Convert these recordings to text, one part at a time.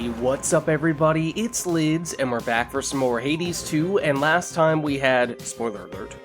Hey, what's up everybody? It's Lids, and we're back for some more Hades 2, and last time we had, spoiler alert,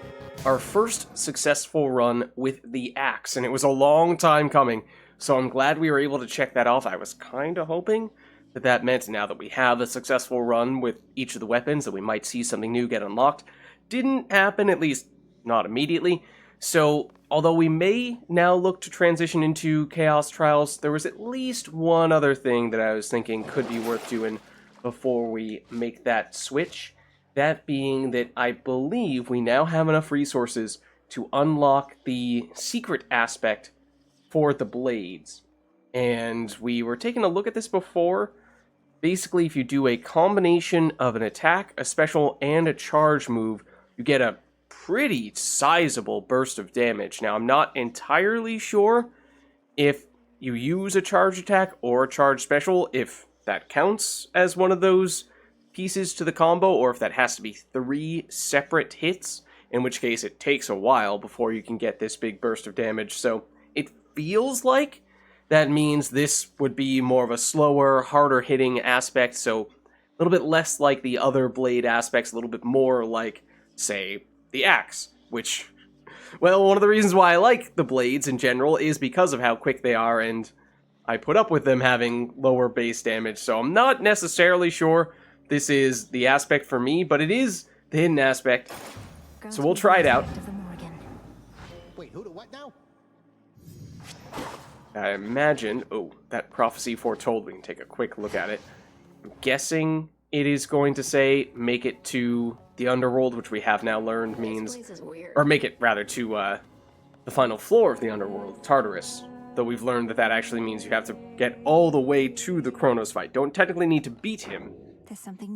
our first successful run with the axe, and it was a long time coming, so I'm glad we were able to check that off. I was kinda hoping that that meant now that we have a successful run with each of the weapons that we might see something new get unlocked. Didn't happen, at least not immediately. So, although we may now look to transition into Chaos Trials, there was at least one other thing that I was thinking could be worth doing before we make that switch. That being that I believe we now have enough resources to unlock the secret aspect for the blades. And we were taking a look at this before. Basically, if you do a combination of an attack, a special, and a charge move, you get a pretty sizable burst of damage. Now, I'm not entirely sure if you use a charge attack or a charge special, if that counts as one of those pieces to the combo, or if that has to be 3 separate hits, in which case it takes a while before you can get this big burst of damage. So it feels like that means this would be more of a slower, harder hitting aspect, so a little bit less like the other blade aspects, a little bit more like, say, the axe, which, well, one of the reasons why I like the blades in general is because of how quick they are, and I put up with them having lower base damage, so I'm not necessarily sure this is the aspect for me, but it is the hidden aspect, so we'll try it out. Wait, who to what now? I imagine, oh, that prophecy foretold, we can take a quick look at it. I'm guessing it is going to say, make it to the underworld, which we have now learned means, or make it rather to the final floor of the underworld, Tartarus. Though we've learned that that actually means you have to get all the way to the Chronos fight. Don't technically need to beat him.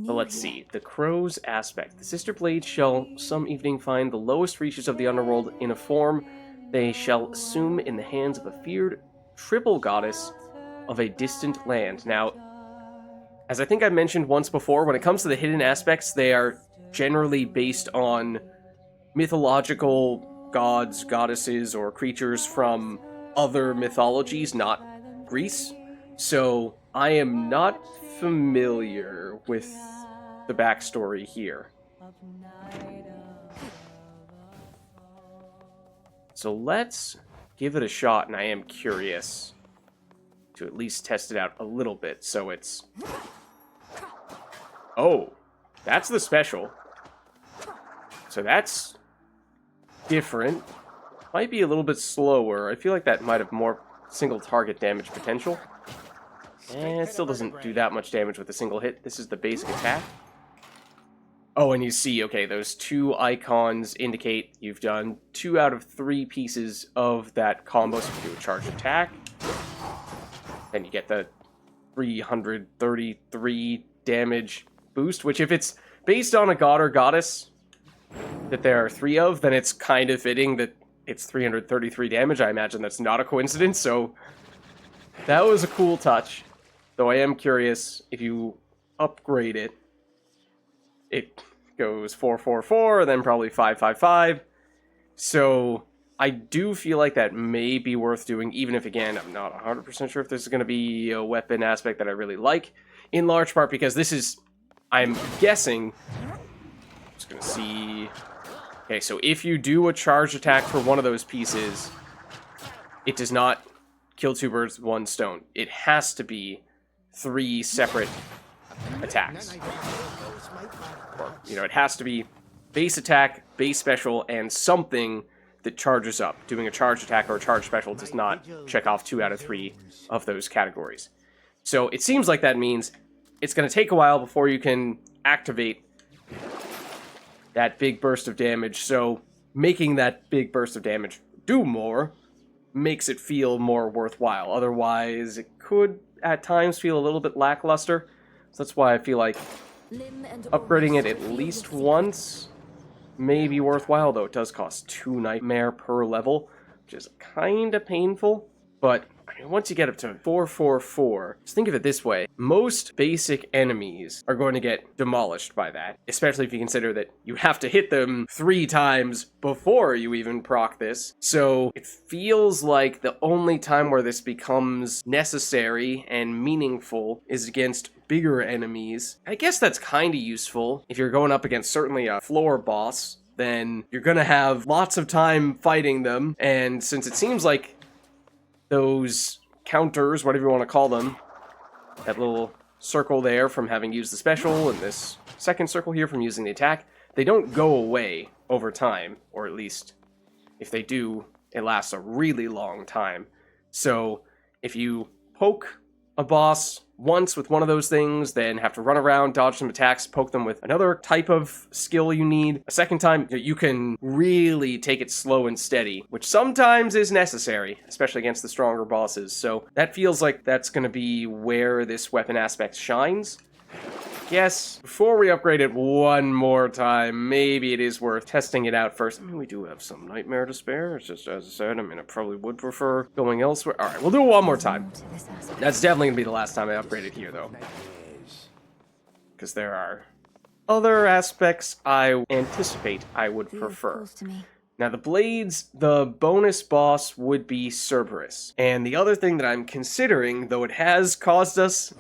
But let's see, the crow's aspect. The sister blades shall some evening find the lowest reaches of the underworld in a form they shall assume in the hands of a feared triple goddess of a distant land. Now, as I think I mentioned once before, when it comes to the hidden aspects, they are generally based on mythological gods, goddesses, or creatures from other mythologies, not Greece. So I am not familiar with the backstory here. So let's give it a shot, and I am curious to at least test it out a little bit. So it's... Oh, that's the special. So that's different. Might be a little bit slower. I feel like that might have more single target damage potential. And it still doesn't do that much damage with a single hit. This is the basic attack. Oh, and you see, okay, those 2 icons indicate you've done 2 out of 3 pieces of that combo. So you do a charge attack. Then you get the 333 damage boost, which if it's based on a god or goddess that there are 3 of, then it's kind of fitting that it's 333 damage. I imagine that's not a coincidence, so that was a cool touch. Though I am curious, if you upgrade it, it goes 444, then probably 555. So I do feel like that may be worth doing, even if, again, I'm not 100% sure if this is going to be a weapon aspect that I really like, in large part because this is, I'm guessing, just going to see... Okay, so if you do a charge attack for one of those pieces, it does not kill 2 birds with 1 stone. It has to be 3 separate attacks. Or, it has to be base attack, base special, and something that charges up. Doing a charge attack or a charge special does not check off 2 out of 3 of those categories. So it seems like that means it's going to take a while before you can activate that big burst of damage, so making that big burst of damage do more makes it feel more worthwhile. Otherwise, it could at times feel a little bit lackluster. So that's why I feel like upgrading it at least once may be worthwhile, though it does cost 2 nightmare per level, which is kind of painful. But I mean, once you get up to 444, just think of it this way. Most basic enemies are going to get demolished by that, especially if you consider that you have to hit them 3 times before you even proc this. So it feels like the only time where this becomes necessary and meaningful is against bigger enemies. I guess that's kind of useful if you're going up against certainly a floor boss. Then you're gonna have lots of time fighting them, and since it seems like those counters, whatever you want to call them, that little circle there from having used the special, and this second circle here from using the attack, they don't go away over time, or at least if they do, it lasts a really long time. So if you poke a boss once with one of those things, then have to run around, dodge some attacks, poke them with another type of skill you need. A second time, you can really take it slow and steady, which sometimes is necessary, especially against the stronger bosses. So that feels like that's going to be where this weapon aspect shines. Yes, before we upgrade it one more time, maybe it is worth testing it out first. I mean, we do have some Nightmare to spare. It's just, as I said, I mean, I probably would prefer going elsewhere. All right, we'll do it one more time. That's definitely going to be the last time I upgrade it here, though. Because there are other aspects I anticipate I would prefer. Now, the blades, the bonus boss would be Cerberus. And the other thing that I'm considering, though it has caused us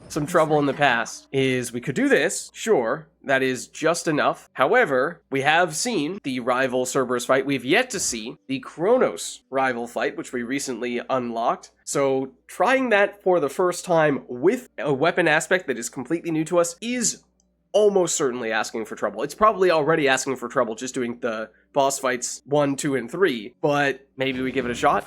some trouble in the past, is we could do this, sure, that is just enough. However, we have seen the rival Cerberus fight. We've yet to see the Chronos rival fight, which we recently unlocked. So trying that for the first time with a weapon aspect that is completely new to us is almost certainly asking for trouble. It's probably already asking for trouble just doing the boss fights 1, 2, and 3, but maybe we give it a shot.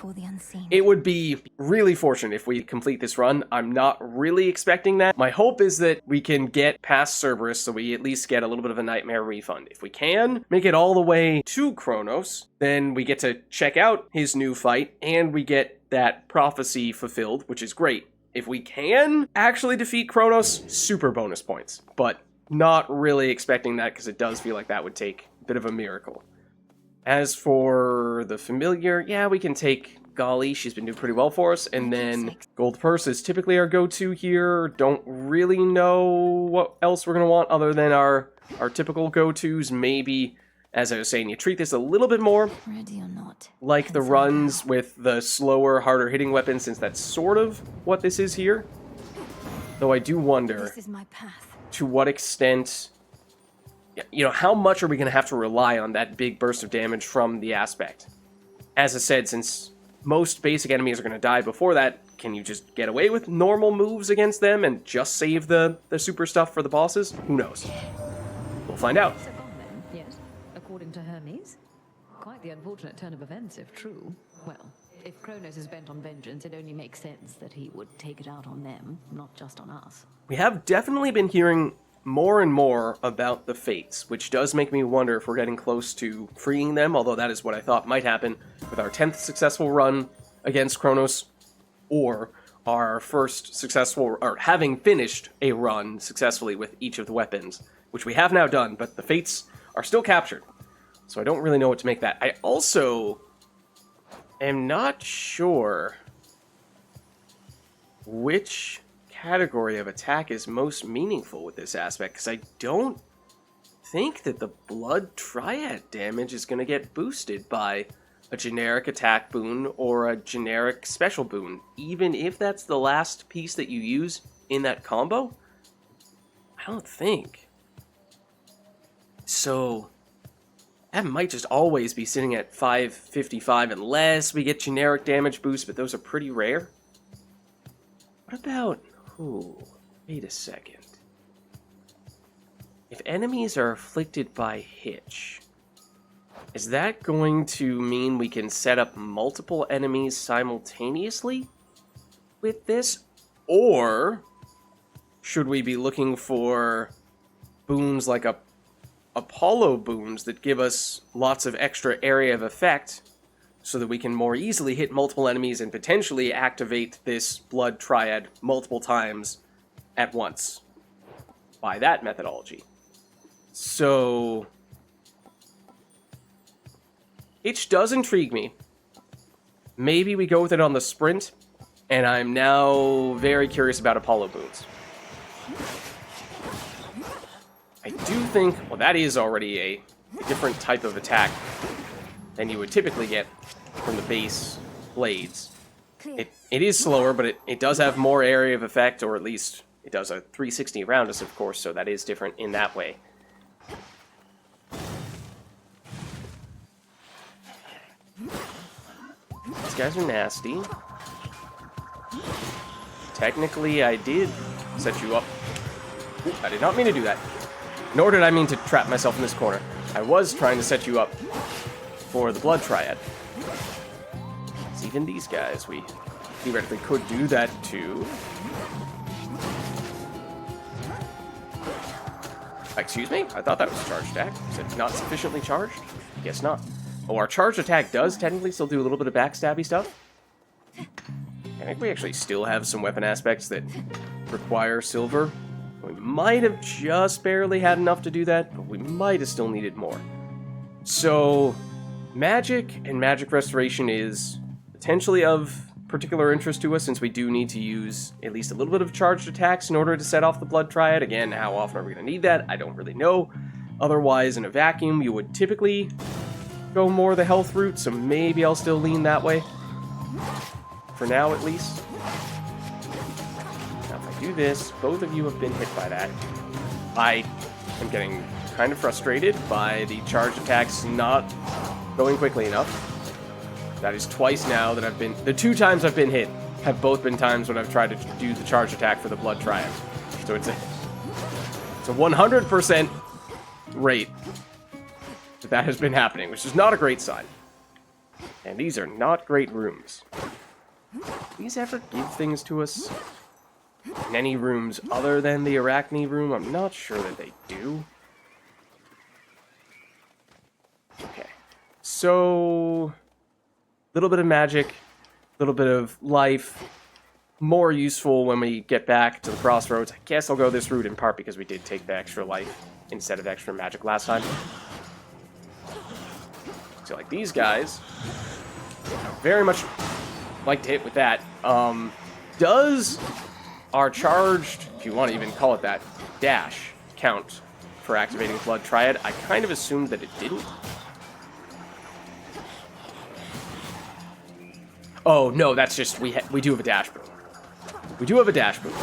It would be really fortunate if we complete this run. I'm not really expecting that. My hope is that we can get past Cerberus so we at least get a little bit of a nightmare refund. If we can make it all the way to Chronos, then we get to check out his new fight and we get that prophecy fulfilled, which is great. If we can actually defeat Chronos, super bonus points, but not really expecting that because it does feel like that would take a bit of a miracle. As for the familiar, yeah, we can take Golly. She's been doing pretty well for us. And then Gold Purse is typically our go-to here. Don't really know what else we're going to want other than our typical go-tos. Maybe, as I was saying, you treat this a little bit more ready or not, like the runs with the slower, harder hitting weapons, since that's sort of what this is here. Though I do wonder, this is my path. To what extent, you know, how much are we going to have to rely on that big burst of damage from the aspect? As I said, since most basic enemies are going to die before that, can you just get away with normal moves against them and just save the super stuff for the bosses? Who knows? We'll find out. Yes, according to Hermes. Quite the unfortunate turn of events, if true. Well, if Chronos is bent on vengeance, it only makes sense that he would take it out on them, not just on us. We have definitely been hearing more and more about the Fates, which does make me wonder if we're getting close to freeing them, although that is what I thought might happen with our 10th successful run against Chronos, or our first successful, or having finished a run successfully with each of the weapons, which we have now done, but the Fates are still captured, so I don't really know what to make that. I also am not sure which category of attack is most meaningful with this aspect, because I don't think that the blood triad damage is going to get boosted by a generic attack boon or a generic special boon, even if that's the last piece that you use in that combo. I don't think. So that might just always be sitting at 555 unless we get generic damage boosts, but those are pretty rare. What about... Ooh, wait a second. If enemies are afflicted by hitch, is that going to mean we can set up multiple enemies simultaneously with this? Or should we be looking for boons like Apollo boons that give us lots of extra area of effect so that we can more easily hit multiple enemies and potentially activate this blood triad multiple times at once by that methodology? So hitch does intrigue me. Maybe we go with it on the sprint And I'm now very curious about Apollo boons. I do think, well, that is already a different type of attack than you would typically get from the base blades. It is slower, but it does have more area of effect, or at least it does a 360 around us, of course, so that is different in that way. These guys are nasty. Technically, I did set you up. Ooh, I did not mean to do that. Nor did I mean to trap myself in this corner. I was trying to set you up for the Blood Triad. It's even these guys, we theoretically could do that too. Excuse me? I thought that was a charged attack. Is it not sufficiently charged? Guess not. Oh, our charged attack does technically still do a little bit of backstabby stuff. I think we actually still have some weapon aspects that require silver. We might have just barely had enough to do that, but we might have still needed more. So, magic and magic restoration is potentially of particular interest to us, since we do need to use at least a little bit of charged attacks in order to set off the Blood Triad. Again, how often are we going to need that? I don't really know. Otherwise, in a vacuum, you would typically go more the health route, so maybe I'll still lean that way. For now, at least. Now, if I do this, both of you have been hit by that. I am getting kind of frustrated by the charge attacks not going quickly enough. That is twice now that I've been... The 2 times I've been hit have both been times when I've tried to do the charge attack for the Blood Triad. So it's a 100% rate that has been happening, which is not a great sign. And these are not great rooms. Do these ever give things to us in any rooms other than the Arachne room? I'm not sure that they do. Okay. So, little bit of magic, little bit of life, more useful when we get back to the crossroads. I guess I'll go this route in part because we did take the extra life instead of extra magic last time. So like these guys, very much like to hit with that. Does our charged, if you want to even call it that, dash count for activating Blood Triad? I kind of assumed that it didn't. Oh, no, that's just, we do have a dash boom. We do have a dash boom.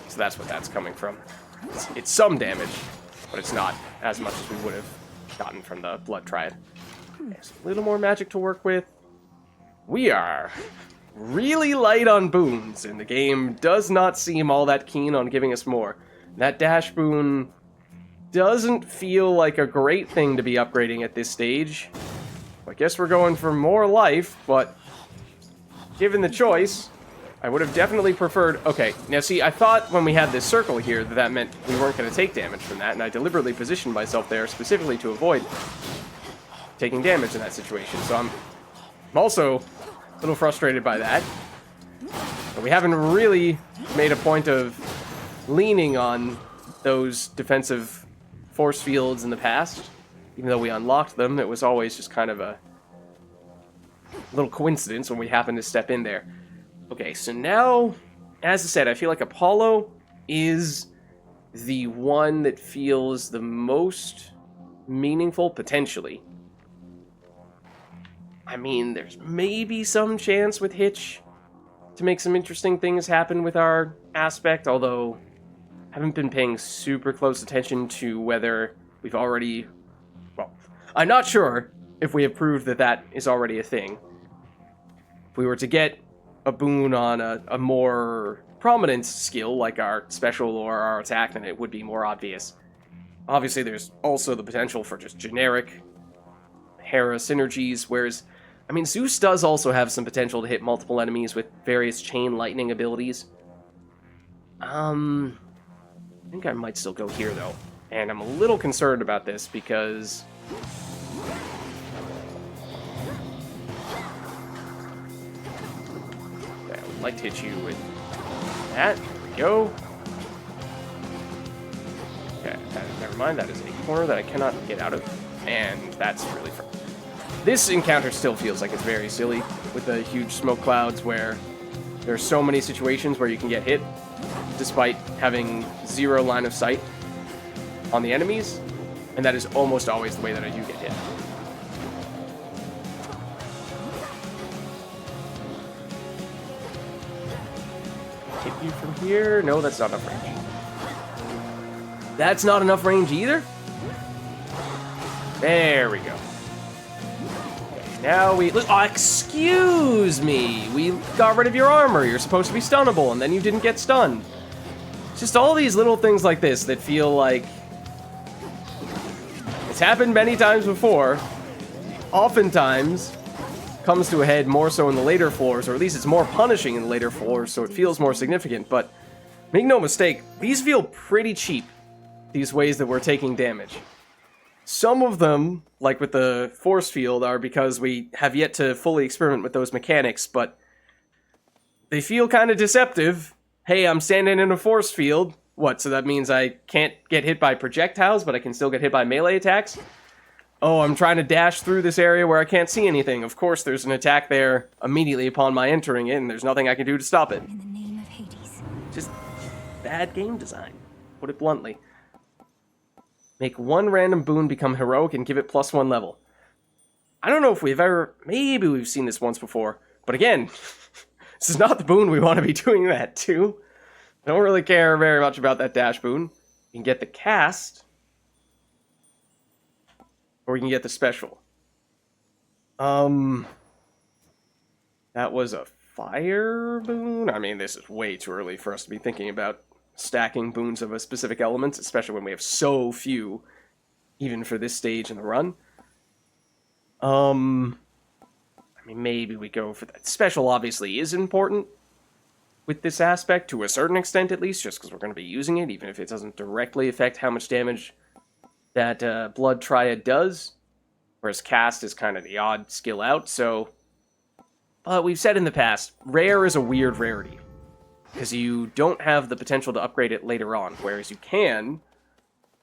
So that's what that's coming from. It's some damage, but it's not as much as we would have gotten from the Blood Triad. There's a little more magic to work with. We are really light on boons, and the game does not seem all that keen on giving us more. That dash boon doesn't feel like a great thing to be upgrading at this stage. I guess we're going for more life, but given the choice, I would have definitely preferred... Okay, now see, I thought when we had this circle here that meant we weren't going to take damage from that, and I deliberately positioned myself there specifically to avoid taking damage in that situation. So I'm also a little frustrated by that. But we haven't really made a point of leaning on those defensive force fields in the past. Even though we unlocked them, it was always just kind of a little coincidence when we happened to step in there. Okay, so now, as I said, I feel like Apollo is the one that feels the most meaningful, potentially. I mean, there's maybe some chance with Hitch to make some interesting things happen with our aspect, although I haven't been paying super close attention to whether we've already... Well, I'm not sure if we have proved that that is already a thing. If we were to get a boon on a more prominent skill, like our special or our attack, then it would be more obvious. Obviously, there's also the potential for just generic Hera synergies, whereas, I mean, Zeus does also have some potential to hit multiple enemies with various chain lightning abilities. I think I might still go here, though. And I'm a little concerned about this, because... Okay, I would like to hit you with that. There we go. Okay, never mind, that is a corner that I cannot get out of. And that's really fun. This encounter still feels like it's very silly, with the huge smoke clouds where There's so many situations where you can get hit despite having zero line of sight on the enemies, and that is almost always the way that I do get hit. Hit you from here? No, that's not enough range. That's not enough range either? There we go. Now we... Oh, excuse me! We got rid of your armor. You're supposed to be stunnable, and then you didn't get stunned. Just all these little things like this that feel like... It's happened many times before. Oftentimes comes to a head more so in the later floors, or at least it's more punishing in the later floors, so it feels more significant. But make no mistake, these feel pretty cheap, these ways that we're taking damage. Some of them, like with the force field, are because we have yet to fully experiment with those mechanics, but they feel kind of deceptive. Hey, I'm standing in a force field. What, so that means I can't get hit by projectiles, but I can still get hit by melee attacks? Oh, I'm trying to dash through this area where I can't see anything. Of course, there's an attack there immediately upon my entering it, and there's nothing I can do to stop it. In the name of Hades. Just bad game design, put it bluntly. Make one random boon become heroic and give it +1 level. I don't know if we've ever... Maybe we've seen this once before. But again, this is not the boon we want to be doing that to. I don't really care very much about that dash boon. You can get the cast. Or you can get the special. That was a fire boon? I mean, this is way too early for us to be thinking about stacking boons of a specific element, especially when we have so few, even for this stage in the run. I mean, maybe we go for that. Special obviously is important with this aspect, to a certain extent at least, just because we're going to be using it, even if it doesn't directly affect how much damage that Blood Triad does. Whereas cast is kind of the odd skill out, so... But we've said in the past, rare is a weird rarity, because you don't have the potential to upgrade it later on, whereas you can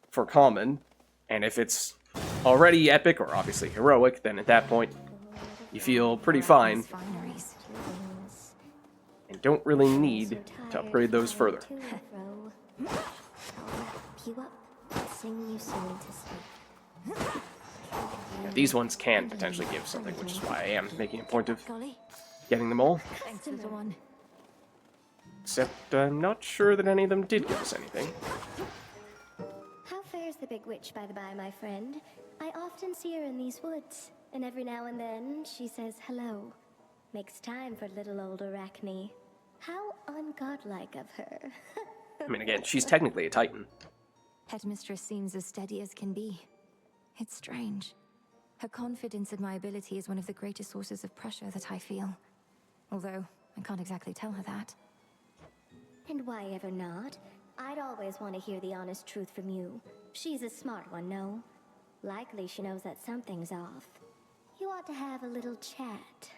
for common, and if it's already epic, or obviously heroic, then at that point, you feel pretty fine, and don't really need to upgrade those further. Yeah, these ones can potentially give something, which is why I am making a point of getting them all. Thanks, little one. Except I'm not sure that any of them did give us anything. How fares the big witch, by the by, my friend? I often see her in these woods, and every now and then she says hello. Makes time for little old Arachne. How ungodlike of her. I mean, again, she's technically a Titan. Headmistress seems as steady as can be. It's strange. Her confidence in my ability is one of the greatest sources of pressure that I feel. Although, I can't exactly tell her that. And why ever not? I'd always want to hear the honest truth from you. She's a smart one, no? Likely she knows that something's off. You ought to have a little chat.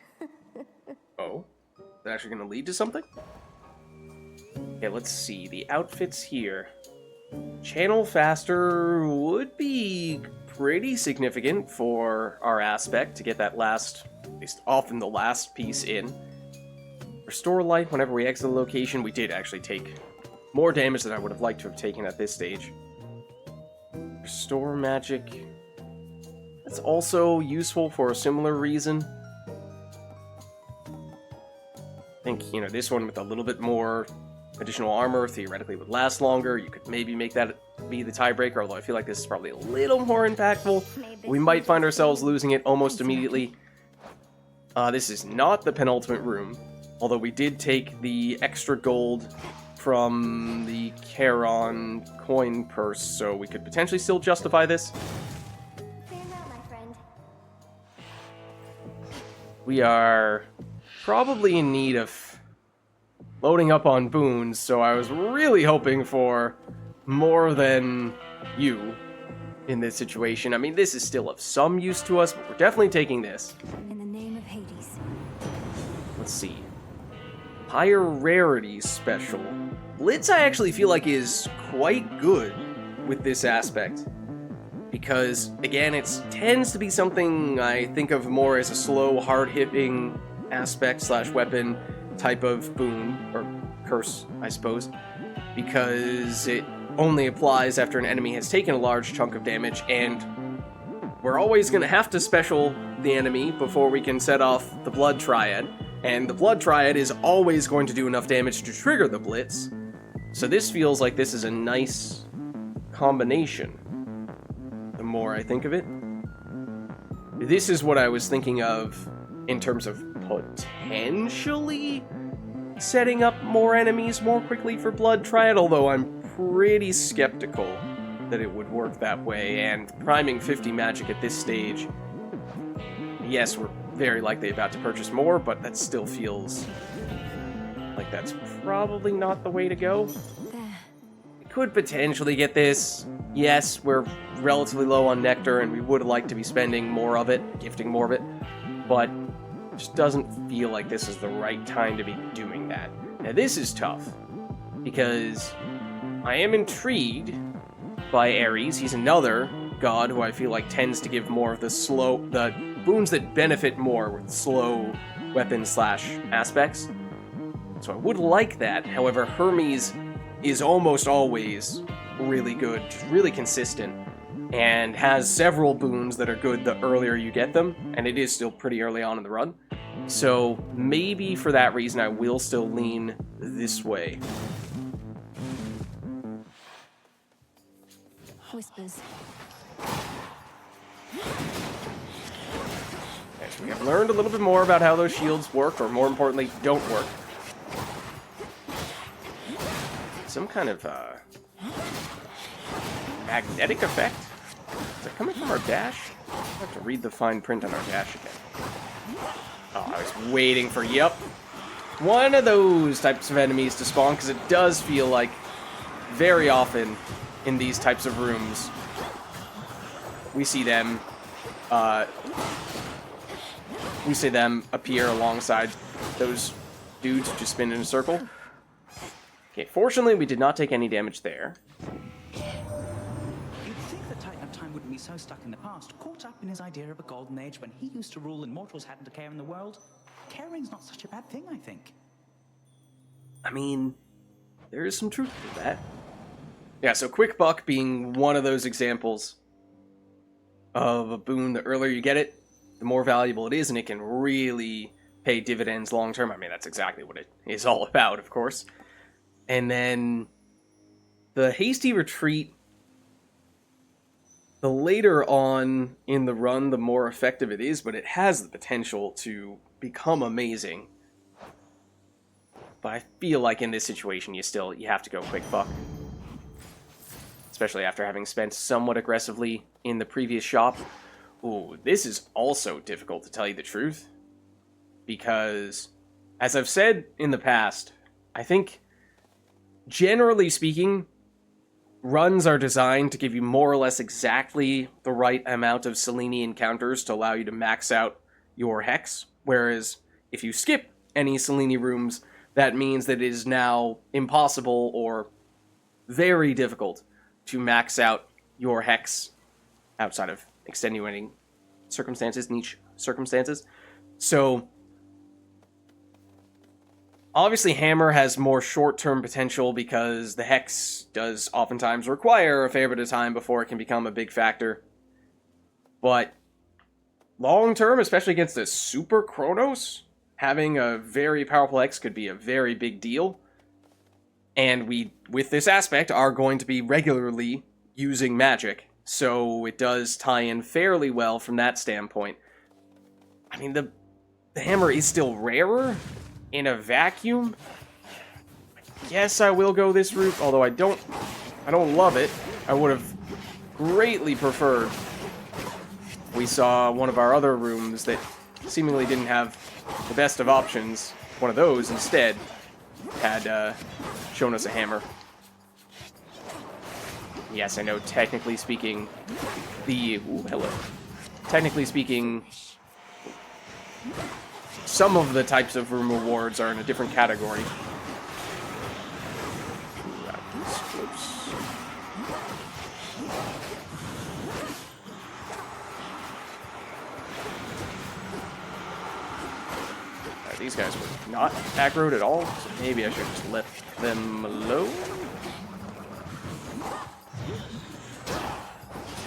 Oh? Is that actually going to lead to something? Okay, let's see. The outfits here. Channel faster would be pretty significant for our aspect to get that last, at least often the last piece in. Restore life whenever we exit the location. We did actually take more damage than I would have liked to have taken at this stage. Restore magic. That's also useful for a similar reason. I think, you know, this one with a little bit more additional armor theoretically would last longer. You could maybe make that be the tiebreaker, although I feel like this is probably a little more impactful. We might find ourselves losing it almost immediately. This is not the penultimate room, although we did take the extra gold from the Charon coin purse, so we could potentially still justify this. Farewell, my friend. We are probably in need of loading up on boons, so I was really hoping for more than you in this situation. I mean, this is still of some use to us, but we're definitely taking this. In the name of Hades. Let's see. Higher rarity special. Blitz I actually feel like is quite good with this aspect. Because, again, it tends to be something I think of more as a slow, hard-hitting aspect slash weapon. type of boon, or curse, I suppose, because it only applies after an enemy has taken a large chunk of damage, and we're always going to have to special the enemy before we can set off the Blood Triad, and the Blood Triad is always going to do enough damage to trigger the Blitz, so this feels like this is a nice combination, the more I think of it. This is what I was thinking of in terms of potentially setting up more enemies more quickly for Blood Triad, although I'm pretty skeptical that it would work that way, and priming 50 magic at this stage, yes, we're very likely about to purchase more, but that still feels like that's probably not the way to go. We could potentially get this. Yes, we're relatively low on nectar, and we would like to be spending more of it, gifting more of it, but it just doesn't feel like this is the right time to be doing that. Now, this is tough, because I am intrigued by Ares. He's another god who I feel like tends to give more of the boons that benefit more with slow weapon / aspects. So I would like that. However, Hermes is almost always really good, really consistent, and has several boons that are good the earlier you get them, and it is still pretty early on in the run. So maybe for that reason I will still lean this way. Whispers. Yes, we have learned a little bit more about how those shields work, or more importantly, don't work. Some kind of magnetic effect? Is it coming from our dash? I have to read the fine print on our dash again. Oh, I was waiting for, yep, one of those types of enemies to spawn, because it does feel like very often in these types of rooms we see them appear alongside those dudes who just spin in a circle. Okay, fortunately we did not take any damage there. You'd think the Titan of Time wouldn't be so stuck in the past, caught up in his idea of a golden age when he used to rule and mortals hadn't a care in the world. Caring's not such a bad thing, I think. I mean, there is some truth to that. Yeah, so Quick Buck being one of those examples of a boon. The earlier you get it, the more valuable it is, and it can really pay dividends long term. I mean, that's exactly what it is all about, of course. And then the Hasty Retreat, the later on in the run, the more effective it is, but it has the potential to become amazing. But I feel like in this situation, you have to go Quick Buck. Especially after having spent somewhat aggressively in the previous shop. Ooh, this is also difficult, to tell you the truth. Because, as I've said in the past, I think, generally speaking, runs are designed to give you more or less exactly the right amount of Selene encounters to allow you to max out your hex. Whereas, if you skip any Selene rooms, that means that it is now impossible or very difficult to max out your hex outside of extenuating circumstances, niche circumstances. So, obviously Hammer has more short-term potential because the hex does oftentimes require a fair bit of time before it can become a big factor. But long-term, especially against a super Chronos, having a very powerful hex could be a very big deal. And we, with this aspect, are going to be regularly using magic, so it does tie in fairly well from that standpoint. I mean, the hammer is still rarer in a vacuum. I guess I will go this route, although I don't love it. I would have greatly preferred we saw one of our other rooms that seemingly didn't have the best of options. One of those instead had shown us a hammer. Yes, I know, technically speaking, technically speaking, some of the types of room rewards are in a different category. these guys were not aggroed at all, so maybe I should just let them alone.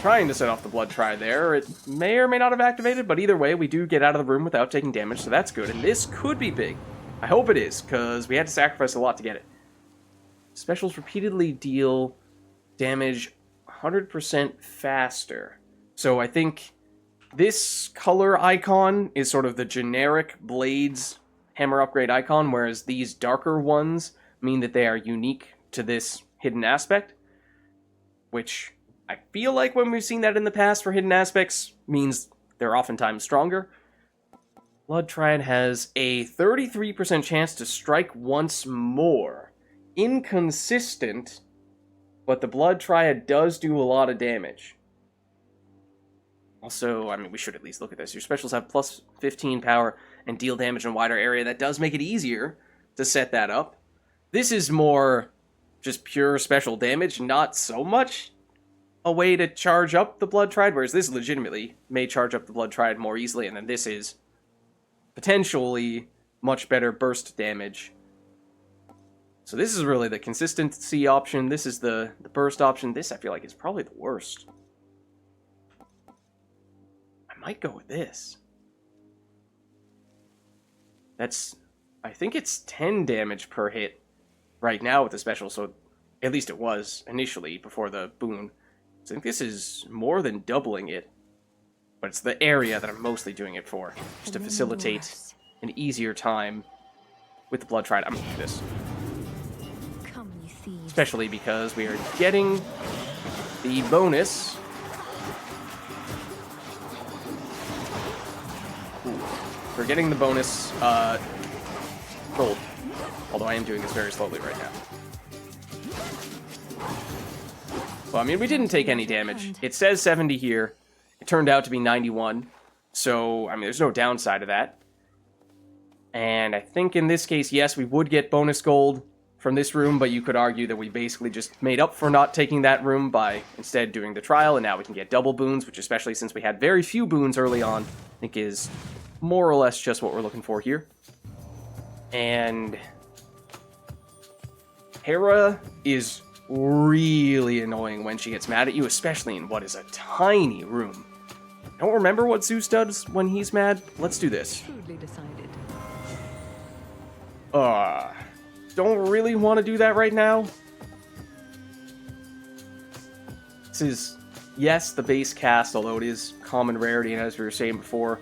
Trying to set off the blood triad there. It may or may not have activated, but either way, we do get out of the room without taking damage, so that's good. And this could be big. I hope it is, because we had to sacrifice a lot to get it. Specials repeatedly deal damage 100% faster. So I think this color icon is sort of the generic Blades hammer upgrade icon, whereas these darker ones mean that they are unique to this hidden aspect, which I feel like when we've seen that in the past for hidden aspects means they're oftentimes stronger. Blood Triad has a 33% chance to strike once more. Inconsistent, but the Blood Triad does do a lot of damage. Also, I mean, we should at least look at this. Your specials have plus 15 power and deal damage in a wider area. That does make it easier to set that up. This is more just pure special damage, not so much a way to charge up the Blood Triad, whereas this legitimately may charge up the Blood Triad more easily, and then this is potentially much better burst damage. So this is really the consistency option. This is the burst option. This, I feel like, is probably the worst. I might go with this. I think it's 10 damage per hit right now with the special, so at least it was initially before the boon. So I think this is more than doubling it, but it's the area that I'm mostly doing it for, just to facilitate an easier time with the Blood Triad. I'm gonna do this. Come, you thieves. Especially because we are getting the bonus. Ooh. We're getting the bonus gold. Although I am doing this very slowly right now. Well, I mean, we didn't take any damage. It says 70 here. It turned out to be 91. So, I mean, there's no downside to that. And I think in this case, yes, we would get bonus gold from this room, but you could argue that we basically just made up for not taking that room by instead doing the trial, and now we can get double boons, which, especially since we had very few boons early on, I think is more or less just what we're looking for here. And Hera is really annoying when she gets mad at you, especially in what is a tiny room. I don't remember what Zeus does when he's mad. Let's do this. Shrewdly decided. Don't really want to do that right now. This is, yes, the base cast, although it is common rarity, and as we were saying before,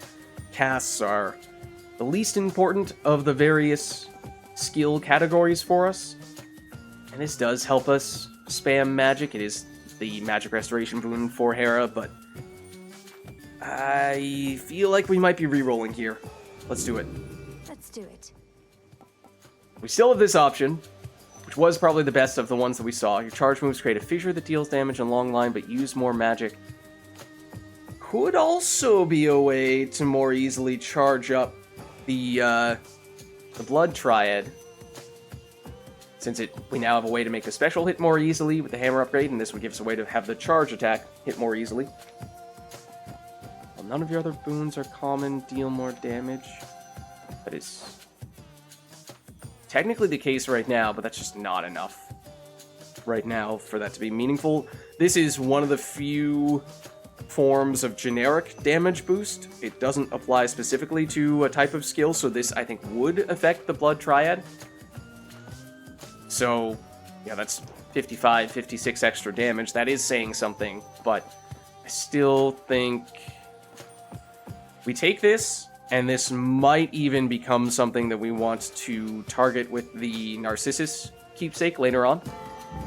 casts are the least important of the various skill categories for us. And this does help us spam magic. It is the magic restoration boon for Hera, but I feel like we might be re-rolling here. Let's do it. Let's do it. We still have this option, which was probably the best of the ones that we saw. Your charge moves create a fissure that deals damage in long line, but use more magic. Could also be a way to more easily charge up the Blood Triad, since we now have a way to make the special hit more easily with the hammer upgrade, and this would give us a way to have the charge attack hit more easily. Well, none of your other boons are common, deal more damage. That is technically the case right now, but that's just not enough right now for that to be meaningful. This is one of the few forms of generic damage boost. It doesn't apply specifically to a type of skill, so this, I think, would affect the Blood Triad. So, yeah, that's 55, 56 extra damage. That is saying something, but I still think we take this, and this might even become something that we want to target with the Narcissus keepsake later on.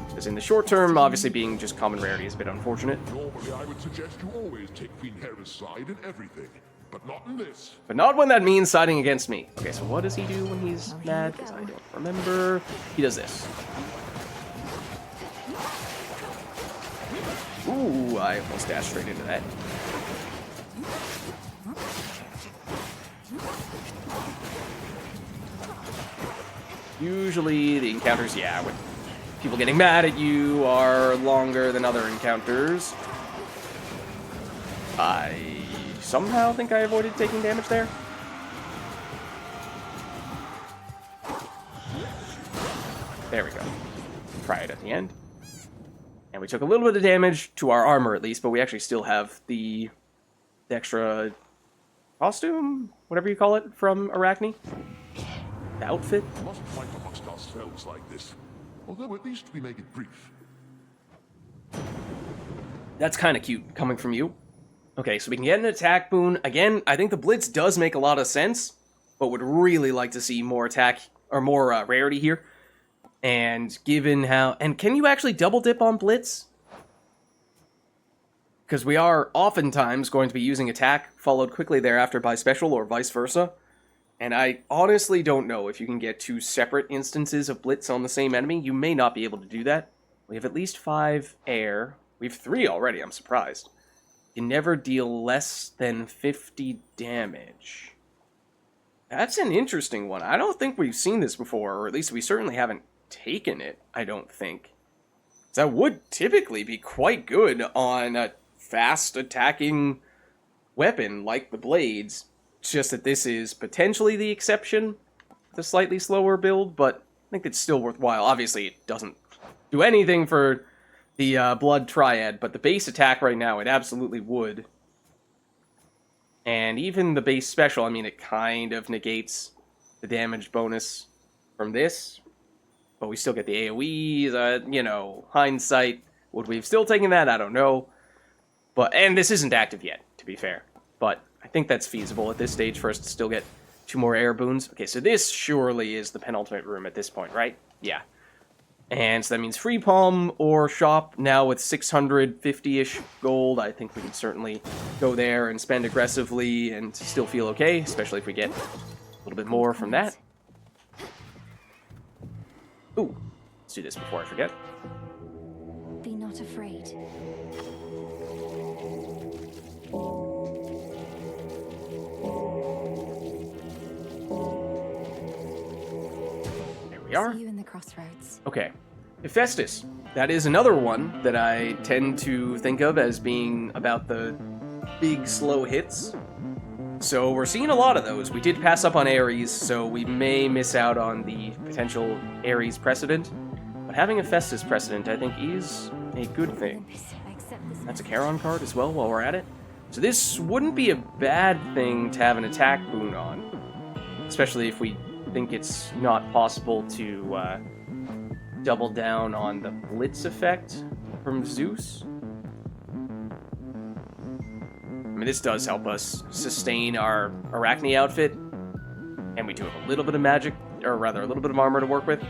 Because in the short term, obviously being just common rarity is a bit unfortunate. Normally, I would suggest you always take Queen Hera's side in everything, but not in this. But not when that means siding against me. Okay, so what does he do when he's mad? Because I don't remember. He does this. Ooh, I almost dashed straight into that. Usually the encounters, yeah, with people getting mad at you are longer than other encounters. I somehow think I avoided taking damage there. There we go. Try it at the end. And we took a little bit of damage to our armor at least, but we actually still have the extra costume, whatever you call it, from Arachne. The outfit. We must fight amongst ourselves like this. Although at least we make it brief. That's kind of cute, coming from you. Okay, so we can get an attack boon. Again, I think the Blitz does make a lot of sense, but would really like to see more attack, or more rarity here. And given how... And can you actually double dip on Blitz? Because we are oftentimes going to be using attack, followed quickly thereafter by special, or vice versa. And I honestly don't know if you can get 2 separate instances of Blitz on the same enemy. You may not be able to do that. We have at least 5 air. We have 3 already, I'm surprised. You never deal less than 50 damage. That's an interesting one. I don't think we've seen this before, or at least we certainly haven't taken it, I don't think. That would typically be quite good on a fast attacking weapon like the blades. It's just that this is potentially the exception, the slightly slower build, but I think it's still worthwhile. Obviously, it doesn't do anything for the blood triad, but the base attack right now, it absolutely would. And even the base special, I mean, it kind of negates the damage bonus from this. But we still get the AoEs, you know, hindsight. Would we have still taken that? I don't know. And this isn't active yet, to be fair. But I think that's feasible at this stage for us to still get 2 more air boons. Okay, so this surely is the penultimate room at this point, right? Yeah. And so that means free palm or shop. Now with 650-ish gold, I think we can certainly go there and spend aggressively and still feel okay, especially if we get a little bit more from that. Ooh, let's do this before I forget. Be not afraid. There we are. See you in the crossroads. Okay. Hephaestus. That is another one that I tend to think of as being about the big, slow hits. So we're seeing a lot of those. We did pass up on Ares, so we may miss out on the potential Ares precedent. But having a Hephaestus precedent, I think, is a good thing. That's a Charon card as well while we're at it. So this wouldn't be a bad thing to have an attack boon on. Especially if we think it's not possible to double down on the Blitz effect from Zeus. I mean, this does help us sustain our Arachne outfit, and we do have a little bit of magic, or rather, a little bit of armor to work with.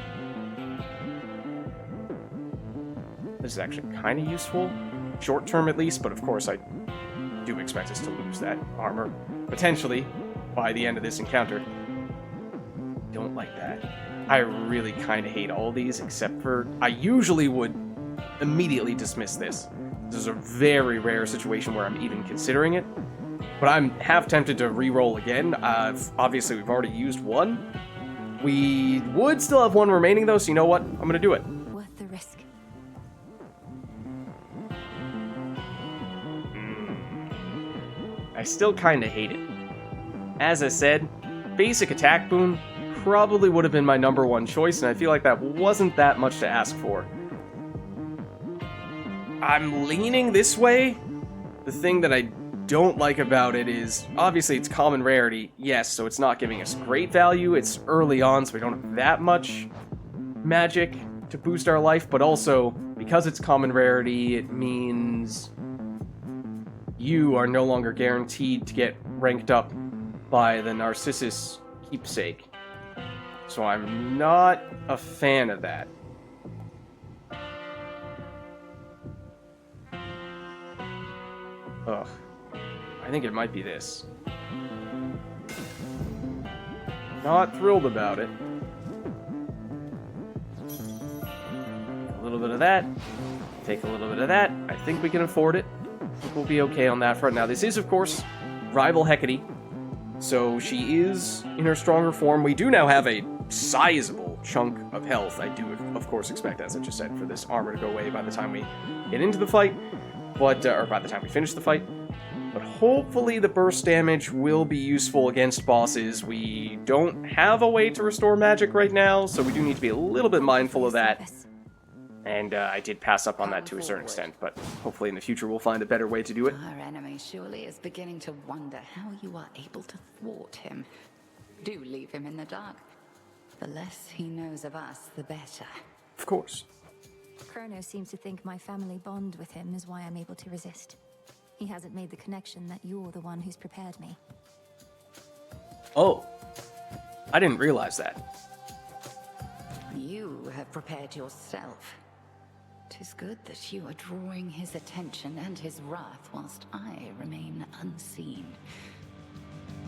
This is actually kind of useful, short term at least, but of course I do expect us to lose that armor, potentially, by the end of this encounter. Don't like that. I really kind of hate all these, except for... I usually would immediately dismiss this. This is a very rare situation where I'm even considering it. But I'm half tempted to re-roll again. Obviously, we've already used one. We would still have one remaining, though, so you know what? I'm going to do it. Worth the risk. I still kind of hate it. As I said, basic attack boon probably would have been my number 1 choice, and I feel like that wasn't that much to ask for. I'm leaning this way. The thing that I don't like about it is, obviously it's common rarity, yes, so it's not giving us great value. It's early on, so we don't have that much magic to boost our life, but also, because it's common rarity, it means you are no longer guaranteed to get ranked up by the Narcissus keepsake. So I'm not a fan of that. Ugh. I think it might be this. Not thrilled about it. A little bit of that. Take a little bit of that. I think we can afford it. I think we'll be okay on that front. Now, this is, of course, rival Hecate. So she is in her stronger form. We do now have a sizable chunk of health. I do, of course, expect, as I just said, for this armor to go away by the time we get into the fight. But, or by the time we finish the fight. But hopefully the burst damage will be useful against bosses. We don't have a way to restore magic right now, so we do need to be a little bit mindful of that. And I did pass up on that to a certain extent, but hopefully in the future we'll find a better way to do it. Our enemy surely is beginning to wonder how you are able to thwart him. Do leave him in the dark. The less he knows of us, the better. Of course. Chronos seems to think my family bond with him is why I'm able to resist. He hasn't made the connection that you're the one who's prepared me. Oh. I didn't realize that. You have prepared yourself. 'Tis good that you are drawing his attention and his wrath whilst I remain unseen.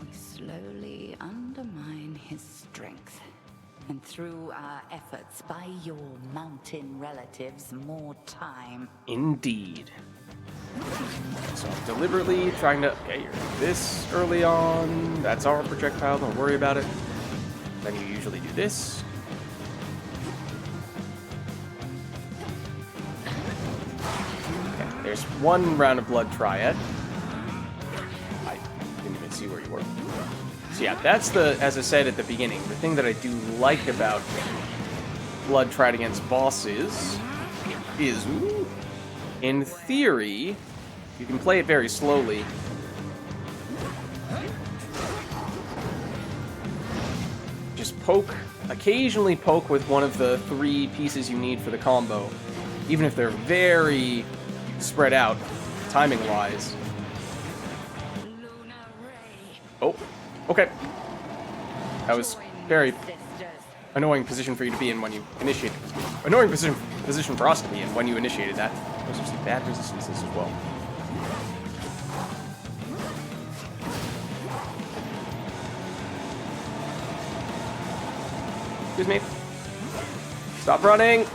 We slowly undermine his strength. And through our efforts, buy your mountain relatives more time. Indeed. So I'm deliberately trying to... Okay, you're doing this early on. That's our projectile, don't worry about it. Then you usually do this. Okay, there's one round of Blood Triad. I didn't even see where you were. So yeah, that's the, as I said at the beginning, the thing that I do like about Blood Triad against bosses is, ooh, in theory, you can play it very slowly. Just poke, occasionally poke with one of the 3 pieces you need for the combo, even if they're very spread out, timing-wise. Oh. Okay. That was very annoying position for you to be in when you initiated. Annoying position for us to be in when you initiated that. Those are some bad resistances as well. Excuse me. Stop running!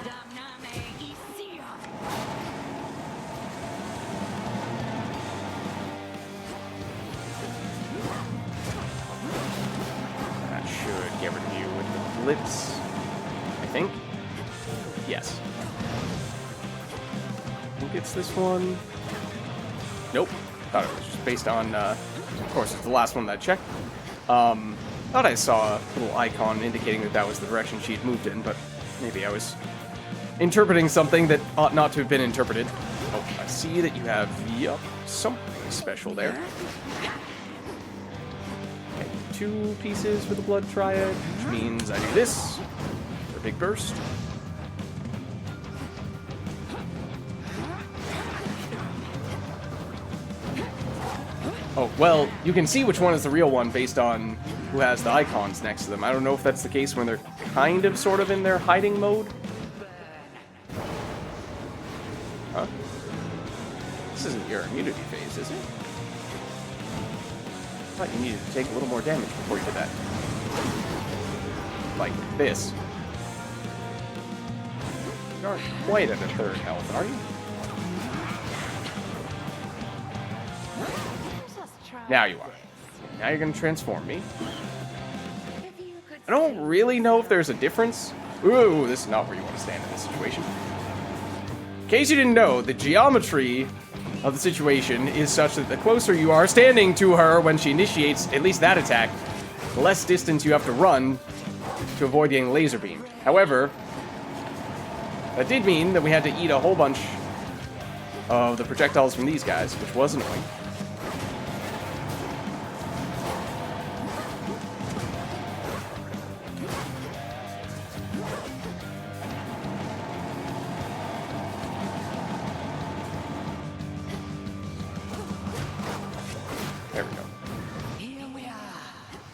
Blitz, I think. Yes. I think it's this one. Nope. Thought it was just based on, of course, it's the last one that I checked. Thought I saw a little icon indicating that that was the direction she'd moved in, but maybe I was interpreting something that ought not to have been interpreted. Oh, I see that you have, yup, something special there. 2 pieces for the Blood Triad, which means I do this for a big burst. Oh, well, you can see which one is the real one based on who has the icons next to them. I don't know if that's the case when they're kind of, sort of in their hiding mode. Huh? This isn't your immunity phase, is it? I thought you needed to take a little more damage before you did that. Like this. You aren't quite at a 3rd health, are you? Now you are. Now you're gonna transform me. I don't really know if there's a difference. Ooh, this is not where you want to stand in this situation. In case you didn't know, the geometry of the situation is such that the closer you are standing to her when she initiates at least that attack, the less distance you have to run to avoid getting laser beamed. However, that did mean that we had to eat a whole bunch of the projectiles from these guys, which was annoying. There we go.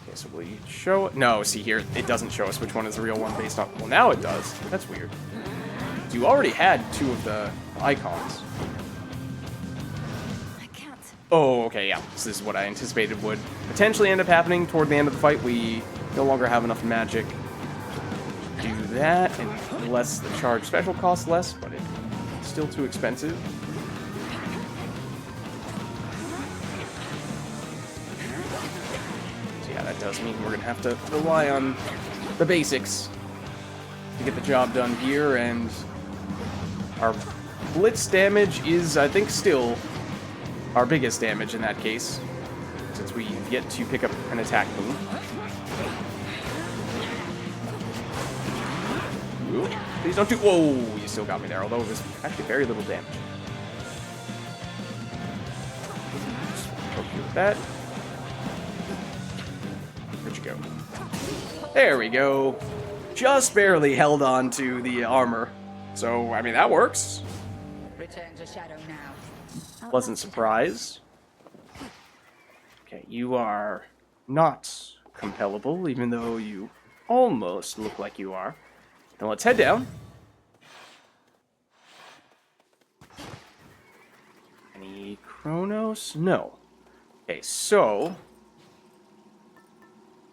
Okay, so will you show it? No, see here, it doesn't show us which one is the real one based on... Well, now it does. That's weird. You already had 2 of the icons. I can't. Oh, okay, yeah. This is what I anticipated would potentially end up happening toward the end of the fight. We no longer have enough magic to do that, and unless the charge special costs less, but it's still too expensive. That does mean we're gonna have to rely on the basics to get the job done here, and our blitz damage is, I think, still our biggest damage in that case, since we've yet to pick up an attack boon. Ooh, please don't do... Whoa, you still got me there, although it was actually very little damage. Poke you with that. Where'd you go? There we go. Just barely held on to the armor. So, I mean, that works. Return to shadow now. Pleasant surprise. Okay, you are not compellable, even though you almost look like you are. Now let's head down. Any Chronos? No. Okay, so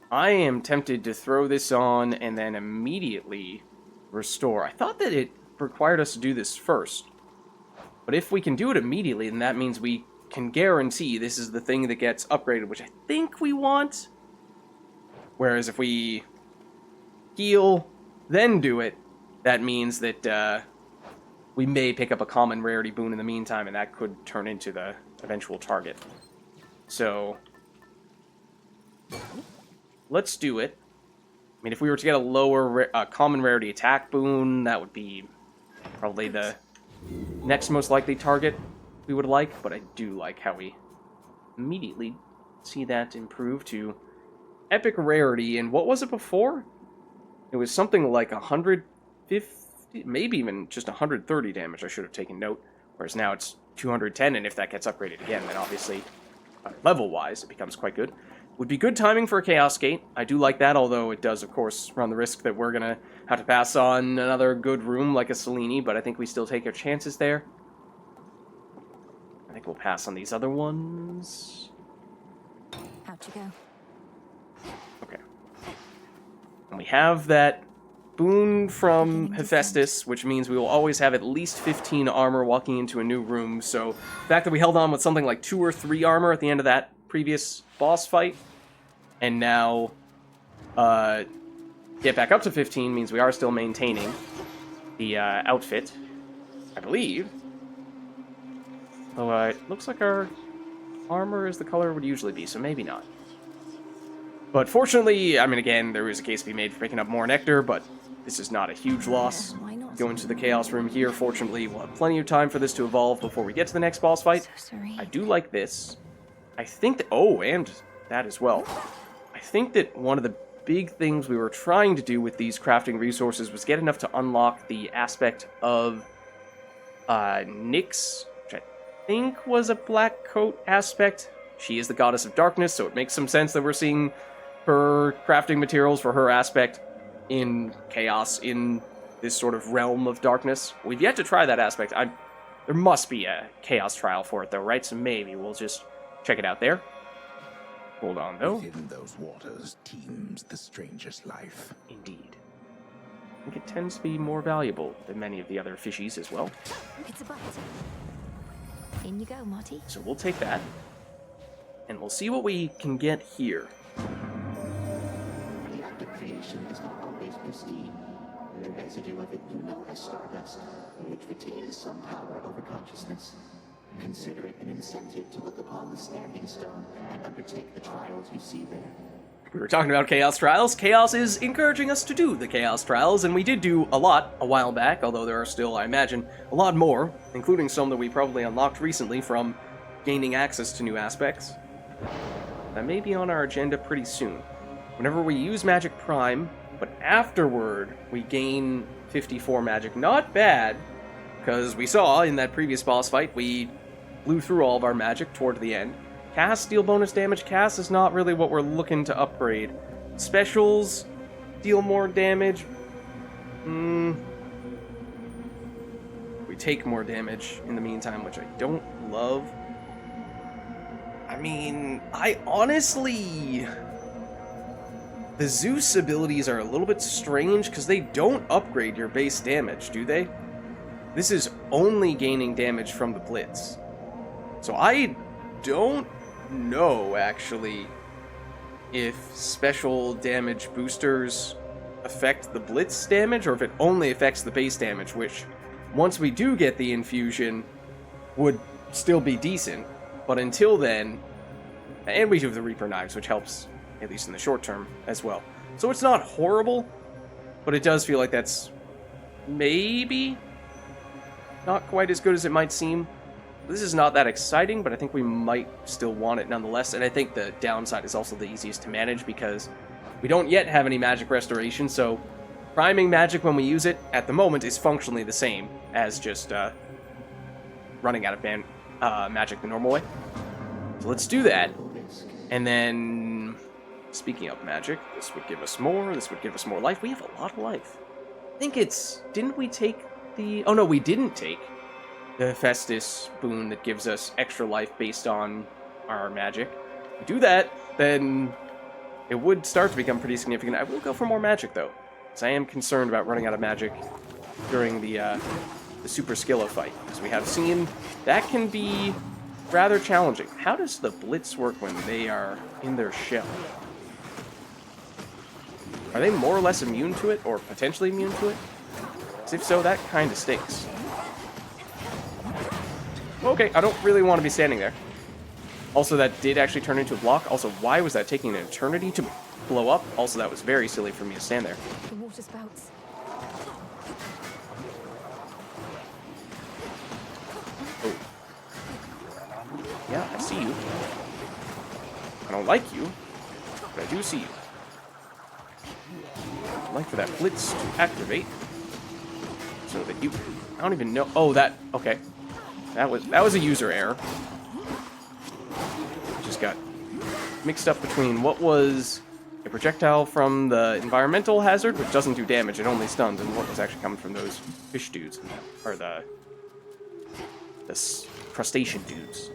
I am tempted to throw this on and then immediately restore. I thought that it required us to do this first. But if we can do it immediately, then that means we can guarantee this is the thing that gets upgraded, which I think we want. Whereas if we heal, then do it, that means that we may pick up a common rarity boon in the meantime, and that could turn into the eventual target. So let's do it. I mean, if we were to get a lower common rarity attack boon, that would be probably the next most likely target we would like, but I do like how we immediately see that improve to epic rarity. And what was it before? It was something like 150, maybe even just 130 damage. I should have taken note. Whereas now it's 210, and if that gets upgraded again, then obviously, level-wise, it becomes quite good. Would be good timing for a Chaos Gate. I do like that, although it does, of course, run the risk that we're going to have to pass on another good room like a Selene, but I think we still take our chances there. I think we'll pass on these other ones. How'd you go? Okay. And we have that boon from Hephaestus, which means we will always have at least 15 armor walking into a new room, so the fact that we held on with something like 2 or 3 armor at the end of that previous boss fight, and now get back up to 15 means we are still maintaining the outfit, I believe. Though it looks like our armor is the color it would usually be, so maybe not. But fortunately, I mean, again, there is a case to be made for picking up more nectar, but this is not a huge loss. Go into the Chaos Room here. Fortunately, we'll have plenty of time for this to evolve before we get to the next boss fight. I do like this. I think that... Oh, and that as well. I think that one of the big things we were trying to do with these crafting resources was get enough to unlock the aspect of Nyx, which I think was a black coat aspect. She is the goddess of darkness, so it makes some sense that we're seeing her crafting materials for her aspect in Chaos, in this sort of realm of darkness. We've yet to try that aspect. There must be a Chaos trial for it, though, right? So maybe we'll just check it out there. Hold on, though. Within those waters teems the strangest life. Indeed. I think it tends to be more valuable than many of the other fishies as well. It's a bite. In you go, Marty. So we'll take that. And we'll see what we can get here. The act of creation is not always pristine. The residue of it you know as stardust, which retains some power over consciousness. Consider it an incentive to look upon the standing stone and undertake the trials you see there. We were talking about Chaos Trials. Chaos is encouraging us to do the Chaos Trials, and we did do a lot a while back, although there are still, I imagine, a lot more, including some that we probably unlocked recently from gaining access to new aspects. That may be on our agenda pretty soon. Whenever we use Magic Prime, but afterward we gain 54 magic. Not bad, because we saw in that previous boss fight, we blew through all of our magic toward the end. Cast deal bonus damage. Cast is not really what we're looking to upgrade. Specials deal more damage. We take more damage in the meantime, which I don't love. I mean, I honestly... The Zeus abilities are a little bit strange because they don't upgrade your base damage, do they? This is only gaining damage from the Blitz. So I don't know, actually, if special damage boosters affect the Blitz damage or if it only affects the base damage, which, once we do get the infusion, would still be decent. But until then, and we do have the Reaper Knives, which helps, at least in the short term, as well. So it's not horrible, but it does feel like that's maybe not quite as good as it might seem. This is not that exciting, but I think we might still want it nonetheless, and I think the downside is also the easiest to manage because we don't yet have any magic restoration, so priming magic when we use it, at the moment, is functionally the same as just running out of magic the normal way. So let's do that. And then, speaking of magic, this would give us more, this would give us more life. We have a lot of life. I think it's... Didn't we take the... Oh no, we didn't take the Festus boon that gives us extra life based on our magic. If we do that, then it would start to become pretty significant. I will go for more magic, though, because I am concerned about running out of magic during the Super Skilla fight, because we have seen that can be rather challenging. How does the Blitz work when they are in their shell? Are they more or less immune to it, or potentially immune to it? Because if so, that kind of stinks. Okay, I don't really want to be standing there. Also, that did actually turn into a block. Also, why was that taking an eternity to blow up? Also, that was very silly for me to stand there. The water spouts. Oh. Yeah, I see you. I don't like you, but I do see you. I'd like for that Blitz to activate. So that you... I don't even know... Oh, that... Okay. That was a user error. Just got mixed up between what was a projectile from the environmental hazard, which doesn't do damage, it only stuns, and what was actually coming from those fish dudes, or the crustacean dudes.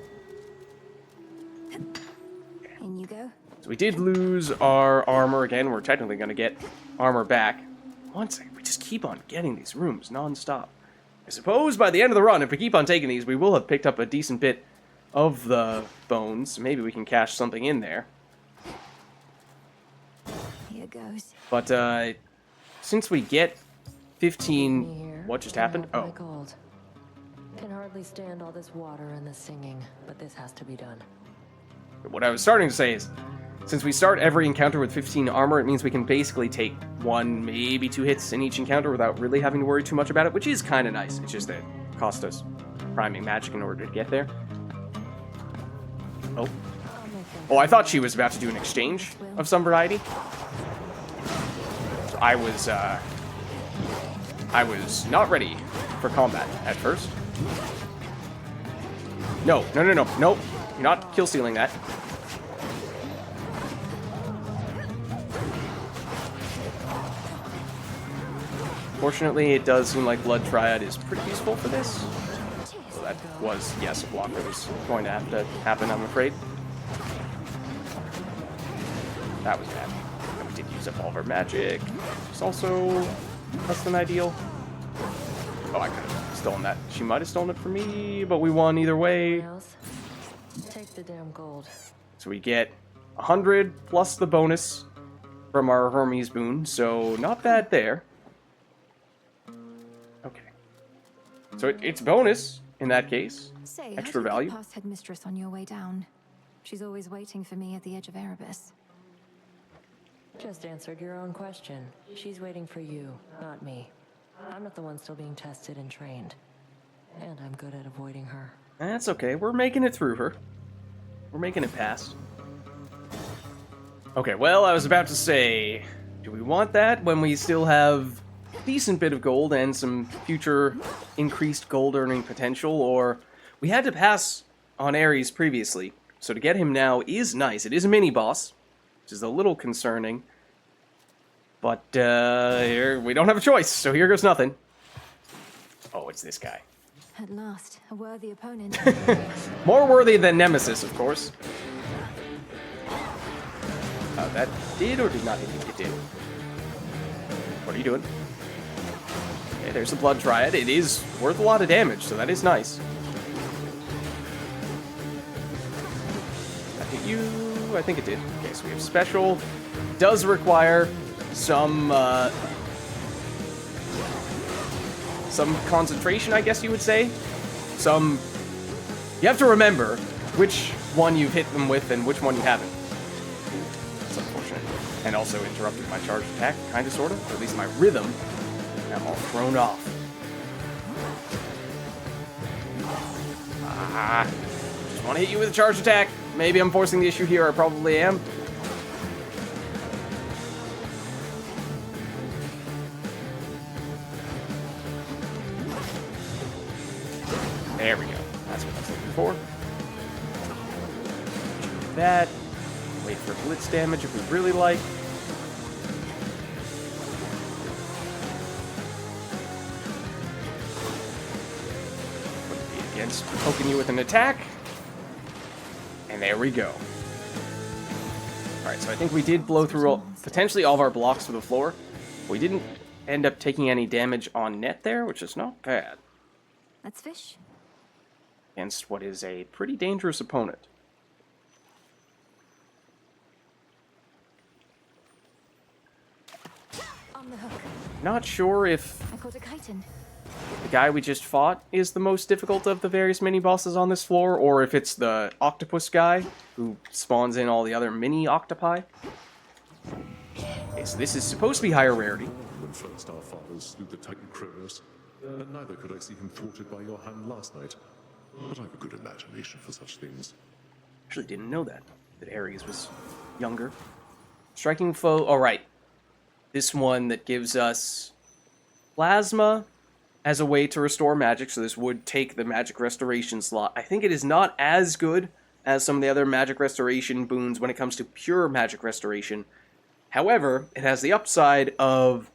In you go. So we did lose our armor again. We're technically going to get armor back. One second, we just keep on getting these rooms non-stop. I suppose by the end of the run, if we keep on taking these, we will have picked up a decent bit of the bones. Maybe we can cash something in there. Here goes. But since we get 15... What just happened? Oh. Gold. Can hardly stand all this water and the singing, but this has to be done. What I was starting to say is, since we start every encounter with 15 armor, it means we can basically take 1, maybe 2 hits in each encounter without really having to worry too much about it, which is kind of nice. It's just that it cost us priming magic in order to get there. Oh. Oh, I thought she was about to do an exchange of some variety. So I was not ready for combat at first. No. Nope. You're not kill stealing that. Fortunately, it does seem like Blood Triad is pretty useful for this. So that was, yes, a block that was going to have to happen, I'm afraid. That was bad. And we did use up all of our magic. It's also less than ideal. Oh, I could have stolen that. She might have stolen it from me, but we won either way. Take the damn gold. So we get 100 plus the bonus from our Hermes boon, so not bad there. Okay. So it's bonus in that case. Say, extra how did value. you get past Headmistress on your way down? She's always waiting for me at the edge of Erebus. Just answered your own question. She's waiting for you, not me. I'm not the one still being tested and trained. And I'm good at avoiding her. That's okay. We're making it through her. We're making it past. Okay, well, I was about to say, do we want that when we still have a decent bit of gold and some future increased gold earning potential, or we had to pass on Ares previously, so to get him now is nice. It is a mini-boss, which is a little concerning, but here, we don't have a choice, so here goes nothing. Oh, it's this guy. At last, a worthy opponent. More worthy than Nemesis, of course. That did or did not hit you? It did. What are you doing? Okay, there's the Blood Triad. It is worth a lot of damage, so that is nice. That hit you? I think it did. Okay, so we have special. Does require some concentration, I guess you would say. You have to remember, which one you've hit them with and which one you haven't. It's unfortunate. And also interrupted my charge attack, kind of, sort of. Or at least my rhythm. Now I'm all thrown off. Just want to hit you with a charge attack. Maybe I'm forcing the issue here. I probably am. There we go. That's what I was looking for. Do that. Wait for blitz damage if we really like. Wouldn't be against poking you with an attack. And there we go. Alright, so I think we did blow through potentially all of our blocks to the floor. We didn't end up taking any damage on net there, which is not bad. Let's fish. Against what is a pretty dangerous opponent. On the hook. Not sure if I caught a chitin. the guy we just fought is the most difficult of the various mini-bosses on this floor, or if it's the octopus guy who spawns in all the other mini-octopi. Okay, so this is supposed to be higher rarity. When first our fathers slew the Titan Chronos, and neither could I see him thwarted by your hand last night. But I've a good imagination for such things. Actually didn't know that Ares was younger. Striking foe, alright. This one that gives us plasma as a way to restore magic, so this would take the magic restoration slot. I think it is not as good as some of the other magic restoration boons when it comes to pure magic restoration. However, it has the upside of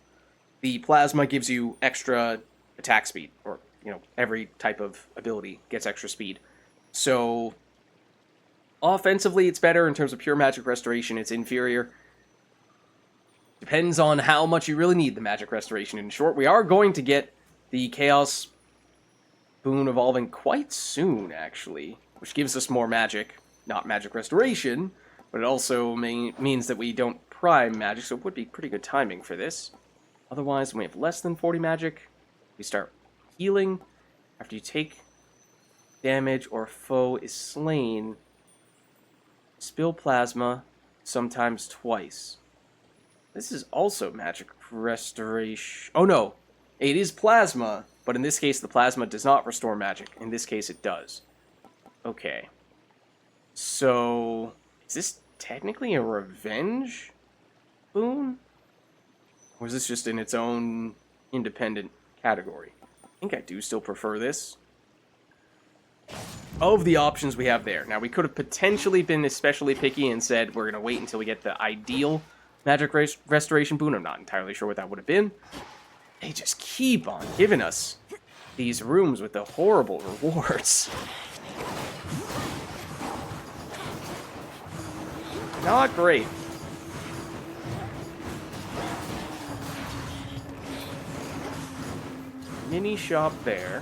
the plasma gives you extra attack speed, or, you know, every type of ability gets extra speed. So, offensively it's better. In terms of pure magic restoration, it's inferior. Depends on how much you really need the magic restoration. In short, we are going to get the Chaos boon evolving quite soon, actually, which gives us more magic. Not magic restoration, but it also means that we don't prime magic, so it would be pretty good timing for this. Otherwise, when we have less than 40 magic, we start healing. After you take damage or foe is slain, spill plasma, sometimes twice. This is also magic restoration. Oh no, it is plasma, but in this case the plasma does not restore magic. In this case it does. Okay. So, is this technically a revenge boon? Or is this just in its own independent category? I think I do still prefer this. Of the options we have there. Now, we could have potentially been especially picky and said we're going to wait until we get the ideal magic restoration boon. I'm not entirely sure what that would have been. They just keep on giving us these rooms with the horrible rewards. Not great. Mini shop there.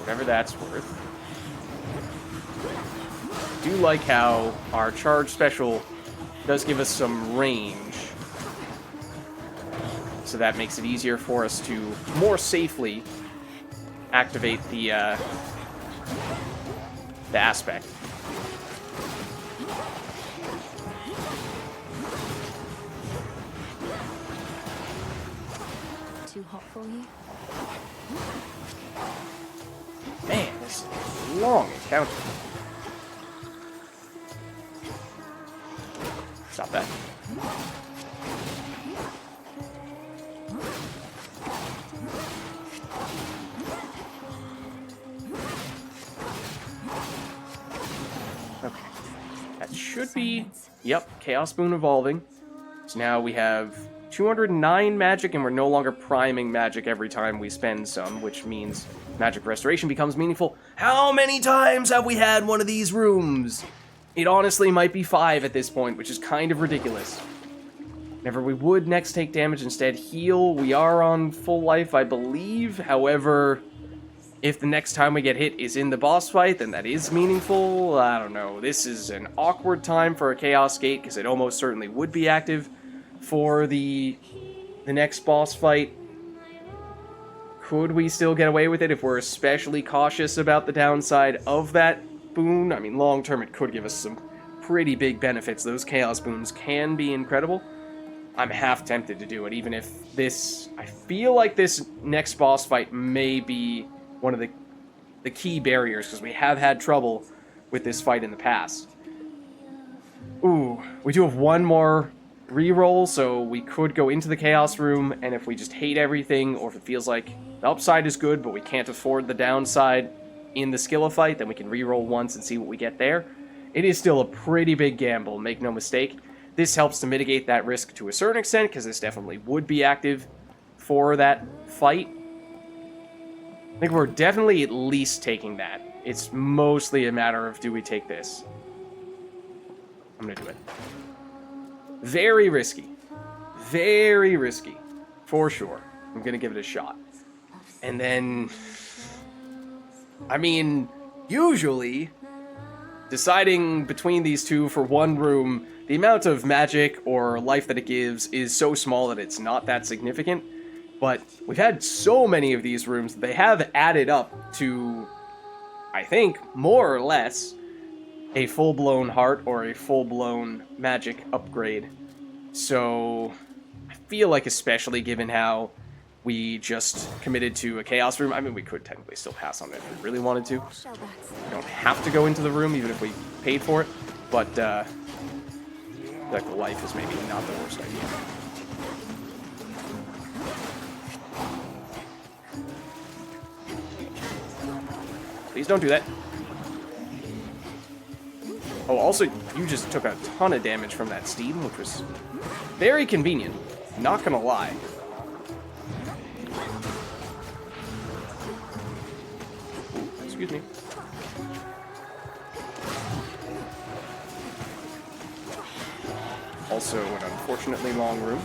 Whatever that's worth. Do like how our charge special does give us some range. So that makes it easier for us to more safely activate the aspect. Too hot for you? Man, this is a long encounter. Stop that. Okay. That should be... Yep, Chaos Boon evolving. So now we have 209 magic, and we're no longer priming magic every time we spend some, which means magic restoration becomes meaningful. How many times have we had one of these rooms? It honestly might be 5 at this point, which is kind of ridiculous. Whenever we would next take damage, instead heal. We are on full life, I believe. However, if the next time we get hit is in the boss fight, then that is meaningful. I don't know. This is an awkward time for a Chaos Gate, because it almost certainly would be active for the next boss fight. Could we still get away with it if we're especially cautious about the downside of that boon. I mean, long term it could give us some pretty big benefits. Those chaos boons can be incredible. I'm half tempted to do it, even if this... I feel like this next boss fight may be one of the key barriers, because we have had trouble with this fight in the past. Ooh, we do have one more reroll, so we could go into the chaos room, and if we just hate everything, or if it feels like the upside is good, but we can't afford the downside in the Skilla fight, then we can reroll once and see what we get there. It is still a pretty big gamble, make no mistake. This helps to mitigate that risk to a certain extent, because this definitely would be active for that fight. I think we're definitely at least taking that. It's mostly a matter of, do we take this? I'm gonna do it. Very risky. Very risky. For sure. I'm gonna give it a shot. And then... I mean, usually, deciding between these two for one room, the amount of magic or life that it gives is so small that it's not that significant. But we've had so many of these rooms, they have added up to, I think, more or less, a full-blown heart or a full-blown magic upgrade. So, I feel like especially given how we just committed to a chaos room, I mean, we could technically still pass on it if we really wanted to. We don't have to go into the room, even if we paid for it, but, like, the life is maybe not the worst idea. Please don't do that. Oh, also, you just took a ton of damage from that steam, which was very convenient. Not gonna lie. Excuse me. Also, an unfortunately long room.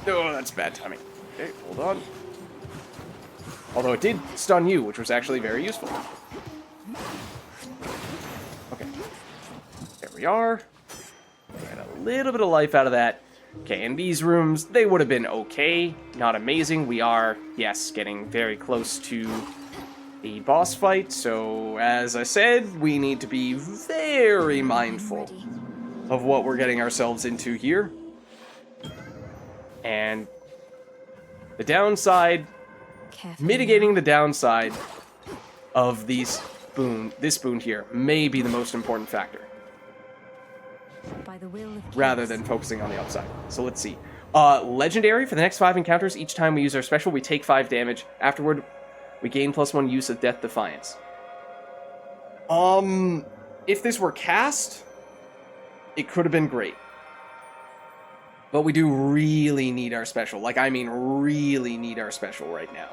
Oh, that's bad timing. Okay, hold on. Although it did stun you, which was actually very useful. Okay. There we are. Get a little bit of life out of that. Okay, and these rooms, they would have been okay. Not amazing. We are, yes, getting very close to the boss fight. So, as I said, we need to be very mindful of what we're getting ourselves into here. And the downside... Mitigating the downside of this boon here may be the most important factor. By the will of rather than focusing on the upside. So let's see. Legendary, for the next 5 encounters, each time we use our special, we take 5 damage. Afterward, we gain +1 use of Death Defiance. If this were cast, it could have been great. But we do really need our special. Like, I mean, really need our special right now.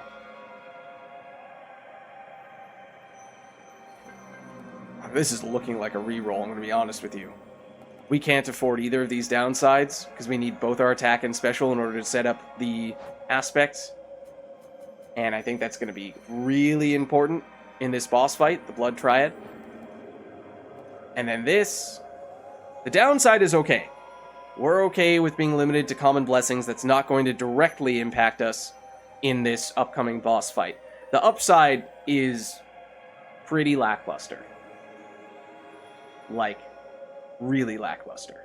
This is looking like a reroll, I'm going to be honest with you. We can't afford either of these downsides, because we need both our attack and special in order to set up the aspects. And I think that's going to be really important in this boss fight, the Blood Triad. And then this... The downside is okay. We're okay with being limited to common blessings. That's not going to directly impact us in this upcoming boss fight. The upside is pretty lackluster. Like, really lackluster.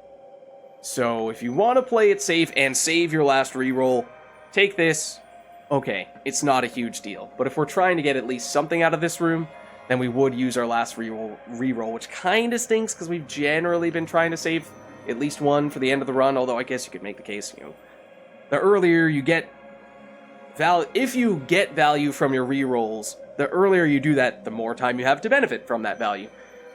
So if you want to play it safe and save your last reroll, take this. Okay, it's not a huge deal. But if we're trying to get at least something out of this room, then we would use our last reroll, which kind of stinks because we've generally been trying to save at least one for the end of the run, although I guess you could make the case, you know, the earlier you get value, if you get value from your rerolls, the earlier you do that, the more time you have to benefit from that value.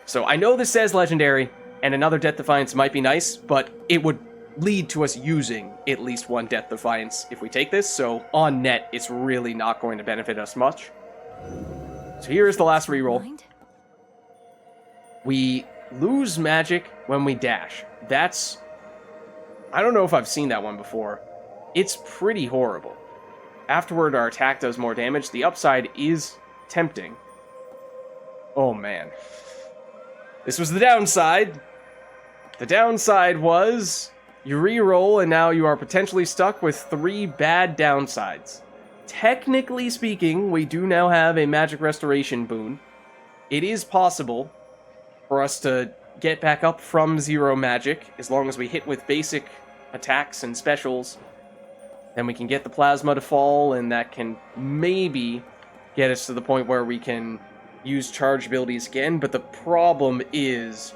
So I know this says legendary, and another Death Defiance might be nice, but it would lead to us using at least one Death Defiance if we take this, so on net, it's really not going to benefit us much. So here is the last reroll. We lose magic when we dash. That's... I don't know if I've seen that one before. It's pretty horrible. Afterward, our attack does more damage. The upside is tempting. Oh, man. This was the downside. The downside was you re-roll, and now you are potentially stuck with 3 bad downsides. technically speaking, we do now have a magic restoration boon. It is possible for us to get back up from 0 magic, as long as we hit with basic attacks and specials. Then we can get the plasma to fall, and that can maybe get us to the point where we can use charge abilities again. But the problem is,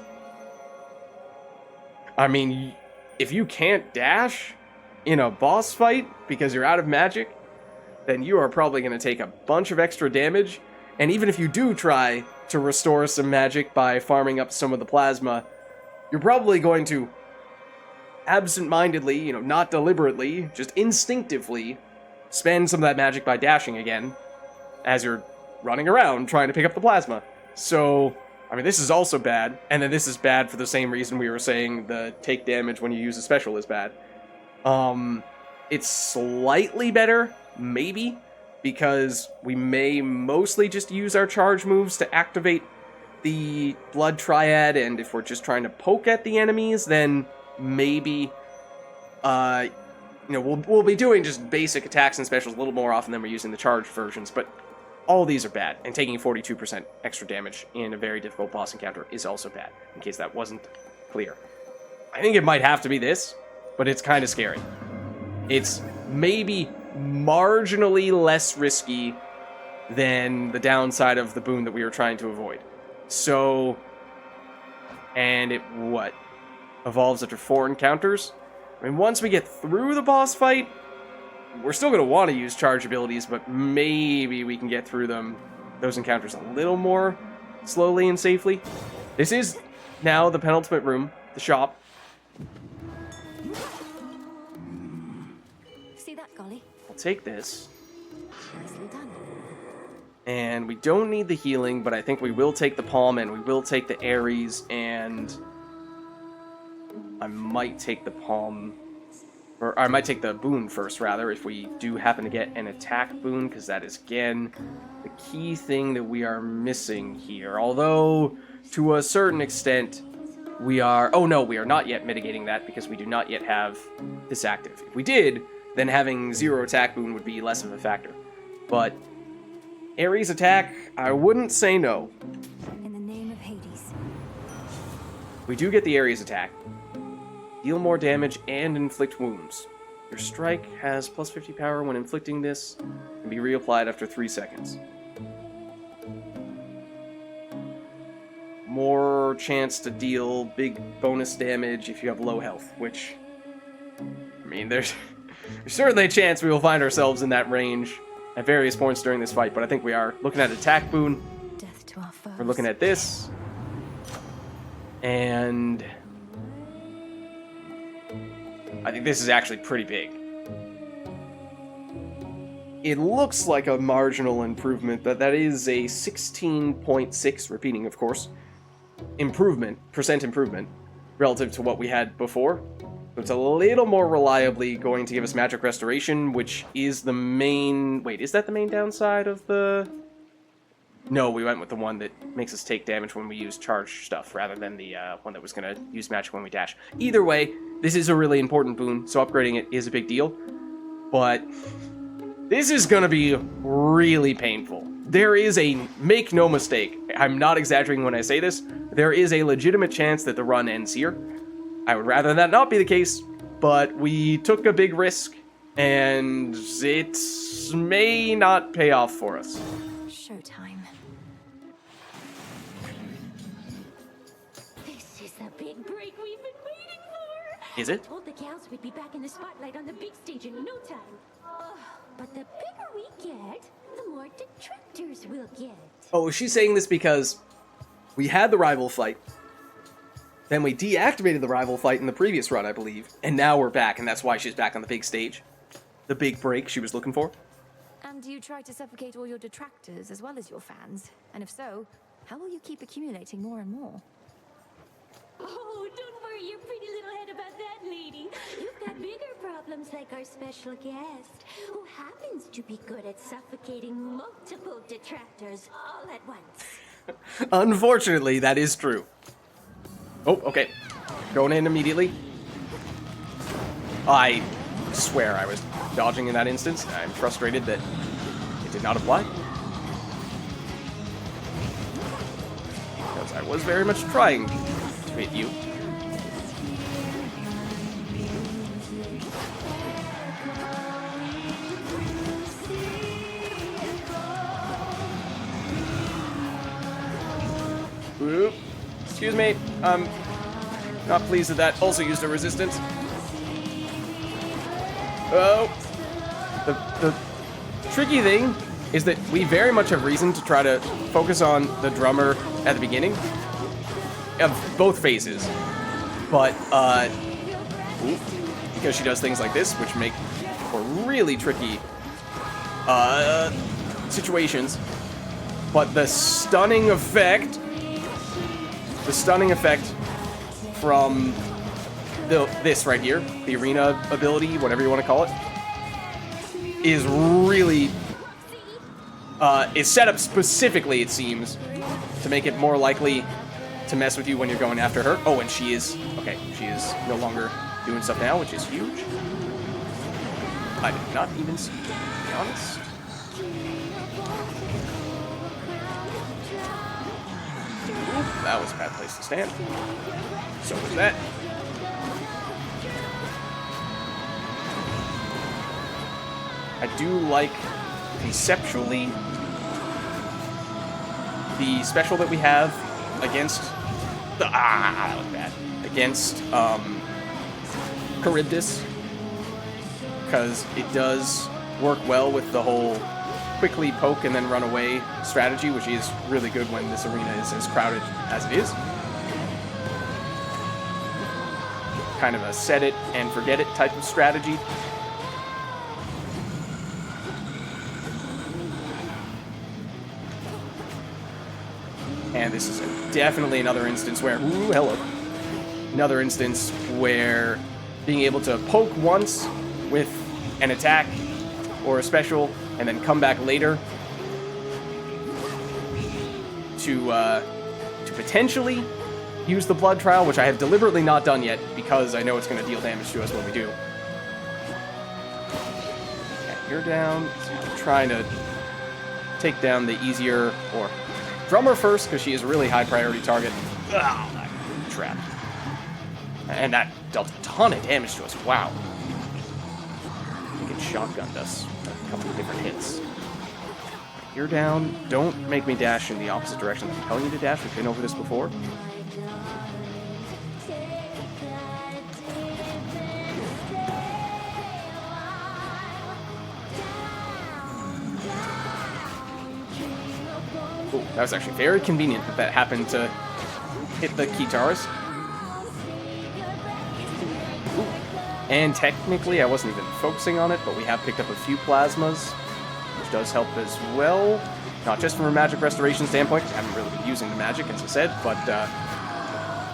I mean, if you can't dash in a boss fight because you're out of magic, then you are probably going to take a bunch of extra damage. And even if you do try to restore some magic by farming up some of the plasma, you're probably going to absent-mindedly, not deliberately, just instinctively spend some of that magic by dashing again as you're running around trying to pick up the plasma. So, I mean, this is also bad, and then this is bad for the same reason we were saying the take damage when you use a special is bad. It's slightly better, maybe, because we may mostly just use our charge moves to activate the blood triad, and if we're just trying to poke at the enemies, then maybe, we'll be doing just basic attacks and specials a little more often than we're using the charged versions, but all these are bad, and taking 42% extra damage in a very difficult boss encounter is also bad, in case that wasn't clear. I think it might have to be this, but it's kind of scary. It's maybe marginally less risky than the downside of the boon that we were trying to avoid. So, and it, evolves after 4 encounters? I mean, once we get through the boss fight, we're still going to want to use charge abilities, but maybe we can get through those encounters a little more slowly and safely. This is now the penultimate room, the shop. See that, Golly? I'll take this. Nicely done. And we don't need the healing, but I think we will take the palm, and we will take the Ares, and I might take the palm, or I might take the boon first, rather, if we do happen to get an attack boon, because that is, again, the key thing that we are missing here. Although, to a certain extent, we are... Oh, no, we are not yet mitigating that, because we do not yet have this active. If we did, then having 0 attack boon would be less of a factor. But Ares attack, I wouldn't say no. In the name of Hades. We do get the Ares attack. Deal more damage and inflict wounds. Your strike has plus 50 power when inflicting this, and be reapplied after 3 seconds. More chance to deal big bonus damage if you have low health, which, I mean, there's certainly a chance we will find ourselves in that range at various points during this fight, but I think we are looking at attack boon. Death to our foes. We're looking at this, and I think this is actually pretty big. It looks like a marginal improvement, but that is a 16.6, repeating of course, percent improvement relative to what we had before. So it's a little more reliably going to give us magic restoration, which is the main... Wait, is that the main downside of the... No, we went with the one that makes us take damage when we use charge stuff, rather than the one that was going to use magic when we dash. Either way, this is a really important boon, so upgrading it is a big deal. But this is going to be really painful. There is a... Make no mistake, I'm not exaggerating when I say this, there is a legitimate chance that the run ends here. I would rather that not be the case, but we took a big risk, and it may not pay off for us. Showtime. This is the big break we've been waiting for. Is it? I told the gals we'd be back in the spotlight on the big stage in no time. But the bigger we get, the more detractors we'll get. Oh, she's saying this because we had the rival fight, then we deactivated the rival fight in the previous run, I believe, and now we're back, and that's why she's back on the big stage. The big break she was looking for. And you try to suffocate all your detractors as well as your fans? And if so, how will you keep accumulating more and more? Oh, don't worry your pretty little head about that, lady. You've got bigger problems like our special guest, who happens to be good at suffocating multiple detractors all at once. Unfortunately, that is true. Oh, okay. Going in immediately. I swear I was dodging in that instance. I'm frustrated that it did not apply. Because I was very much trying to hit you. Oop. Excuse me. Not pleased that that also used a resistance. Oh. The tricky thing is that we very much have reason to try to focus on the drummer at the beginning of both phases. But, because she does things like this, which make for really tricky situations. But the stunning effect from this right here, the arena ability, whatever you want to call it, is really is set up specifically, it seems, to make it more likely to mess with you when you're going after her. Oh, and she is no longer doing stuff now, which is huge. I did not even see it, to be honest. Oof, that was a bad place to stand. So was that. I do like, conceptually, the special that we have against the that was bad. Against Charybdis, because it does work well with the whole quickly poke and then run away strategy, which is really good when this arena is as crowded as it is. Kind of a set it and forget it type of strategy. And this is definitely another instance where, ooh, hello. Another instance where being able to poke once with an attack or a special and then come back later to potentially use the blood trial, which I have deliberately not done yet because I know it's going to deal damage to us when we do. Okay, you're down. So you're trying to take down the easier, or drummer first, because she is a really high priority target. Oh, that trap. And that dealt a ton of damage to us. Wow. I think it shotgunned us a couple of different hits. You're down. Don't make me dash in the opposite direction that I'm telling you to dash. We've been over this before. Ooh, that was actually very convenient that that happened to hit the guitarist. And technically, I wasn't even focusing on it, but we have picked up a few plasmas, which does help as well. Not just from a magic restoration standpoint, because I haven't really been using the magic, as I said, but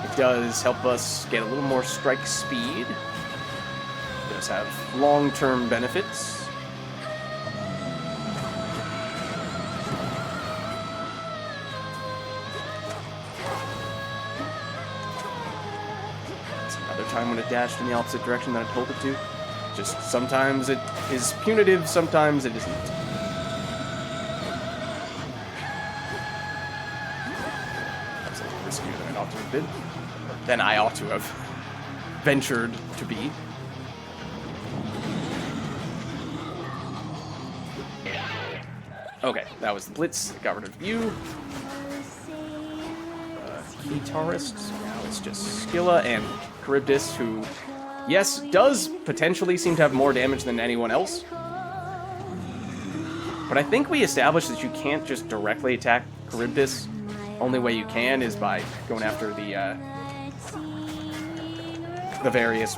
it does help us get a little more strike speed. It does have long-term benefits. Time when it dashed in the opposite direction that I told it to. Just sometimes it is punitive, sometimes it isn't. That's a little riskier than I ought to have been. Than I ought to have ventured to be. Okay, that was the Blitz. Got rid of you. Guitarist. Now it's just Scylla and Charybdis, who, yes, does potentially seem to have more damage than anyone else. But I think we established that you can't just directly attack Charybdis. Only way you can is by going after the various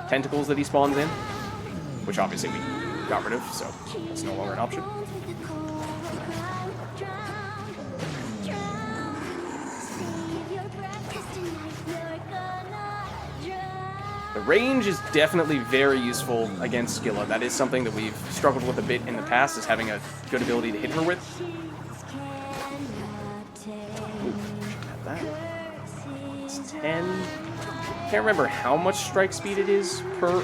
tentacles that he spawns in, which obviously we got rid of, so that's no longer an option. The range is definitely very useful against Scylla. That is something that we've struggled with a bit in the past, is having a good ability to hit her with. Ooh, should have that. It's 10. can't remember how much strike speed it is per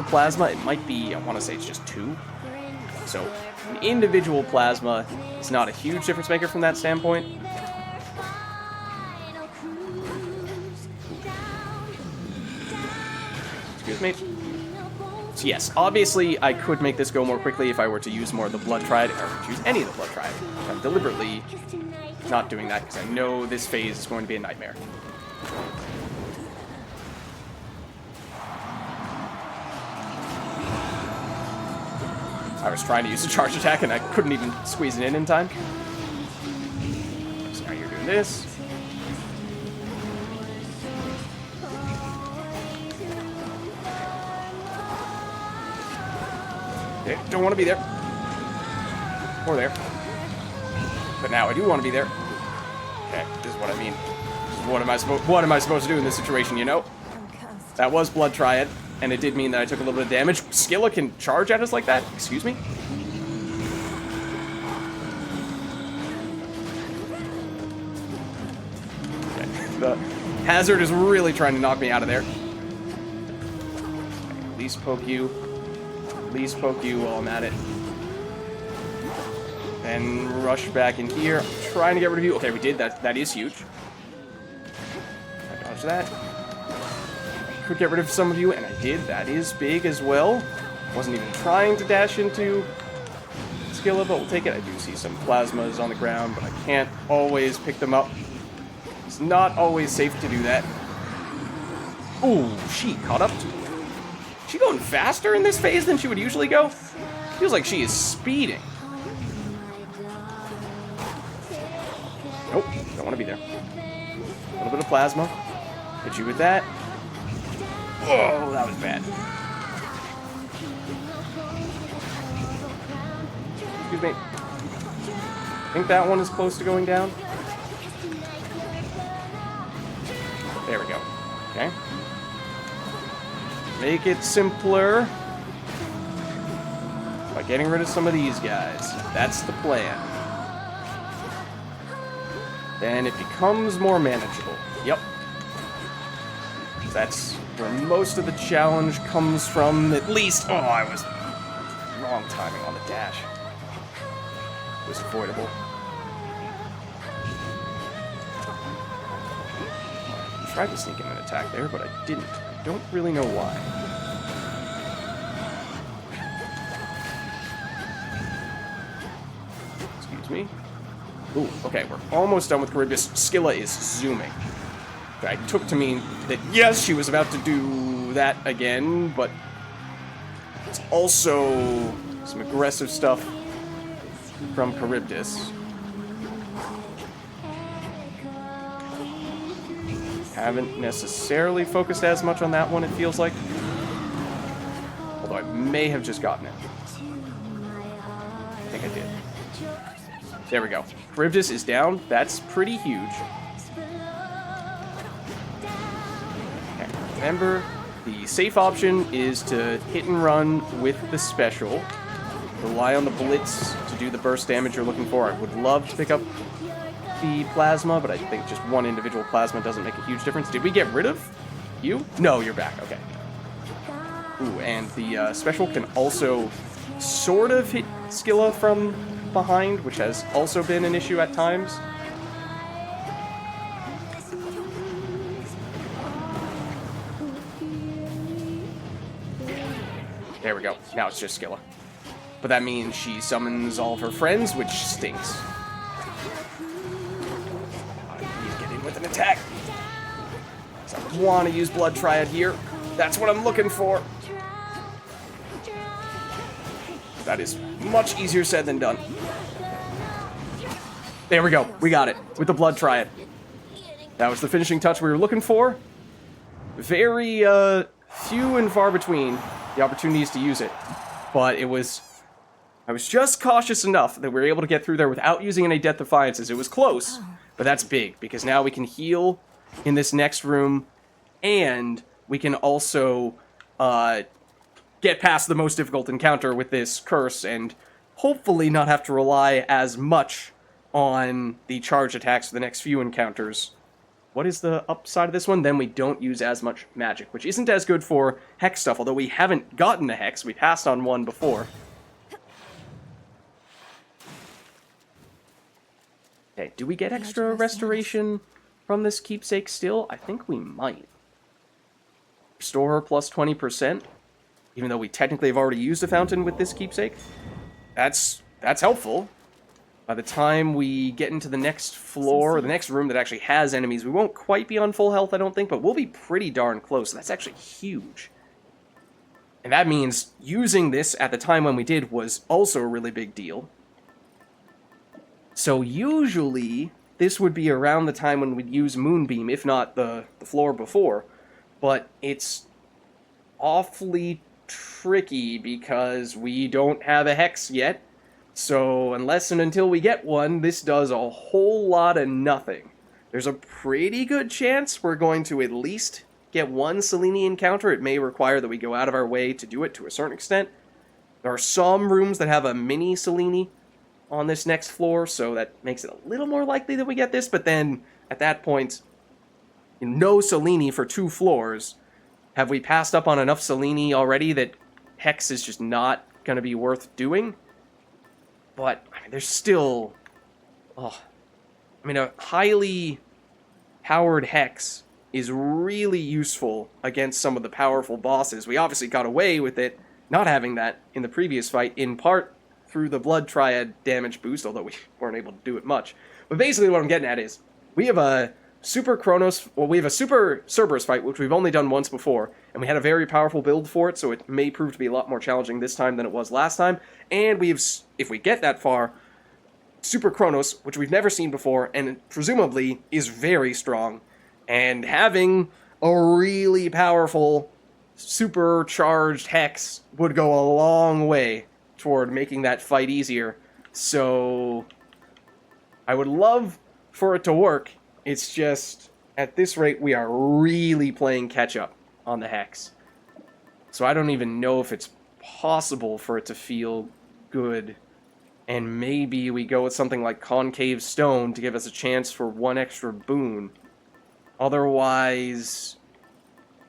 plasma. It might be, I want to say it's just 2. So an individual plasma is not a huge difference maker from that standpoint. Excuse me. So yes, obviously I could make this go more quickly if I were to use more of the Blood Triad, or choose any of the Blood Triad. I'm deliberately not doing that because I know this phase is going to be a nightmare. I was trying to use a charge attack and I couldn't even squeeze it in time. So now you're doing this. Okay, don't want to be there. Or there. But now I do want to be there. Okay, this is what I mean. What am I supposed to do in this situation, you know? That was Blood Triad, and it did mean that I took a little bit of damage. Skilla can charge at us like that? Excuse me? Okay. The hazard is really trying to knock me out of there. Okay, at least poke you. At least poke you while I'm at it. Then rush back in here. I'm trying to get rid of you. Okay, we did. That is huge. I dodged that. Could get rid of some of you, and I did. That is big as well. Wasn't even trying to dash into Skilla, but we'll take it. I do see some plasmas on the ground, but I can't always pick them up. It's not always safe to do that. Ooh, she caught up to me. Is she going faster in this phase than she would usually go? Feels like she is speeding. Nope, don't want to be there. A little bit of plasma. Hit you with that. Whoa, that was bad. Excuse me. I think that one is close to going down. There we go. Okay. Make it simpler by getting rid of some of these guys. That's the plan. Then it becomes more manageable. Yep. That's where most of the challenge comes from, at least. Oh, I was wrong timing on the dash. It was avoidable. I tried to sneak in an attack there, but I didn't. I don't really know why. Excuse me. Ooh, okay, we're almost done with Charybdis. Skilla is zooming. I took to mean that, yes, she was about to do that again, but it's also some aggressive stuff from Charybdis. Haven't necessarily focused as much on that one, it feels like. Although I may have just gotten it. I think I did. There we go. Charybdis is down. That's pretty huge. Okay, remember, the safe option is to hit and run with the special. Rely on the blitz to do the burst damage you're looking for. I would love to pick up the plasma, but I think just one individual plasma doesn't make a huge difference. Did we get rid of you? No, you're back. Okay. Ooh, and the special can also sort of hit Skilla from behind, which has also been an issue at times. There we go. Now it's just Skilla. But that means she summons all of her friends, which stinks. I need to get in with an attack. So I want to use Blood Triad here. That's what I'm looking for. That is much easier said than done. There we go. We got it. With the Blood Triad. That was the finishing touch we were looking for. Very few and far between the opportunities to use it. But I was just cautious enough that we were able to get through there without using any Death Defiances. It was close, but that's big, because now we can heal in this next room, and we can also get past the most difficult encounter with this curse, and hopefully not have to rely as much on the charge attacks for the next few encounters What is the upside of this one? Then we don't use as much magic, which isn't as good for hex stuff, although we haven't gotten a hex. We passed on one before. Okay, do we get extra restoration from this keepsake still? I think we might. Restore her plus 20%, even though we technically have already used a fountain with this keepsake. That's helpful. By the time we get into the next floor, or the next room that actually has enemies, we won't quite be on full health, I don't think, but we'll be pretty darn close. That's actually huge. And that means using this at the time when we did was also a really big deal. So usually, this would be around the time when we'd use Moonbeam, if not the floor before. But it's awfully tricky because we don't have a hex yet. So unless and until we get one, this does a whole lot of nothing. There's a pretty good chance we're going to at least get one Selene encounter. It may require that we go out of our way to do it to a certain extent. There are some rooms that have a mini Selene on this next floor, so that makes it a little more likely that we get this, but then at that point, no Selene for 2 floors. Have we passed up on enough Selene already that hex is just not going to be worth doing? But, I mean, there's still... a highly powered hex is really useful against some of the powerful bosses. We obviously got away with it not having that in the previous fight, in part through the Blood Triad damage boost, although we weren't able to do it much. But basically what I'm getting at is, we have a Super Chronos, well, we have a Super Cerberus fight, which we've only done once before, and we had a very powerful build for it, so it may prove to be a lot more challenging this time than it was last time. And we have, if we get that far, Super Chronos, which we've never seen before, and presumably is very strong. And having a really powerful, supercharged hex would go a long way toward making that fight easier. So I would love for it to work. It's just, at this rate, we are really playing catch-up on the hex. So I don't even know if it's possible for it to feel good. And maybe we go with something like Concave Stone to give us a chance for one extra boon. Otherwise,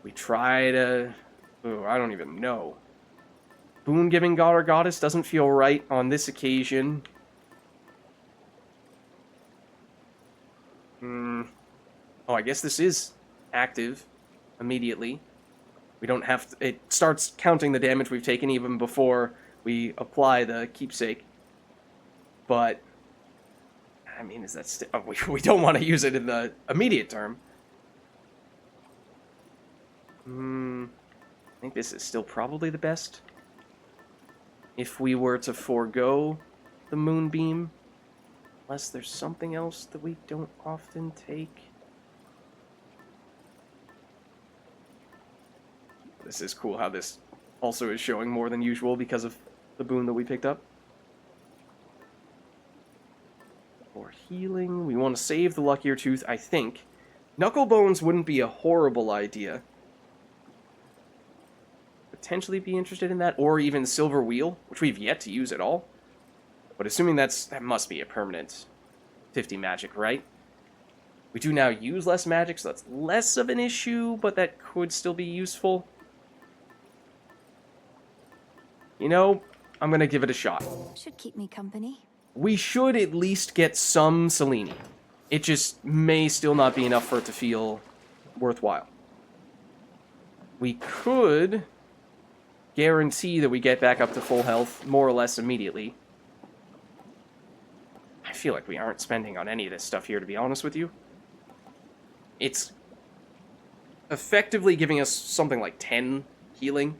we try to... oh, I don't even know. Boon-giving god or goddess doesn't feel right on this occasion. Oh, I guess this is active immediately. We don't have to... it starts counting the damage we've taken even before we apply the keepsake. But, I mean, is that we don't want to use it in the immediate term. I think this is still probably the best. If we were to forego the Moonbeam, unless there's something else that we don't often take. This is cool how this also is showing more than usual because of the boon that we picked up. For healing, we want to save the Luckier Tooth, I think. Knucklebones wouldn't be a horrible idea. Potentially be interested in that, or even Silver Wheel, which we've yet to use at all. But assuming that must be a permanent 50 magic, right? We do now use less magic, so that's less of an issue, but that could still be useful. You know, I'm gonna give it a shot. Should keep me company. We should at least get some Selene. It just may still not be enough for it to feel worthwhile. We could guarantee that we get back up to full health more or less immediately. I feel like we aren't spending on any of this stuff here, to be honest with you. It's effectively giving us something like 10 healing.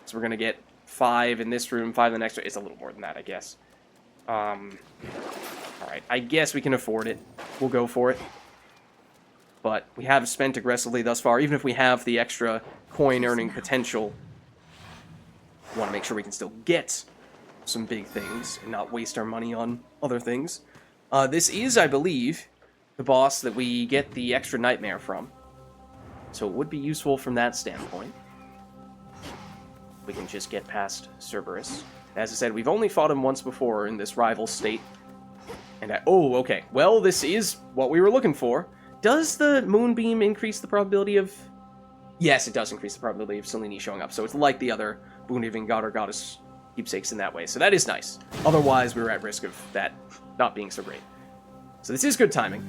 So we're going to get 5 in this room, 5 in the next room. It's a little more than that, I guess. Alright, I guess we can afford it. We'll go for it. But we have spent aggressively thus far. Even if we have the extra coin-earning potential, we want to make sure we can still get some big things and not waste our money on other things. This is, I believe, the boss that we get the extra nightmare from. So it would be useful from that standpoint. We can just get past Cerberus. As I said, we've only fought him once before in this rival state. And oh, okay. Well, this is what we were looking for. Does the Moonbeam increase the probability of... Yes, it does increase the probability of Selene showing up, so it's like the other boon-giving god or goddess keepsakes in that way, so that is nice. Otherwise, we were at risk of that not being so great. So this is good timing.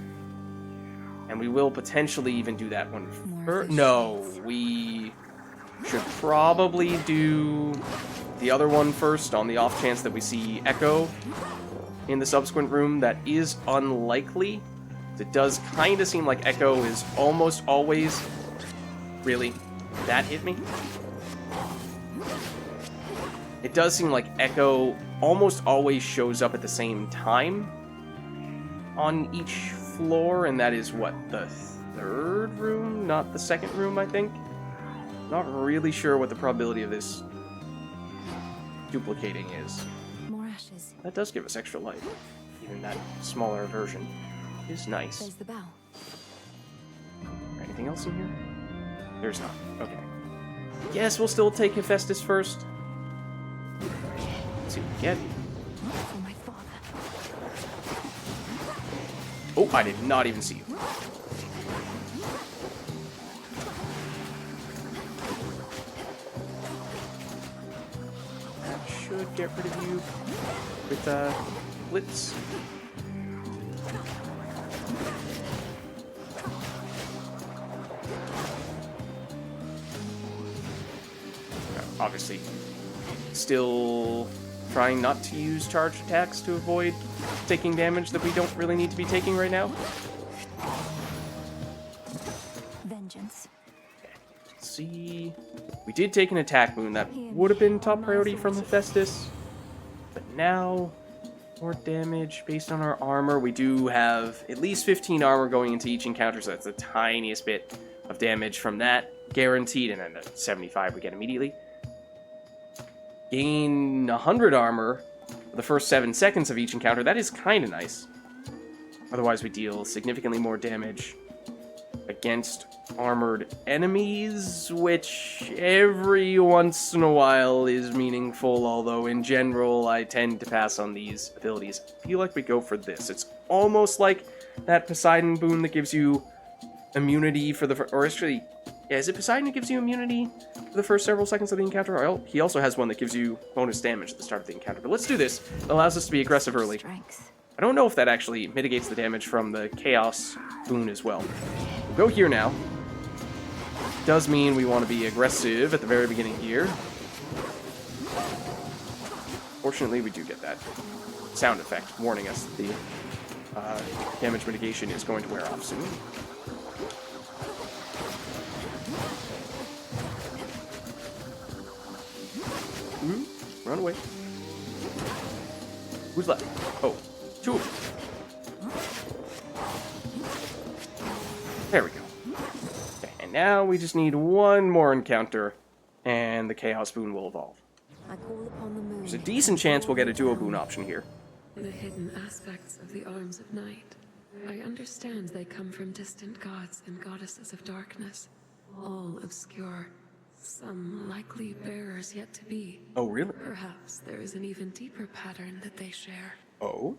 And we will potentially even do that one first. No, we should probably do the other one first on the off chance that we see Echo in the subsequent room. That is unlikely. It does kind of seem like Echo is almost always... Really? That hit me? It does seem like Echo almost always shows up at the same time on each floor, and that is, what, the third room? Not the second room, I think? Not really sure what the probability of this duplicating is. More ashes. That does give us extra light. Even that smaller version is nice. There's the bell. Anything else in here? There's not. Okay. Yes, we'll still take Hephaestus first. Let's see what we get. For my father. Oh, I did not even see you. That should get rid of you with Blitz. Obviously, still trying not to use charged attacks to avoid taking damage that we don't really need to be taking right now. Vengeance. Okay, let's see. We did take an attack moon. That would have been top priority from Hephaestus. But now, more damage based on our armor. We do have at least 15 armor going into each encounter, so that's the tiniest bit of damage from that guaranteed, and then the 75 we get immediately. Gain 100 armor for the first 7 seconds of each encounter. That is kind of nice. Otherwise, we deal significantly more damage against armored enemies, which every once in a while is meaningful, although in general, I tend to pass on these abilities. I feel like we go for this. It's almost like that Poseidon boon that gives you immunity for the... Or actually, yeah, is it Poseidon that gives you immunity for the first several seconds of the encounter? Or he also has one that gives you bonus damage at the start of the encounter. But let's do this. It allows us to be aggressive early. I don't know if that actually mitigates the damage from the Chaos boon as well. We'll go here now. Does mean we want to be aggressive at the very beginning here. Fortunately, we do get that sound effect warning us that the damage mitigation is going to wear off soon. Run away. Who's left? Oh, 2. There we go. Okay, and now we just need one more encounter, and the Chaos boon will evolve. I call upon the moon. There's a decent chance we'll get a duo boon option here. The hidden aspects of the arms of night. I understand they come from distant gods and goddesses of darkness, all obscure. Some likely bearers yet to be. Oh, really? Perhaps there is an even deeper pattern that they share. Oh?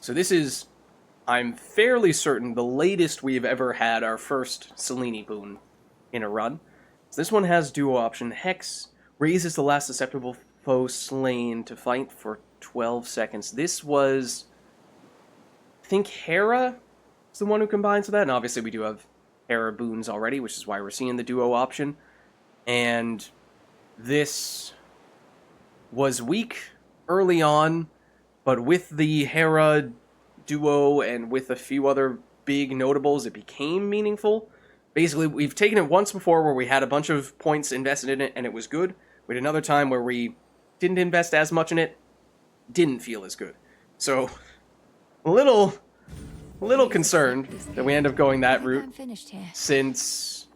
So this is, I'm fairly certain, the latest we've ever had our first Selene boon in a run. So this one has duo option. Hex raises the last susceptible foe slain to fight for 12 seconds. This was, I think Hera is the one who combines with that, and obviously we do have Hera boons already, which is why we're seeing the duo option. And this was weak early on, but with the Hera duo and with a few other big notables, it became meaningful. Basically, we've taken it once before where we had a bunch of points invested in it and it was good. We had another time where we didn't invest as much in it, didn't feel as good. So, a little concerned that we end up going that route, since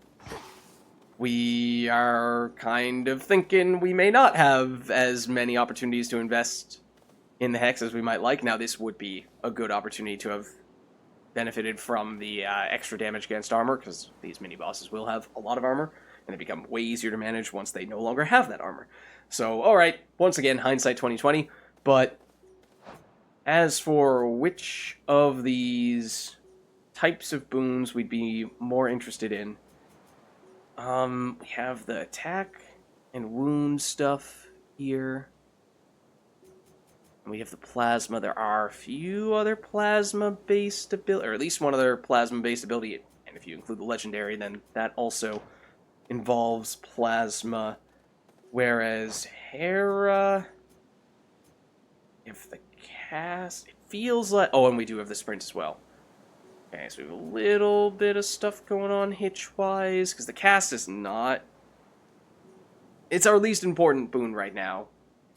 we are kind of thinking we may not have as many opportunities to invest in the Hex as we might like. Now, this would be a good opportunity to have benefited from the extra damage against armor, because these mini-bosses will have a lot of armor, and they become way easier to manage once they no longer have that armor. So, alright, once again, hindsight 2020, but as for which of these types of boons we'd be more interested in. We have the attack and wound stuff here. And we have the plasma. There are a few other plasma-based ability, or at least one other plasma-based ability. And if you include the legendary, then that also involves plasma. Whereas Hera, if the cast, it feels like... Oh, and we do have the sprint as well. Okay, so we have a little bit of stuff going on hitch-wise, because the cast is not... It's our least important boon right now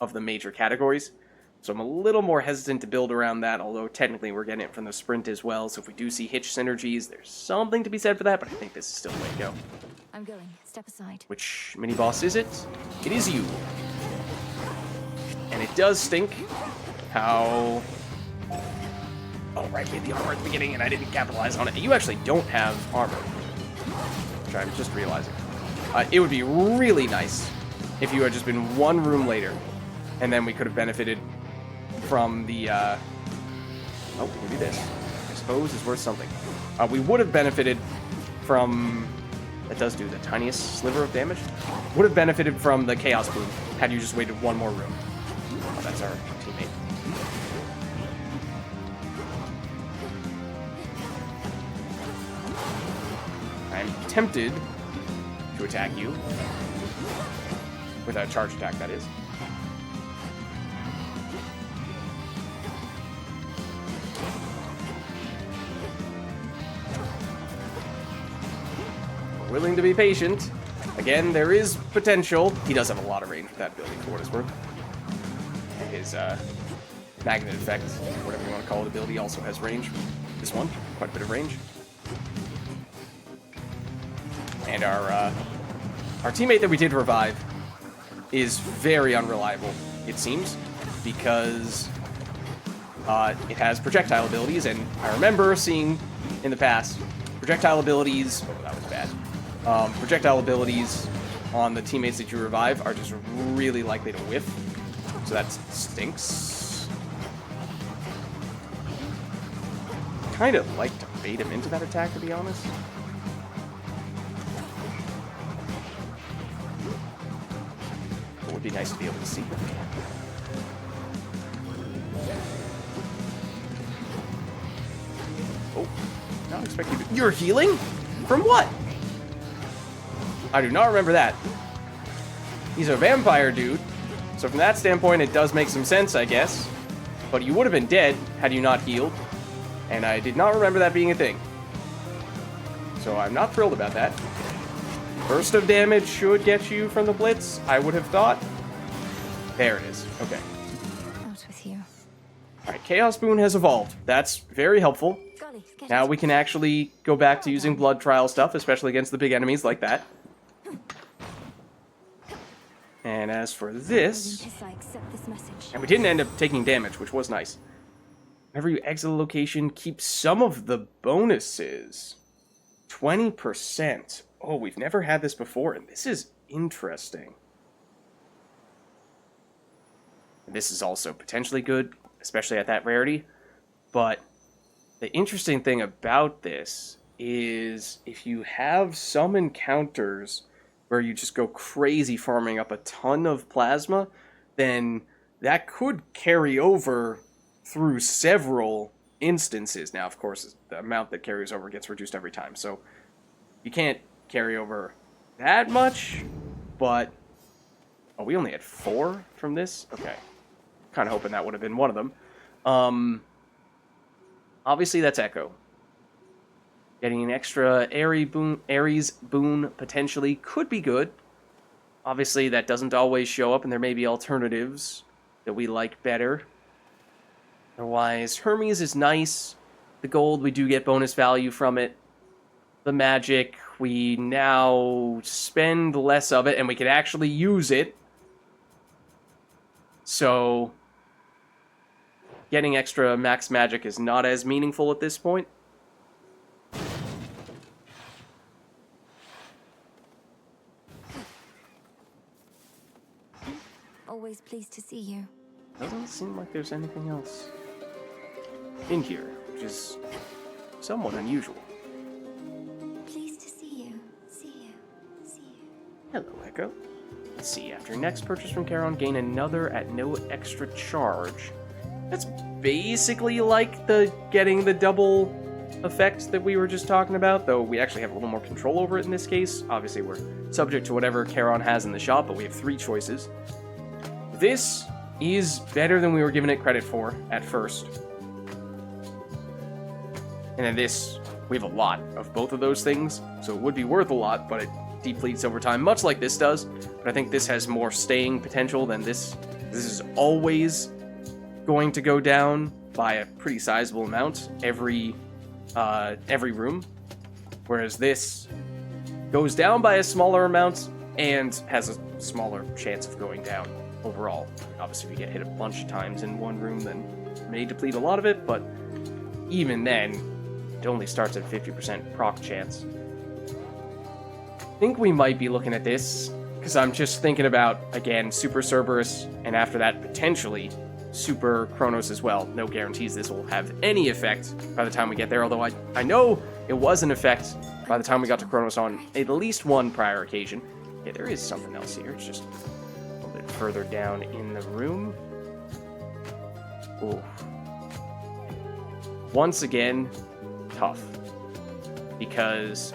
of the major categories. So I'm a little more hesitant to build around that, although technically we're getting it from the sprint as well. So if we do see hitch synergies, there's something to be said for that, but I think this is still the way to go. I'm going. Step aside. Which mini-boss is it? It is you. And it does stink how... Oh, right, we had the armor at the beginning, and I didn't capitalize on it. You actually don't have armor, which I'm just realizing. It would be really nice if you had just been one room later, and then we could have benefited from the... Oh, maybe this, I suppose, is worth something. We would have benefited from... That does do the tiniest sliver of damage. Would have benefited from the Chaos Boon had you just waited one more room. Oh, that's our teammate. I'm tempted to attack you. With a charge attack, that is. Willing to be patient. Again, there is potential. He does have a lot of range with that ability, for what it's worth. His magnet effect, whatever you want to call it, ability also has range. This one, quite a bit of range. And our teammate that we did revive is very unreliable, it seems, because it has projectile abilities, and I remember seeing in the past projectile abilities... Oh, that was bad. Projectile abilities on the teammates that you revive are just really likely to whiff, so that stinks. Kind of like to bait him into that attack, to be honest. It would be nice to be able to see them. Oh, not expecting you to... You're healing? From what? I do not remember that. He's a vampire dude, so from that standpoint it does make some sense, I guess. But you would have been dead had you not healed, and I did not remember that being a thing. So I'm not thrilled about that. Burst of damage should get you from the blitz, I would have thought. There it is. Okay. Out with you. Alright, Chaos Boon has evolved. That's very helpful. Golly, get Now it. we can actually go back to using blood trial stuff, especially against the big enemies like that. And as for this... Yes, I accept this message. And we didn't end up taking damage, which was nice. Whenever you exit a location, keep some of the bonuses. 20%. Oh, we've never had this before, and this is interesting. This is also potentially good, especially at that rarity. But the interesting thing about this is if you have some encounters where you just go crazy farming up a ton of plasma, then that could carry over through several instances. Now, of course, the amount that carries over gets reduced every time, so you can't carry over that much, but... Oh, we only had 4 from this? Okay. Kind of hoping that would have been one of them. Obviously, that's Echo. Getting an extra Ares boon potentially could be good. Obviously, that doesn't always show up, and there may be alternatives that we like better. Otherwise, Hermes is nice. The gold, we do get bonus value from it. The magic, we now spend less of it, and we can actually use it. So, getting extra max magic is not as meaningful at this point. Always pleased to see you. Doesn't seem like there's anything else in here, which is somewhat unusual. Pleased to see you. See you. See you. Hello, Echo. Let's see, after your next purchase from Charon, gain another at no extra charge. That's basically like the getting the double effect that we were just talking about, though we actually have a little more control over it in this case. Obviously, we're subject to whatever Charon has in the shop, but we have 3 choices. This is better than we were giving it credit for at first. And then this, we have a lot of both of those things, so it would be worth a lot, but it depletes over time, much like this does. But I think this has more staying potential than this. This is always going to go down by a pretty sizable amount every room, whereas this goes down by a smaller amount and has a smaller chance of going down overall. Obviously, if you get hit a bunch of times in one room, then it may deplete a lot of it, but even then, it only starts at 50% proc chance. I think we might be looking at this, because I'm just thinking about, again, Super Cerberus, and after that, potentially Super Chronos as well. No guarantees this will have any effect by the time we get there, although I know it was an effect by the time we got to Chronos on at least one prior occasion. Yeah, there is something else here. It's just a little bit further down in the room. Ooh. Once again, tough. Because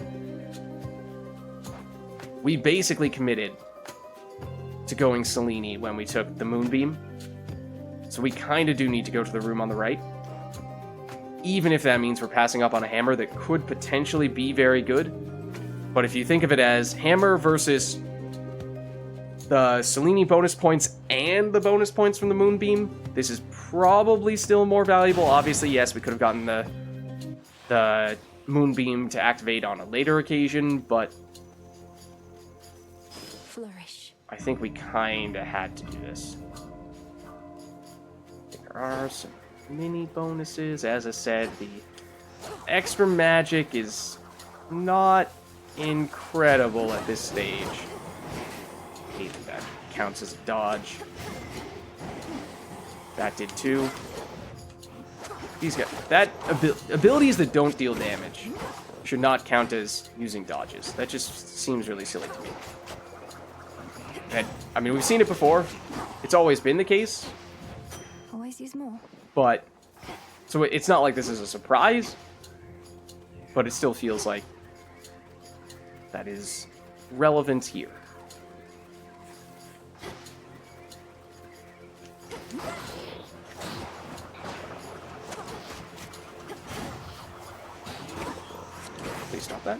we basically committed to going Selene when we took the Moonbeam. So we kind of do need to go to the room on the right. Even if that means we're passing up on a hammer that could potentially be very good. But if you think of it as hammer versus the Selene bonus points and the bonus points from the Moonbeam, this is probably still more valuable. Obviously, yes, we could have gotten the Moonbeam to activate on a later occasion, but Flourish. I think we kind of had to do this. There are some mini bonuses. As I said, the extra magic is not incredible at this stage. I hate that counts as a dodge. That did too. These guys, abilities that don't deal damage should not count as using dodges. That just seems really silly to me. And, I mean, we've seen it before. It's always been the case. Always use more. But, so it's not like this is a surprise, but it still feels like that is relevant here. Please stop that.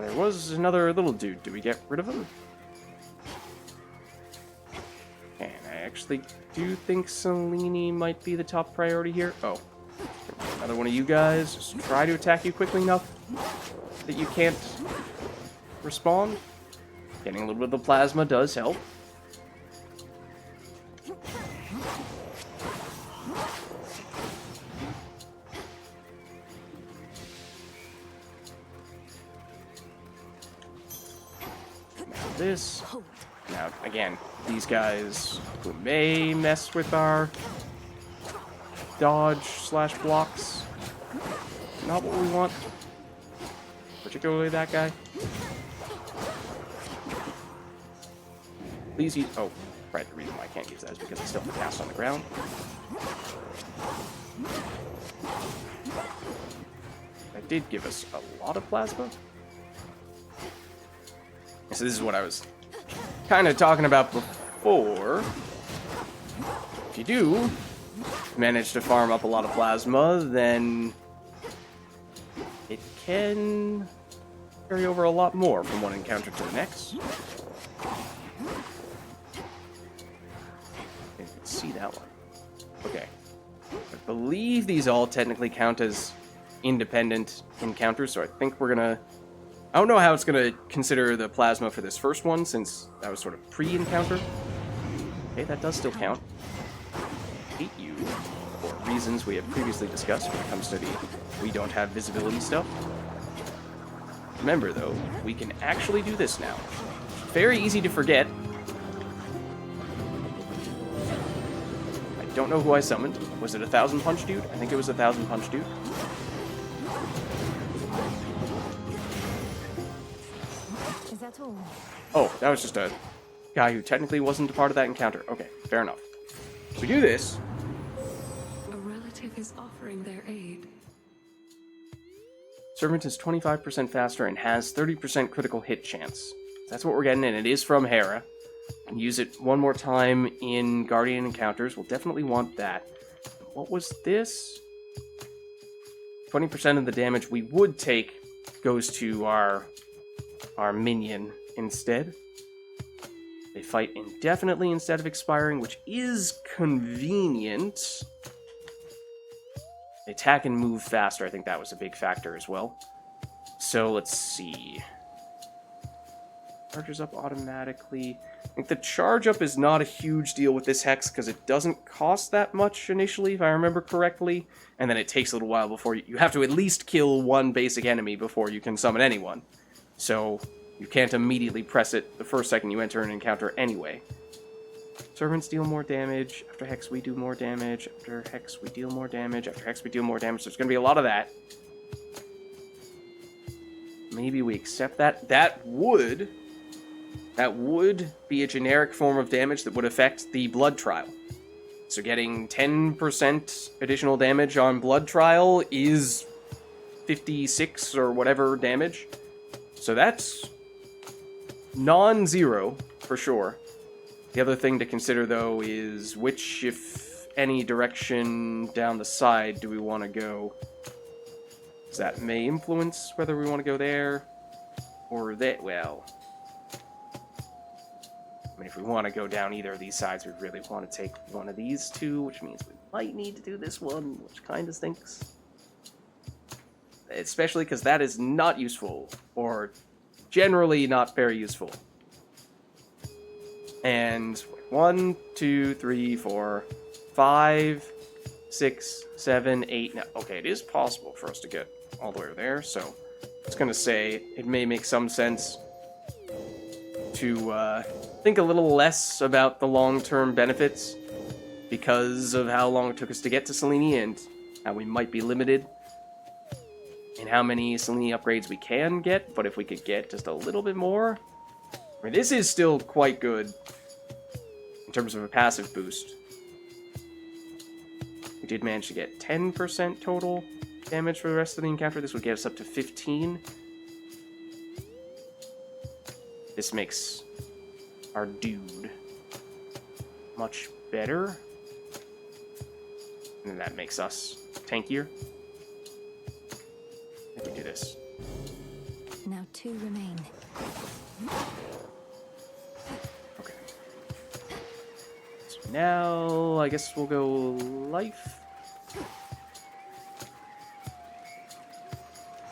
There was another little dude. Did we get rid of him? And I actually do think Selene might be the top priority here. Oh. Another one of you guys. Just try to attack you quickly enough that you can't respond. Getting a little bit of the plasma does help. This. Now, again, these guys who may mess with our dodge/blocks. Not what we want. Particularly that guy. Please use. Oh, right. The reason why I can't use that is because I still have a cast on the ground. That did give us a lot of plasma. So this is what I was kind of talking about before. If you do manage to farm up a lot of plasma, then it can carry over a lot more from one encounter to the next. You can see that one. Okay. I believe these all technically count as independent encounters, so I think we're gonna... I don't know how it's going to consider the plasma for this first one, since that was sort of pre-encounter. Okay, that does still count. I hate you, for reasons we have previously discussed when it comes to the we don't have visibility stuff. Remember, though, we can actually do this now. Very easy to forget. don't know who I summoned. Was it a 1,000 punch dude? I think it was a 1,000 punch dude. Is that all? Oh, that was just a guy who technically wasn't a part of that encounter. Okay, fair enough. If we do this... A relative is offering their aid. Servant is 25% faster and has 30% critical hit chance. That's what we're getting, and it is from Hera. And use it one more time in Guardian encounters. We'll definitely want that. What was this? 20% of the damage we would take goes to our minion instead. They fight indefinitely instead of expiring, which is convenient. They attack and move faster. I think that was a big factor as well. So let's see. Charges up automatically. I think the charge up is not a huge deal with this hex because it doesn't cost that much initially, if I remember correctly. And then it takes a little while before you have to at least kill one basic enemy before you can summon anyone. So you can't immediately press it the first second you enter an encounter anyway. Servants deal more damage. After hex we do more damage. After hex we deal more damage. After hex we deal more damage. So there's going to be a lot of that. Maybe we accept that. That would be a generic form of damage that would affect the blood trial. So getting 10% additional damage on blood trial is 56 or whatever damage. So that's non-zero for sure. The other thing to consider though is which, if any, direction down the side do we want to go. Because that may influence whether we want to go there or that. Well, I mean, if we want to go down either of these sides, we really want to take one of these two, which means we might need to do this one, which kind of stinks. Especially because that is not useful, or generally not very useful. And 1, 2, 3, 4, 5, 6, 7, 8. Now, okay, it is possible for us to get all the way there, so I was going to say it may make some sense to think a little less about the long-term benefits because of how long it took us to get to Selene and how we might be limited in how many Selene upgrades we can get, but if we could get just a little bit more... I mean, this is still quite good in terms of a passive boost. We did manage to get 10% total damage for the rest of the encounter. This would get us up to 15. This makes our dude much better. And then that makes us tankier. If we do this. Now 2 remain. Okay. So now, I guess we'll go life.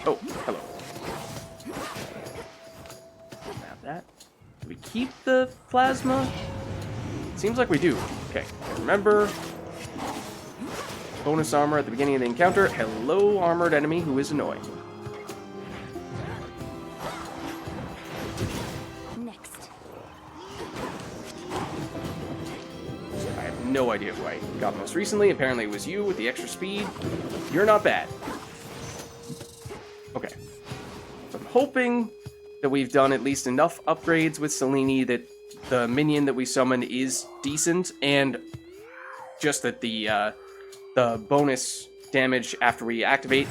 Oh, hello. Grab that. Do we keep the plasma? Seems like we do. Okay, remember. Bonus armor at the beginning of the encounter. Hello, armored enemy who is annoying. Next. I have no idea who I got most recently. Apparently it was you with the extra speed. You're not bad. Okay. So I'm hoping that we've done at least enough upgrades with Selene that the minion that we summoned is decent, and just that the bonus damage after we activate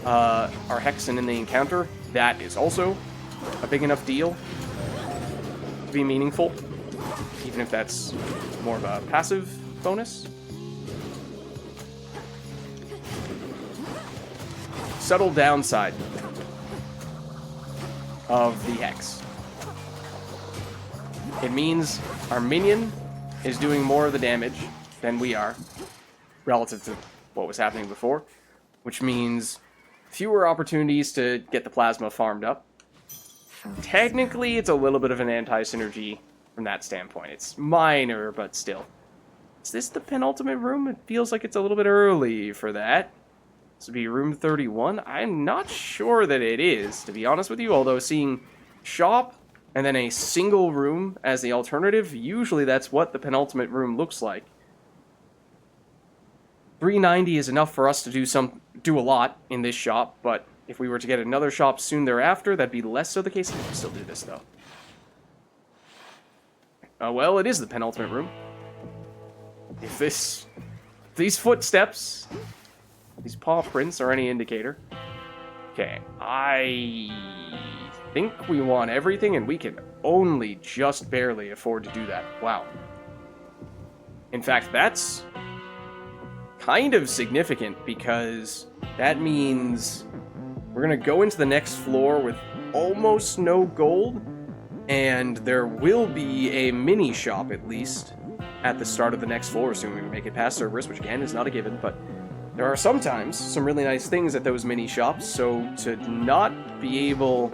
our Hexen in the encounter, that is also a big enough deal to be meaningful, even if that's more of a passive bonus. Subtle downside of the Hex. It means our minion is doing more of the damage than we are, relative to what was happening before, which means fewer opportunities to get the plasma farmed up. Technically, it's a little bit of an anti-synergy from that standpoint. It's minor, but still. Is this the penultimate room? It feels like it's a little bit early for that. This would be room 31. I'm not sure that it is, to be honest with you, although seeing shop and then a single room as the alternative, usually that's what the penultimate room looks like. 390 is enough for us to do a lot in this shop, but if we were to get another shop soon thereafter, that'd be less so the case. We can still do this, though. Well, it is the penultimate room. If these footsteps, these paw prints are any indicator. Okay, I think we want everything, and we can only just barely afford to do that. Wow. In fact, that's kind of significant, because that means we're going to go into the next floor with almost no gold, and there will be a mini shop, at least, at the start of the next floor, assuming we make it past Cerberus, which again is not a given, but there are sometimes some really nice things at those mini shops, so to not be able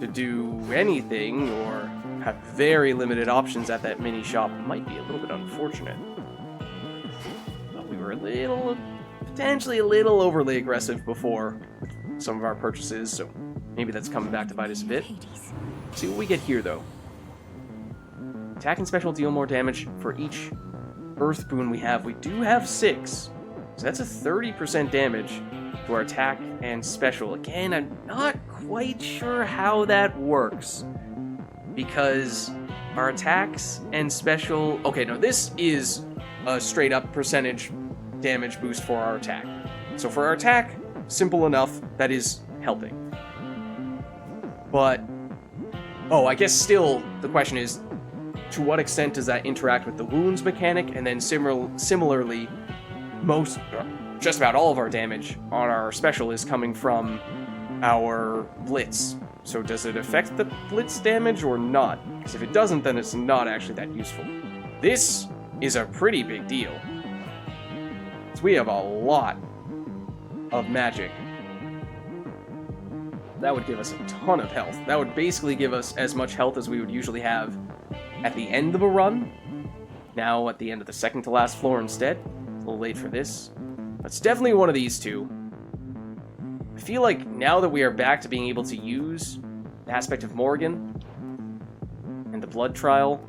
to do anything or have very limited options at that mini shop might be a little bit unfortunate. But we were potentially a little overly aggressive before some of our purchases, so maybe that's coming back to bite us a bit. Let's see what we get here, though. Attack and special deal more damage for each earth boon we have. We do have 6, so that's a 30% damage to our attack and special. Again, I'm not quite sure how that works, because our attacks and special... Okay, no, this is a straight-up percentage damage boost for our attack. So for our attack, simple enough, that is helping. But, oh, I guess still the question is, to what extent does that interact with the wounds mechanic? And then similarly, just about all of our damage on our special is coming from our blitz. So does it affect the blitz damage or not? Because if it doesn't, then it's not actually that useful. This is a pretty big deal. So we have a lot of magic. That would give us a ton of health. That would basically give us as much health as we would usually have at the end of a run. Now at the end of the second to last floor instead. A little late for this. But it's definitely one of these two. I feel like now that we are back to being able to use the aspect of Morgan and the blood trial,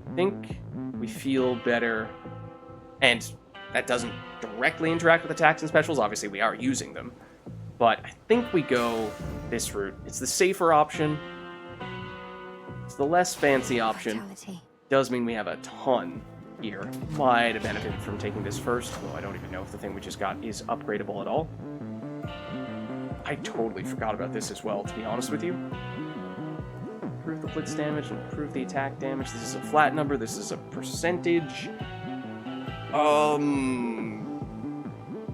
I think we feel better. And that doesn't directly interact with attacks and specials. Obviously, we are using them. But I think we go this route. It's the safer option. It's the less fancy option. Does mean we have a ton here. Might have benefited from taking this first, though I don't even know if the thing we just got is upgradable at all. I totally forgot about this as well, to be honest with you. Improve the blitz damage and improve the attack damage. This is a flat number. This is a percentage.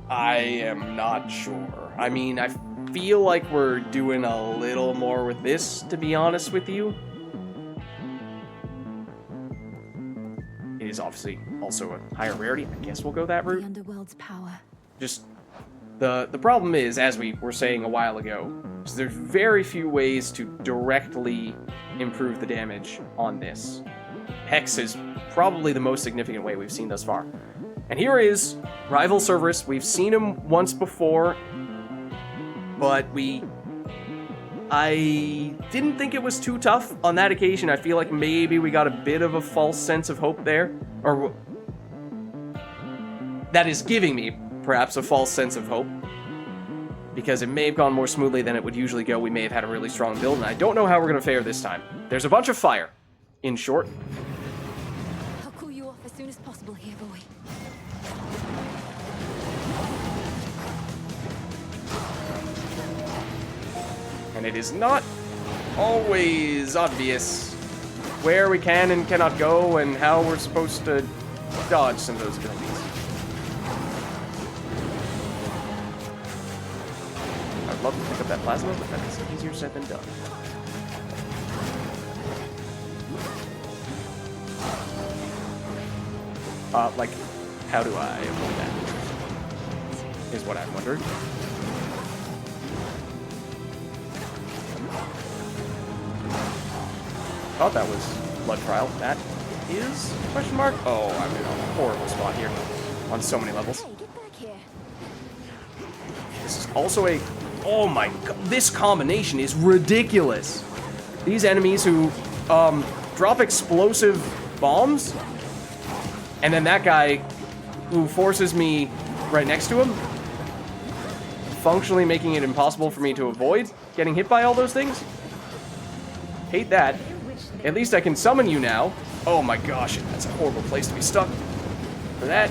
I am not sure. I mean, I feel like we're doing a little more with this, to be honest with you. It is obviously also a higher rarity. I guess we'll go that route. The underworld's power. Just the problem is, as we were saying a while ago, is there's very few ways to directly improve the damage on this. Hex is probably the most significant way we've seen thus far. And here is Rival Cerberus. We've seen him once before, but I didn't think it was too tough on that occasion. I feel like maybe we got a bit of a false sense of hope there. Or that is giving me, perhaps, a false sense of hope. Because it may have gone more smoothly than it would usually go. We may have had a really strong build, and I don't know how we're going to fare this time. There's a bunch of fire, in short. I'll cool you off as soon as possible here, boy. And it is not always obvious where we can and cannot go and how we're supposed to dodge some of those abilities. I'd love to pick up that plasma, but that is easier said than done. Like, how do I avoid that? Is what I'm wondering. Thought that was blood trial. That is question mark? Oh, I'm in a horrible spot here on so many levels. Hey, get back here. This is also a... Oh my god, this combination is ridiculous. These enemies who drop explosive bombs, and then that guy who forces me right next to him, functionally making it impossible for me to avoid getting hit by all those things. Hate that. At least I can summon you now. Oh my gosh, that's a horrible place to be stuck. For that.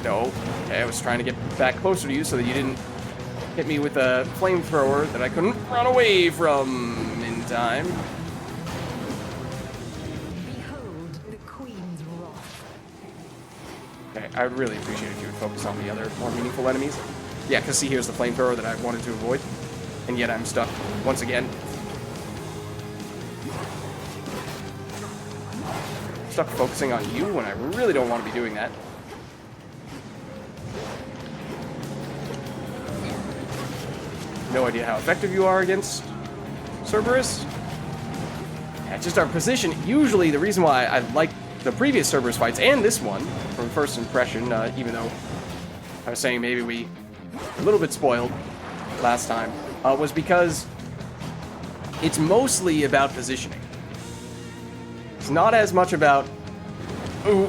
No. Okay, I was trying to get back closer to you so that you didn't hit me with a flamethrower that I couldn't run away from in time. Behold the Queen's wrath. Okay, I would really appreciate if you would focus on the other more meaningful enemies. Yeah, because see, here's the flamethrower that I wanted to avoid. And yet I'm stuck once again. Stuck focusing on you when I really don't want to be doing that. No idea how effective you are against Cerberus. Yeah, just our position. Usually the reason why I like the previous Cerberus fights and this one from first impression, even though I was saying maybe we were a little bit spoiled last time, was because it's mostly about positioning. It's not as much about, ooh,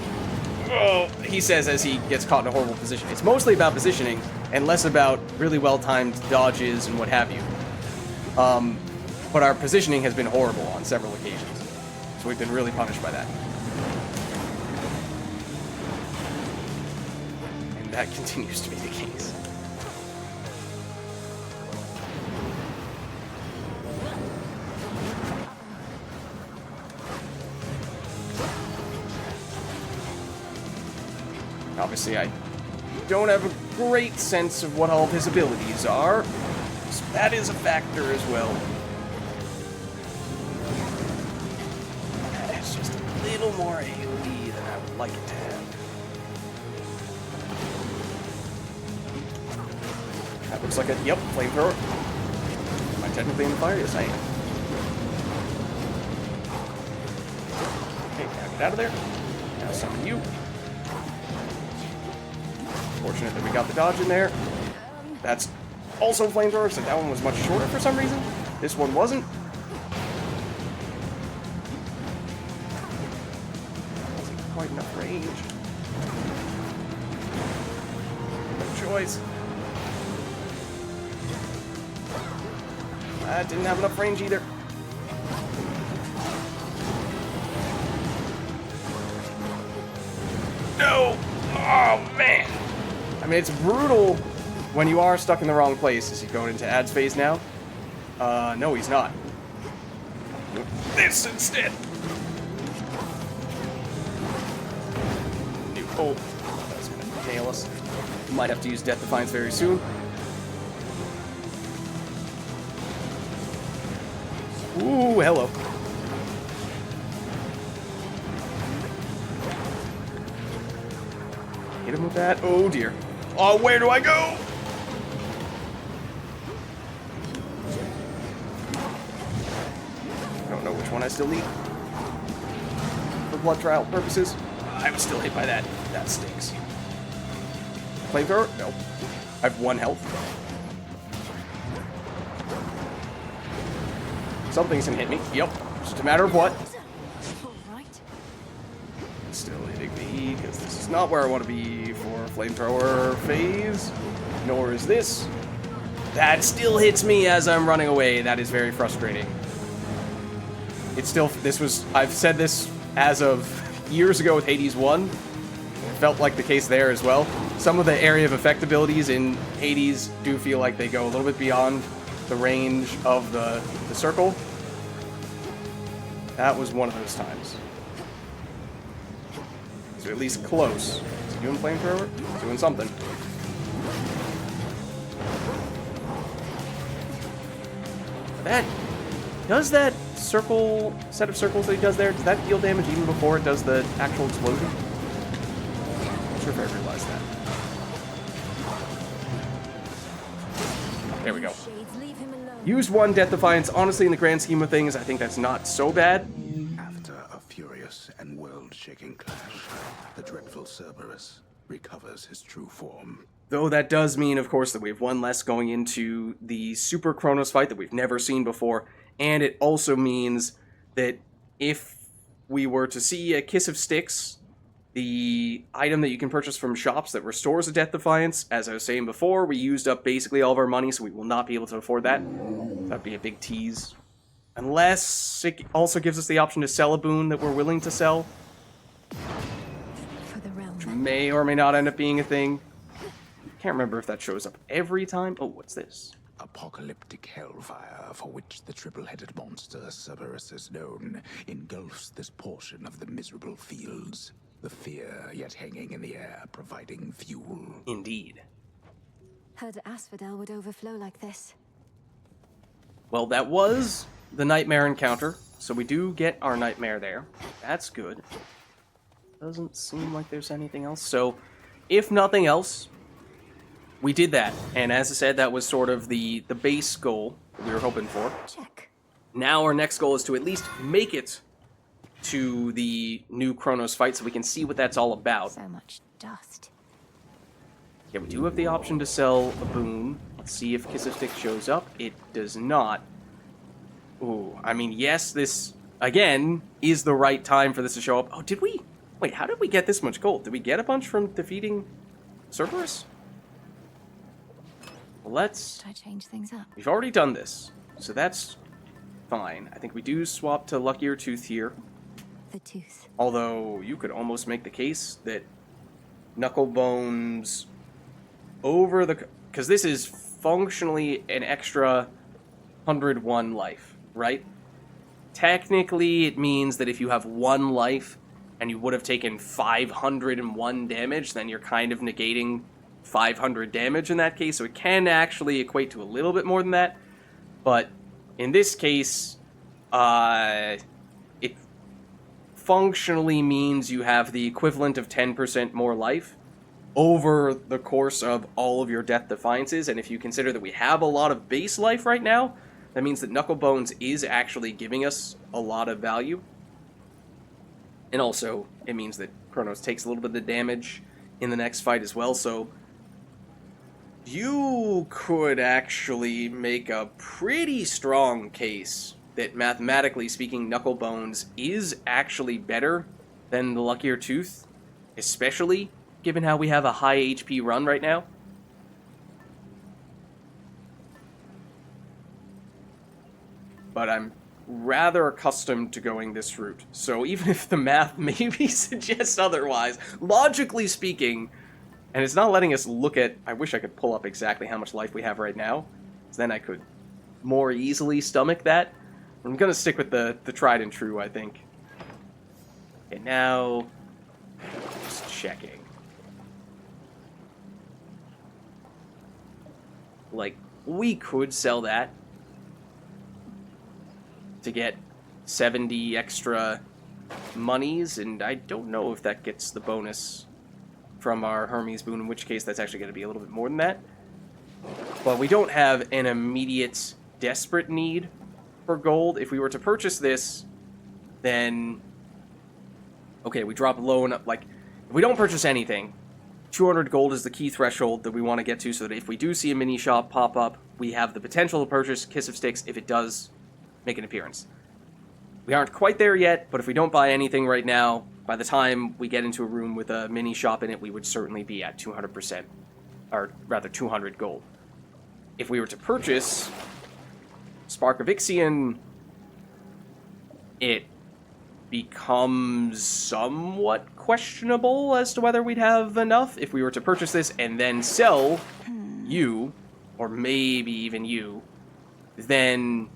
oh, he says as he gets caught in a horrible position. It's mostly about positioning and less about really well-timed dodges and what have you. But our positioning has been horrible on several occasions, so we've been really punished by that. And that continues to be the case. Obviously, I don't have a great sense of what all of his abilities are, so that is a factor as well. It's just a little more AoE than I would like it to have. That looks like a, yep, flamethrower. Am I technically in the fire? Yes, I am. Okay, now get out of there. Now summon you. Fortunate that we got the dodge in there. That's also flamethrower, so that one was much shorter for some reason. This one wasn't. Wasn't quite enough range. No choice. That didn't have enough range either. No! Oh, man! I mean, it's brutal when you are stuck in the wrong place. Is he going into ads phase now? No, he's not. This instead! Oh, that's gonna nail us. Might have to use Death Defiance very soon. Ooh, hello. Hit him with that. Oh, dear. Oh, where do I go? I don't know which one I still need. For blood trial purposes, I was still hit by that. That stinks. Flamethrower? No. I have 1 health. Something's gonna hit me. Yep. Just a matter of what. Still hitting me, because this is not where I want to be for flamethrower phase. Nor is this. That still hits me as I'm running away. That is very frustrating. It's still, I've said this as of years ago with Hades 1. It felt like the case there as well. Some of the area of effect abilities in Hades do feel like they go a little bit beyond the range of the circle. That was one of those times. So at least close. Is he doing flamethrower? He's doing something. Does that set of circles that he does there, does that deal damage even before it does the actual explosion? I'm not sure if I realized that. There we go. Use 1 Death Defiance. Honestly, in the grand scheme of things, I think that's not so bad. After a furious and world-shaking clash, the dreadful Cerberus recovers his true form. Though that does mean, of course, that we have 1 less going into the Super Chronos fight that we've never seen before, and it also means that if we were to see a Kiss of Sticks, the item that you can purchase from shops that restores a Death Defiance, as I was saying before, we used up basically all of our money, so we will not be able to afford that. That'd be a big tease. Unless it also gives us the option to sell a boon that we're willing to sell. For the realm. Which may or may not end up being a thing. Can't remember if that shows up every time. Oh, what's this? Apocalyptic hellfire for which the triple-headed monster Cerberus is known engulfs this portion of the miserable fields. The fear yet hanging in the air, providing fuel. Indeed. Heard Asphodel would overflow like this. Well, that was the nightmare encounter, so we do get our nightmare there. That's good. Doesn't seem like there's anything else. So, if nothing else, we did that. And as I said, that was sort of the base goal that we were hoping for. Check. Now our next goal is to at least make it to the new Chronos fight so we can see what that's all about. So much dust. Yeah, we do have the option to sell a boon. Let's see if Kiss of Stick shows up. It does not. Ooh, I mean, yes, this, again, is the right time for this to show up. Oh, did we? Wait, how did we get this much gold? Did we get a bunch from defeating Cerberus? Well, let's... Should I change things up? We've already done this, so that's fine. I think we do swap to Luckier Tooth here. The tooth. Although, you could almost make the case that Knucklebones over the... Because this is functionally an extra 101 life, right? Technically, it means that if you have 1 life and you would have taken 501 damage, then you're kind of negating 500 damage in that case, so it can actually equate to a little bit more than that. But in this case, it functionally means you have the equivalent of 10% more life over the course of all of your Death Defiances, and if you consider that we have a lot of base life right now, that means that Knucklebones is actually giving us a lot of value. And also, it means that Chronos takes a little bit of damage in the next fight as well, so you could actually make a pretty strong case that, mathematically speaking, Knucklebones is actually better than the Luckier Tooth, especially given how we have a high HP run right now. But I'm rather accustomed to going this route. So even if the math maybe suggests otherwise, logically speaking, and it's not letting us look at... I wish I could pull up exactly how much life we have right now, so then I could more easily stomach that. I'm going to stick with the tried and true, I think. Okay, now... just checking. Like, we could sell that to get 70 extra monies, and I don't know if that gets the bonus from our Hermes boon, in which case that's actually going to be a little bit more than that. But we don't have an immediate, desperate need for gold. If we were to purchase this, then... okay, we drop low enough, like, if we don't purchase anything, 200 gold is the key threshold that we want to get to, so that if we do see a mini shop pop up, we have the potential to purchase Kiss of Sticks if it does make an appearance. We aren't quite there yet, but if we don't buy anything right now, by the time we get into a room with a mini shop in it, we would certainly be at 200%, or rather 200 gold. If we were to purchase Spark of Ixion, it becomes somewhat questionable as to whether we'd have enough if we were to purchase this and then sell you, or maybe even you, then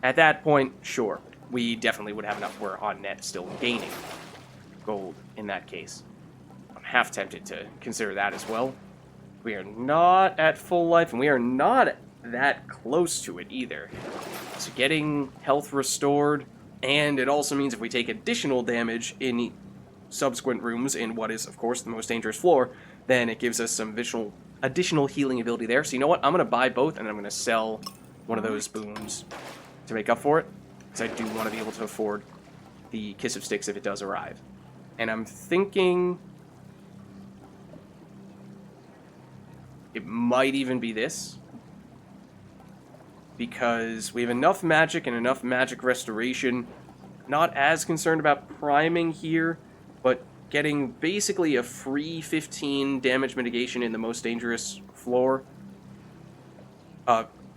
at that point, sure, we definitely would have enough. We're on net still gaining gold in that case. I'm half tempted to consider that as well. We are not at full life, and we are not that close to it either. So getting health restored, and it also means if we take additional damage in subsequent rooms in what is, of course, the most dangerous floor, then it gives us some additional healing ability there. So you know what? I'm going to buy both, and I'm going to sell one of those boons to make up for it, because I do want to be able to afford the Kiss of Sticks if it does arrive. And I'm thinking it might even be this, because we have enough magic and enough magic restoration not as concerned about priming here, but getting basically a free 15 damage mitigation in the most dangerous floor.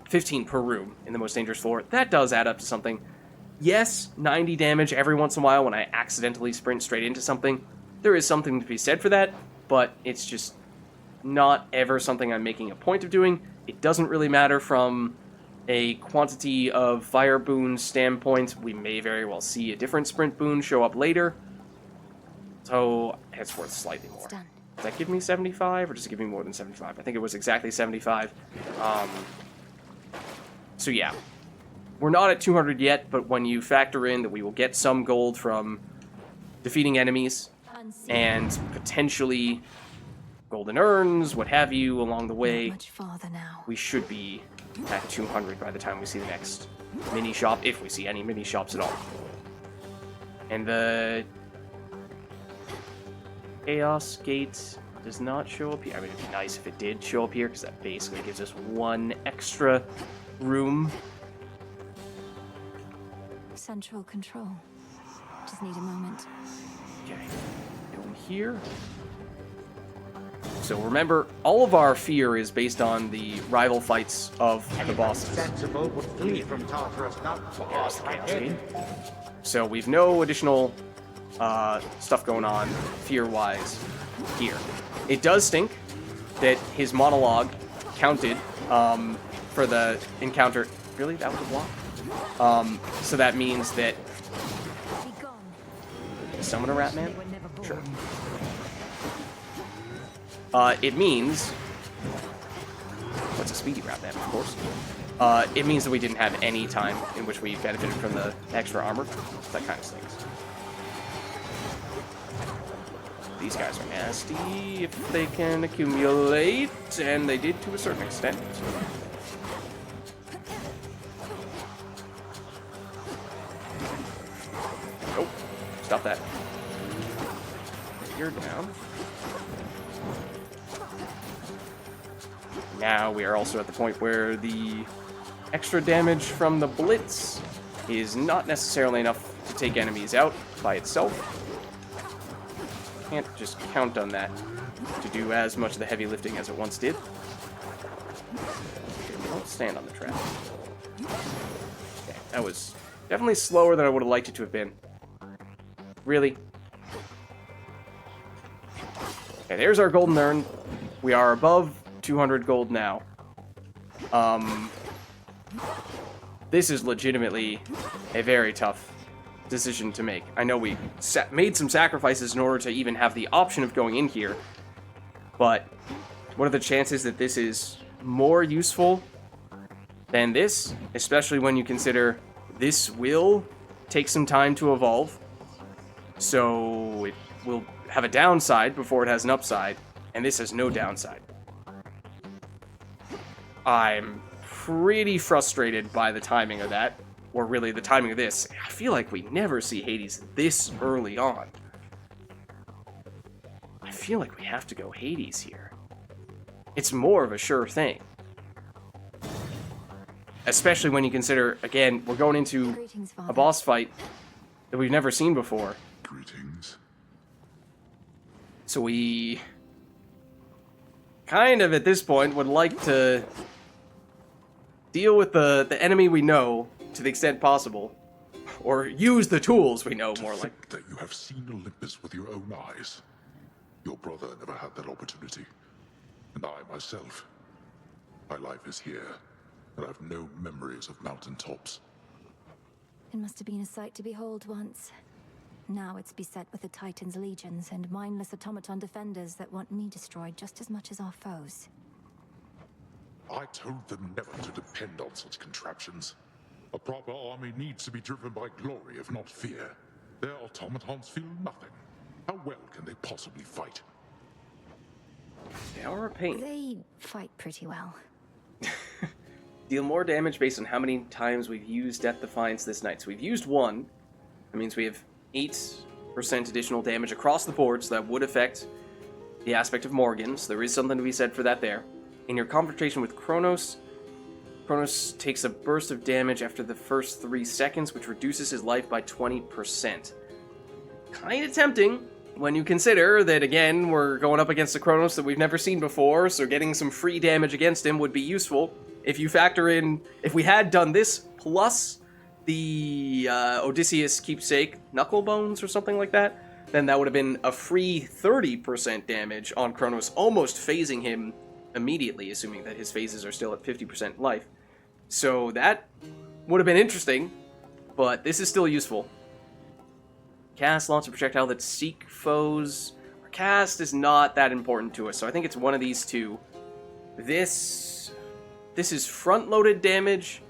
15 per room in the most dangerous floor. That does add up to something. Yes, 90 damage every once in a while when I accidentally sprint straight into something. There is something to be said for that, but it's just not ever something I'm making a point of doing. It doesn't really matter from a quantity of fire boon standpoint. We may very well see a different sprint boon show up later. So it's worth slightly more. Does that give me 75 or does it give me more than 75? I think it was exactly 75. So yeah. We're not at 200 yet, but when you factor in that we will get some gold from defeating enemies and potentially golden urns, what have you, along the way, much farther now. We should be at 200 by the time we see the next mini shop, if we see any mini shops at all. And the Chaos Gate does not show up here. I mean, it'd be nice if it did show up here, because that basically gives us one extra room. Central control. Just need a moment. Okay, going here. So remember, all of our fear is based on the rival fights of the bosses. Sensible would flee from Tartarus, not So we've no additional stuff going on fear-wise here. It does stink that his monologue counted for the encounter. Really? That was a block? So that means that... Summon a rat man? Sure. It means... What's a speedy rat man, of course? It means that we didn't have any time in which we benefited from the extra armor. That kind of stinks. These guys are nasty if they can accumulate, and they did to a certain extent. Oh, stop that. You're down. Now we are also at the point where the extra damage from the Blitz is not necessarily enough to take enemies out by itself. Can't just count on that to do as much of the heavy lifting as it once did. Okay, don't stand on the trap. Okay, that was definitely slower than I would have liked it to have been. Really? Okay, there's our golden urn. We are above 200 gold now. This is legitimately a very tough decision to make. I know we made some sacrifices in order to even have the option of going in here, but what are the chances that this is more useful than this, especially when you consider this will take some time to evolve, so it will have a downside before it has an upside, and this has no downside. I'm pretty frustrated by the timing of that, or really the timing of this. I feel like we never see Hades this early on. I feel like we have to go Hades here. It's more of a sure thing. Especially when you consider, again, we're going into a boss fight that we've never seen before. Greetings. So we kind of, at this point, would like to deal with the enemy we know to the extent possible. Or use the tools we know, more like. That you have seen Olympus with your own eyes. Your brother never had that opportunity. And I myself. My life is here, and I have no memories of mountain tops. It must have been a sight to behold once. Now it's beset with the Titan's legions and mindless automaton defenders that want me destroyed just as much as our foes. I told them never to depend on such contraptions. A proper army needs to be driven by glory, if not fear. Their automatons feel nothing. How well can they possibly fight? They are a pain. They fight pretty well. Deal more damage based on how many times we've used Death Defiance this night. So we've used one. That means we have 8% additional damage across the board, so that would affect the aspect of Morgan. So there is something to be said for that there. In your confrontation with Chronos Chronos takes a burst of damage after the first 3 seconds, which reduces his life by 20%. Kind of tempting when you consider that, again, we're going up against a Chronos that we've never seen before, so getting some free damage against him would be useful. If you factor in, if we had done this plus the Odysseus keepsake knuckle bones or something like that, then that would have been a free 30% damage on Chronos, almost phasing him immediately, assuming that his phases are still at 50% life. So that would have been interesting, but this is still useful. Cast, launch a projectile that seek foes. Our cast is not that important to us, so I think it's one of these two. This is front-loaded damage.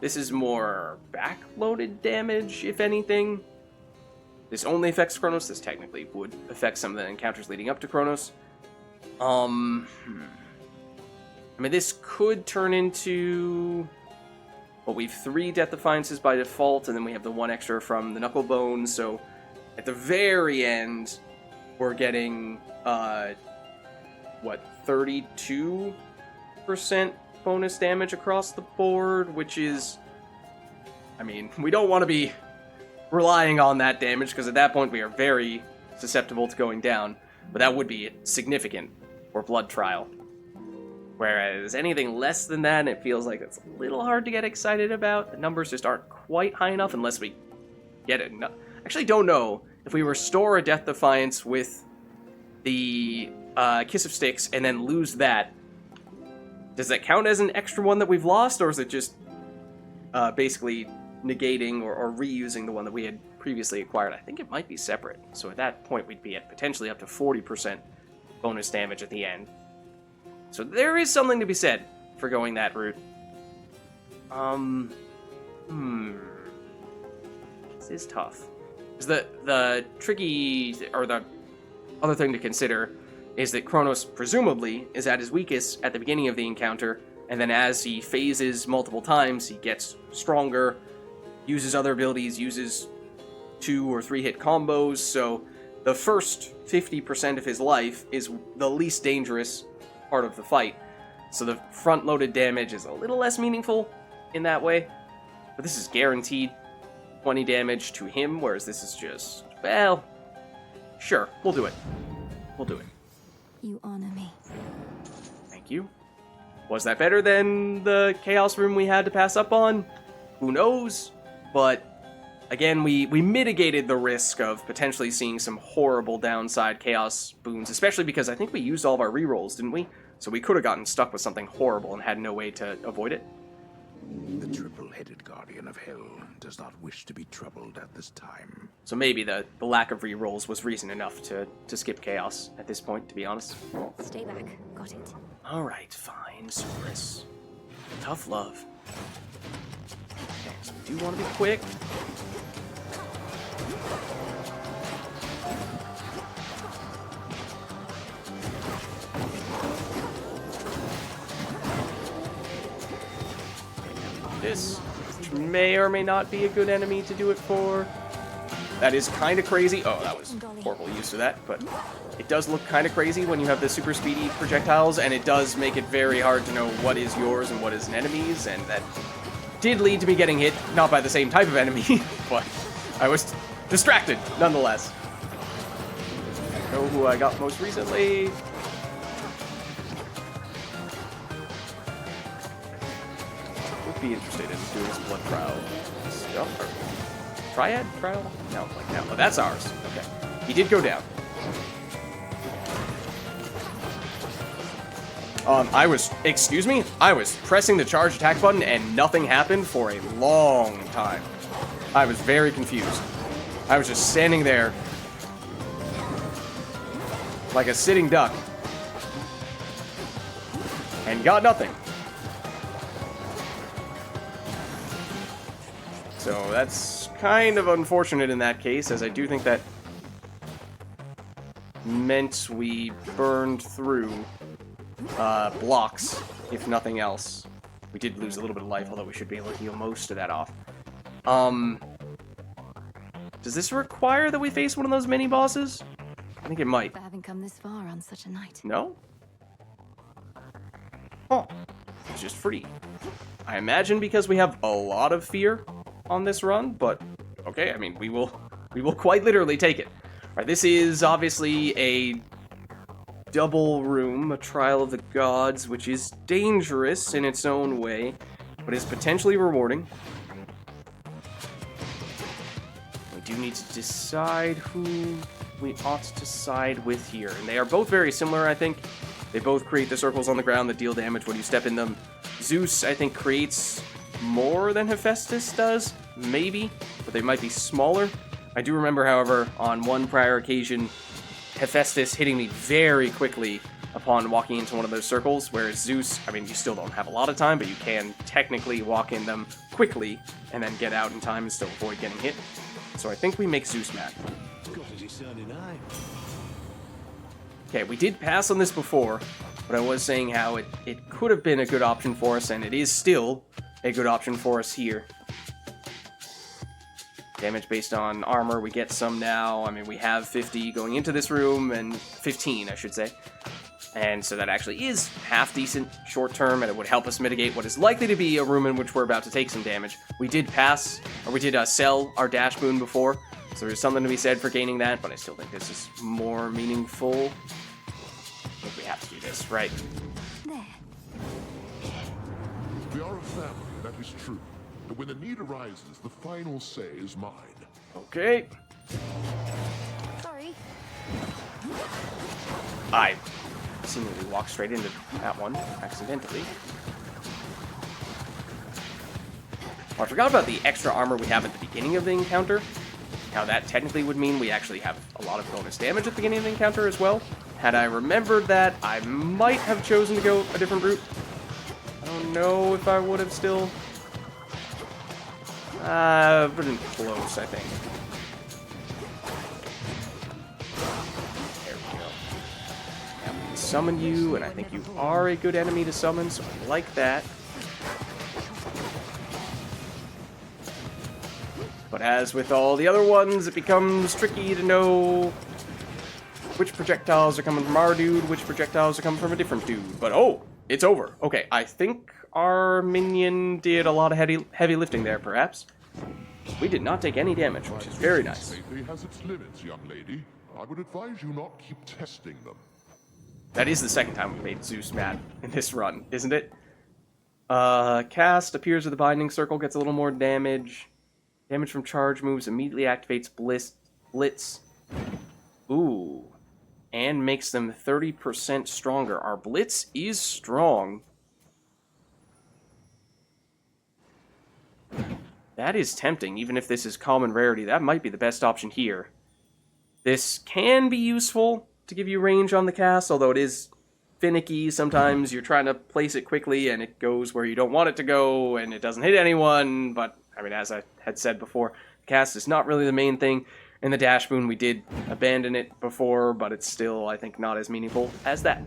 This is more back-loaded damage, if anything. This only affects Chronos. This technically would affect some of the encounters leading up to Chronos. I mean, this could turn into... Well, we have 3 Death Defiances by default, and then we have the 1 extra from the Knuckle Bones, so at the very end, we're getting, 32% bonus damage across the board, which is... I mean, we don't want to be relying on that damage, because at that point we are very susceptible to going down, but that would be significant for Blood Trial. Whereas anything less than that, it feels like it's a little hard to get excited about. The numbers just aren't quite high enough unless we get it. Actually, don't know. If we restore a Death Defiance with the Kiss of Sticks and then lose that, does that count as an extra one that we've lost, or is it just basically negating or reusing the one that we had previously acquired? I think it might be separate. So at that point, we'd be at potentially up to 40% bonus damage at the end. So there is something to be said for going that route. This is tough. Because the tricky, or the other thing to consider is that Chronos presumably is at his weakest at the beginning of the encounter, and then as he phases multiple times, he gets stronger, uses other abilities, uses 2 or 3 hit combos, so the first 50% of his life is the least dangerous part of the fight. So the front-loaded damage is a little less meaningful in that way, but this is guaranteed 20 damage to him, whereas this is just, well, sure, we'll do it. We'll do it. You honor me. Thank you. Was that better than the Chaos Room we had to pass up on? Who knows? But again, we mitigated the risk of potentially seeing some horrible downside Chaos boons, especially because I think we used all of our rerolls, didn't we? So we could have gotten stuck with something horrible and had no way to avoid it. The triple-headed guardian of hell does not wish to be troubled at this time. So maybe the lack of rerolls was reason enough to skip Chaos at this point, to be honest. Stay back. Got it. Alright, fine, Cerberus. Tough love. Okay, so we do want to be quick. This, which may or may not be a good enemy to do it for. That is kind of crazy. Oh, that was horrible use of that, but it does look kind of crazy when you have the super speedy projectiles, and it does make it very hard to know what is yours and what is an enemy's, and that did lead to me getting hit, not by the same type of enemy, but I was distracted, nonetheless. I know who I got most recently. Be interested in doing this blood trial stuff. Or triad trial? No, like no. Oh, that's ours. Okay. He did go down. Excuse me? I was pressing the charge attack button and nothing happened for a long time. I was very confused. I was just standing there like a sitting duck and got nothing. So that's kind of unfortunate in that case, as I do think that meant we burned through blocks, if nothing else. We did lose a little bit of life, although we should be able to heal most of that off. Does this require that we face one of those mini-bosses? I think it might. I haven't come this far on such a night. No? Oh. is just free. I imagine because we have a lot of fear on this run, but okay, I mean, we will quite literally take it. All right, this is obviously a double room, a trial of the gods, which is dangerous in its own way, but is potentially rewarding. We do need to decide who we ought to side with here, and they are both very similar, I think. They both create the circles on the ground that deal damage when you step in them. Zeus, I think, creates more than Hephaestus does, maybe, but they might be smaller. I do remember, however, on one prior occasion, Hephaestus hitting me very quickly upon walking into one of those circles, whereas Zeus, I mean, you still don't have a lot of time, but you can technically walk in them quickly and then get out in time and still avoid getting hit. So I think we make Zeus mad. Okay, we did pass on this before, but I was saying how it could have been a good option for us, and it is still a good option for us here. Damage based on armor, we get some now. I mean, we have 50 going into this room, and 15, I should say. And so that actually is half decent short term, and it would help us mitigate what is likely to be a room in which we're about to take some damage. We did pass, or we did sell our dash boon before, so there's something to be said for gaining that, but I still think this is more meaningful. I think we have to do this, right? There. We are a family, that is true. But when the need arises, the final say is mine. Okay. Sorry. I seemingly walked straight into that one, accidentally. Oh, I forgot about the extra armor we have at the beginning of the encounter. How that technically would mean we actually have a lot of bonus damage at the beginning of the encounter as well. Had I remembered that, I might have chosen to go a different route. I don't know if I would have still. Pretty close, I think. There we go. Now we can summon you, and I think you are a good enemy to summon, so I like that. But as with all the other ones, it becomes tricky to know which projectiles are coming from our dude, which projectiles are coming from a different dude. But oh, it's over. Okay, I think our minion did a lot of heavy lifting there, perhaps. We did not take any damage, which is very nice. Safety has its limits, young lady. I would advise you not keep testing them. That is the second time we made Zeus mad in this run, isn't it? Cast appears with the binding circle, gets a little more damage. Damage from charge moves immediately activates Blitz. Ooh. And makes them 30% stronger. Our Blitz is strong. That is tempting, even if this is common rarity. That might be the best option here. This can be useful to give you range on the cast, although it is finicky. Sometimes you're trying to place it quickly and it goes where you don't want it to go and it doesn't hit anyone, but I mean, as I had said before, the cast is not really the main thing. In the dash boon, we did abandon it before, but it's still, I think, not as meaningful as that.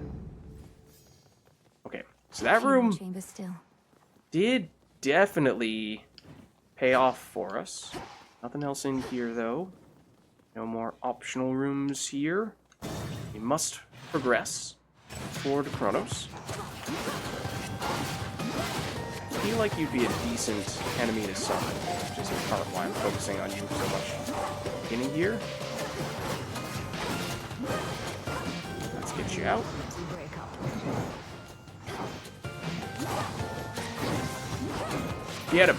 Okay, so that room did definitely pay off for us. Nothing else in here, though. No more optional rooms here. We must progress toward Chronos. I feel like you'd be a decent enemy to summon, which is in part why I'm focusing on you so much. Beginning here. Let's get you out. Get him.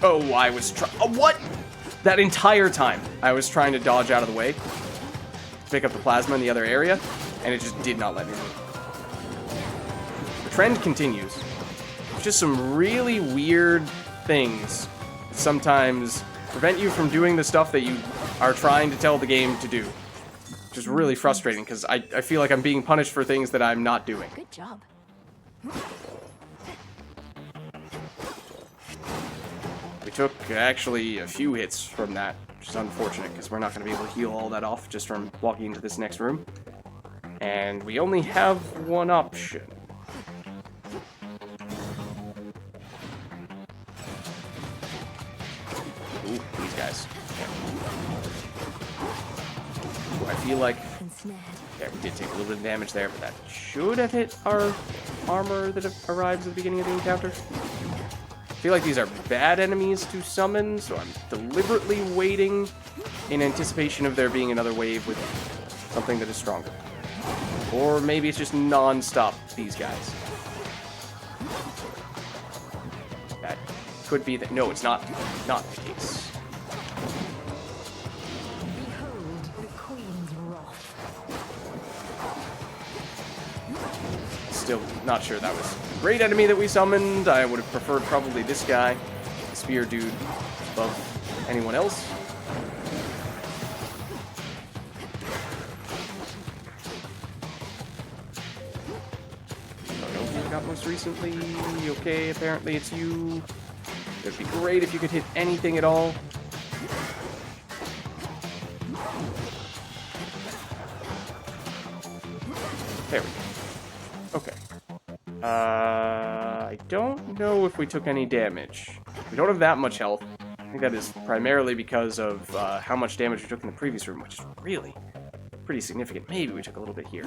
Oh, I was what? That entire time, I was trying to dodge out of the way, pick up the plasma in the other area, and it just did not let me move. The trend continues. It's just some really weird things sometimes prevent you from doing the stuff that you are trying to tell the game to do. Which is really frustrating, because I feel like I'm being punished for things that I'm not doing. Good job. We took actually a few hits from that, which is unfortunate because we're not going to be able to heal all that off just from walking into this next room. And we only have one option. Ooh, these guys. Yeah. I feel like... Ensnared. Yeah, we did take a little bit of damage there, but that should have hit our armor that arrives at the beginning of the encounter. I feel like these are bad enemies to summon, so I'm deliberately waiting in anticipation of there being another wave with something that is stronger. Or maybe it's just non-stop, these guys. That could be that. No, it's not the case. Behold the Queen's wrath. Still not sure that was a great enemy that we summoned. I would have preferred probably this guy, the spear dude, above anyone else. Don't know who I got most recently. Okay, apparently it's you. It'd be great if you could hit anything at all. There we go. Okay. I don't know if we took any damage. We don't have that much health. I think that is primarily because of how much damage we took in the previous room, which is really pretty significant. Maybe we took a little bit here.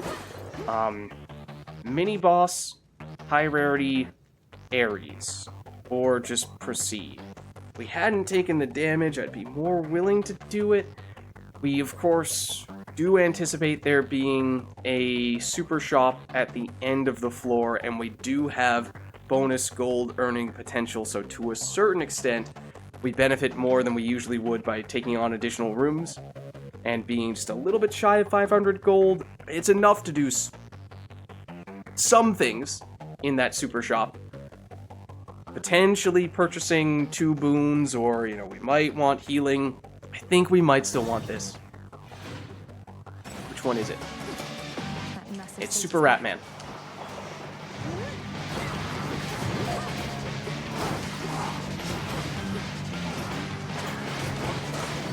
Mini-boss, high rarity, Ares. Or just proceed. If we hadn't taken the damage, I'd be more willing to do it. We, of course, do anticipate there being a super shop at the end of the floor, and we do have bonus gold earning potential, so to a certain extent, we benefit more than we usually would by taking on additional rooms, and being just a little bit shy of 500 gold. It's enough to do some things in that super shop. Potentially purchasing 2 boons, or, we might want healing. I think we might still want this. Which one is it? It's Super Ratman.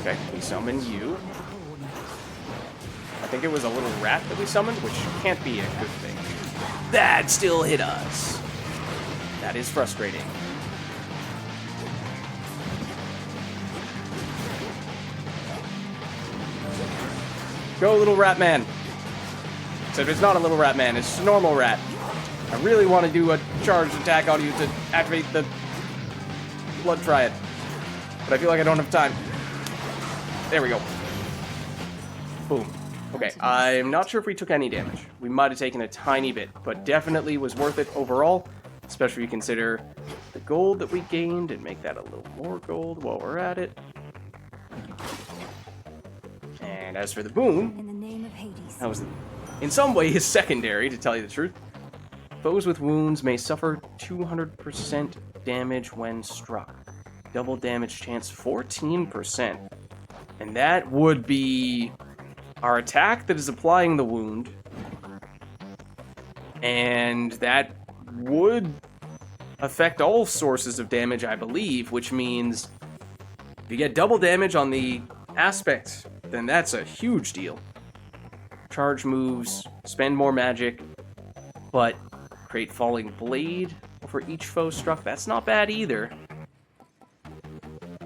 Okay, we summon you. I think it was a little rat that we summoned, which can't be a good thing. That still hit us. That is frustrating. Go, little rat man. Except it's not a little rat man, it's just a normal rat. I really want to do a charged attack on you to activate the blood triad. But I feel like I don't have time. There we go. Boom. Okay, I'm not sure if we took any damage. We might have taken a tiny bit, but definitely was worth it overall. Especially if you consider the gold that we gained and make that a little more gold while we're at it. And as for the boon, In the name of Hades. that was in some ways secondary, to tell you the truth. Foes with wounds may suffer 200% damage when struck. Double damage chance 14%. And that would be our attack that is applying the wound. And that would affect all sources of damage, I believe, which means if you get double damage on the aspect, then that's a huge deal. Charge moves, spend more magic, but create Falling Blade for each foe struck. That's not bad either,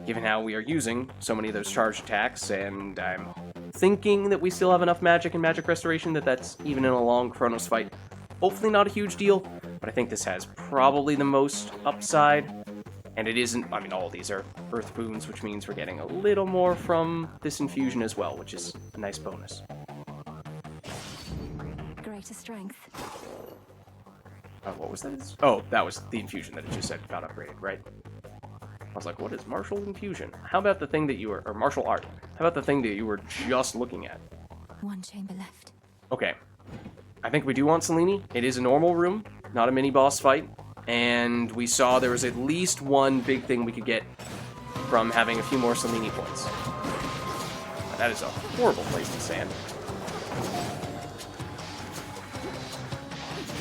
given how we are using so many of those charge attacks, and I'm thinking that we still have enough magic and magic restoration that's even in a long Chronos fight. Hopefully not a huge deal, but I think this has probably the most upside. And it isn't, all of these are earth boons, which means we're getting a little more from this infusion as well, which is a nice bonus. Greater strength. What was that? Oh, that was the infusion that it just said got upgraded, right? I was like, what is martial infusion? How about the thing that you were, or martial art? How about the thing that you were just looking at? One chamber left. Okay. I think we do want Selene. It is a normal room, not a mini-boss fight. And we saw there was at least one big thing we could get from having a few more Selene points. Now, that is a horrible place to stand.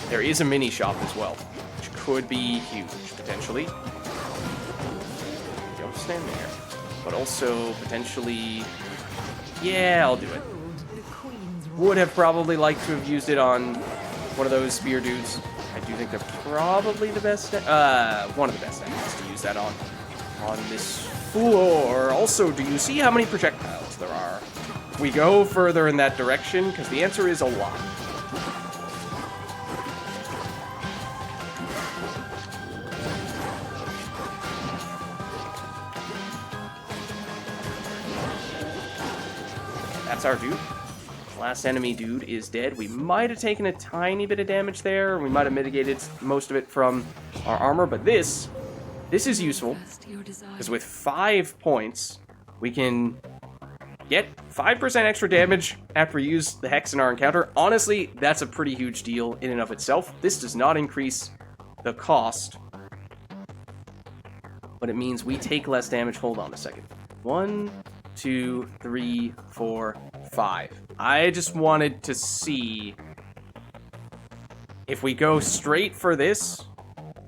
There is a mini shop as well, which could be huge, potentially. Don't stand there. But also, potentially... Yeah, I'll do it. Would have probably liked to have used it on one of those spear dudes. I do think they're probably the best, one of the best enemies to use that on this floor. Also, do you see how many projectiles there are we go further in that direction? Because the answer is a lot. That's our dude. Last enemy dude is dead. We might have taken a tiny bit of damage there. We might have mitigated most of it from our armor, but this is useful. Because with 5 points, we can get 5% extra damage after we use the Hex in our encounter. Honestly, that's a pretty huge deal in and of itself. This does not increase the cost, but it means we take less damage. Hold on a second. 1, 2, 3, 4, 5. I just wanted to see if we go straight for this,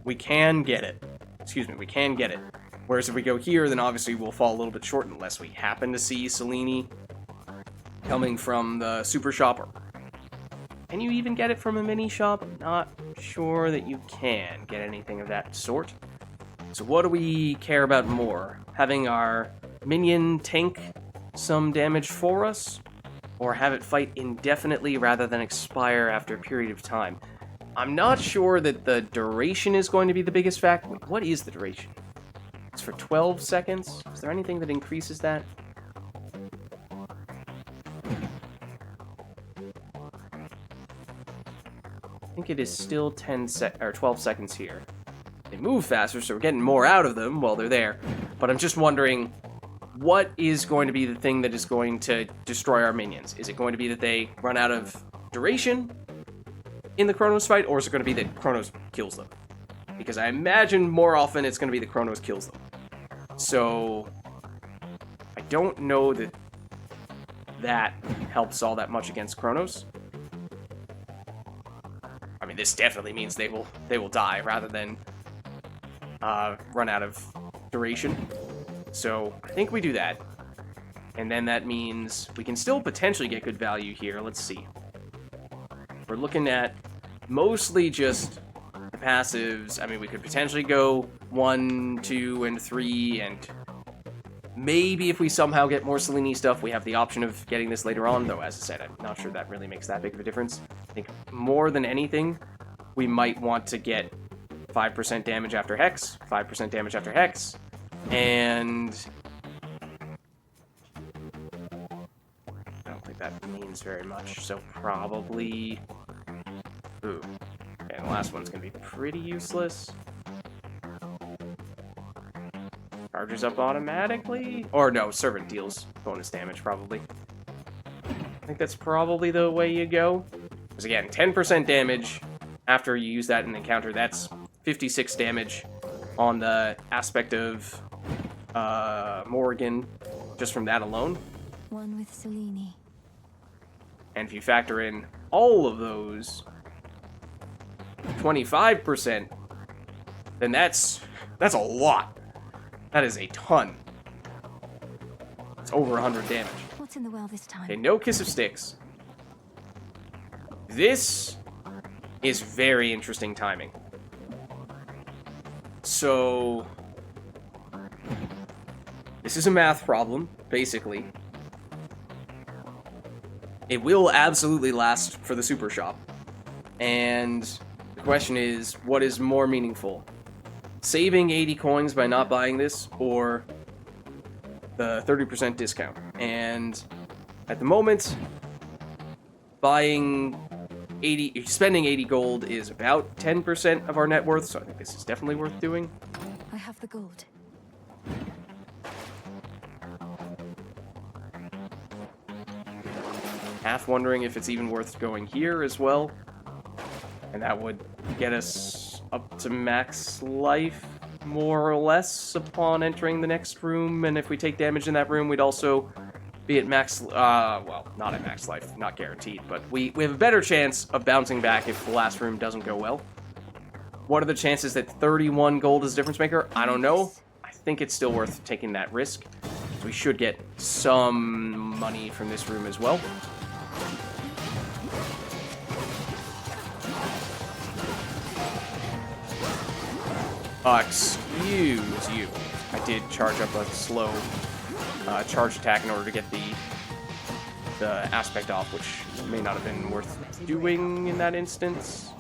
we can get it. Excuse me, we can get it. Whereas if we go here, then obviously we'll fall a little bit short unless we happen to see Selene coming from the super shop. Can you even get it from a mini shop? I'm not sure that you can get anything of that sort. So what do we care about more? Having our minion tank some damage for us? Or have it fight indefinitely rather than expire after a period of time? I'm not sure that the duration is going to be the biggest factor. Wait, what is the duration? It's for 12 seconds? Is there anything that increases that? I think it is still 12 seconds here. They move faster, so we're getting more out of them while they're there. But I'm just wondering, what is going to be the thing that is going to destroy our minions? Is it going to be that they run out of duration in the Chronos fight, or is it going to be that Chronos kills them? Because I imagine more often it's going to be that Chronos kills them. So I don't know that that helps all that much against Chronos. I mean, this definitely means they will die rather than run out of duration. So I think we do that. And then that means we can still potentially get good value here. Let's see. We're looking at mostly just the passives. I mean, we could potentially go 1, 2, and 3, and maybe if we somehow get more Selene stuff, we have the option of getting this later on, though, as I said, I'm not sure that really makes that big of a difference. I think more than anything, we might want to get 5% damage after Hex, 5% damage after Hex, and I don't think that means very much, so probably... Ooh. Okay, and the last one's going to be pretty useless. Charges up automatically? Or no, Servant deals bonus damage, probably. I think that's probably the way you go. Because again, 10% damage after you use that in an encounter, that's 56 damage on the aspect of Morrigan, just from that alone. One with Selene. And if you factor in all of those, 25%, then that's a lot. That is a ton. It's over 100 damage. What's in the well this time? Okay, no Kiss of Styx. This is very interesting timing. So, this is a math problem, basically. It will absolutely last for the Super Shop. And the question is, what is more meaningful? Saving 80 coins by not buying this, or the 30% discount? And at the moment, spending 80 gold is about 10% of our net worth, so I think this is definitely worth doing. I have the gold. Half wondering if it's even worth going here as well. And that would get us up to max life, more or less, upon entering the next room. And if we take damage in that room, we'd also be at max... well, not at max life, not guaranteed. But we have a better chance of bouncing back if the last room doesn't go well. What are the chances that 31 gold is a difference maker? I don't know. I think it's still worth taking that risk. We should get some money from this room as well. Excuse you. I did charge up a slow charge attack in order to get the the aspect off, which may not have been worth doing in that instance.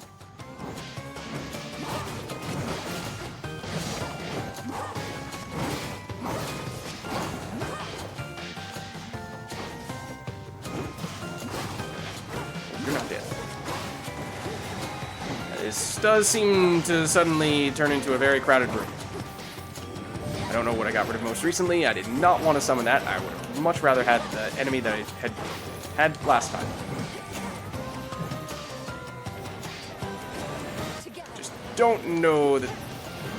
You're not dead. This does seem to suddenly turn into a very crowded room. I don't know what I got rid of most recently. I did not want to summon that. I would have much rather had the enemy that I had last time. Just don't know that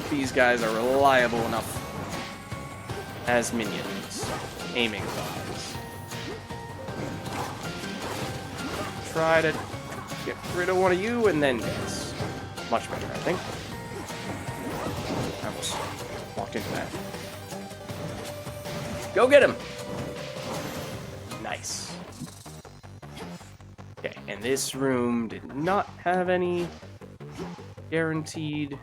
these guys are reliable enough as minions, aiming-wise. Try to get rid of one of you and then dance. Much better, I think. I almost walked into that. Go get him! Nice. Okay, and this room did not have any guaranteed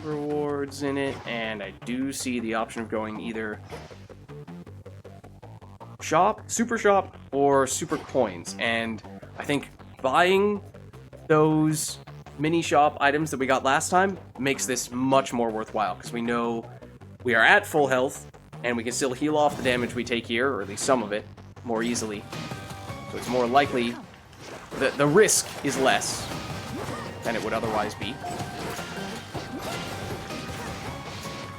rewards in it, and I do see the option of going either shop, super shop, or super coins, and I think buying those mini shop items that we got last time makes this much more worthwhile, because we know we are at full health, and we can still heal off the damage we take here, or at least some of it, more easily. So it's more likely that the risk is less than it would otherwise be.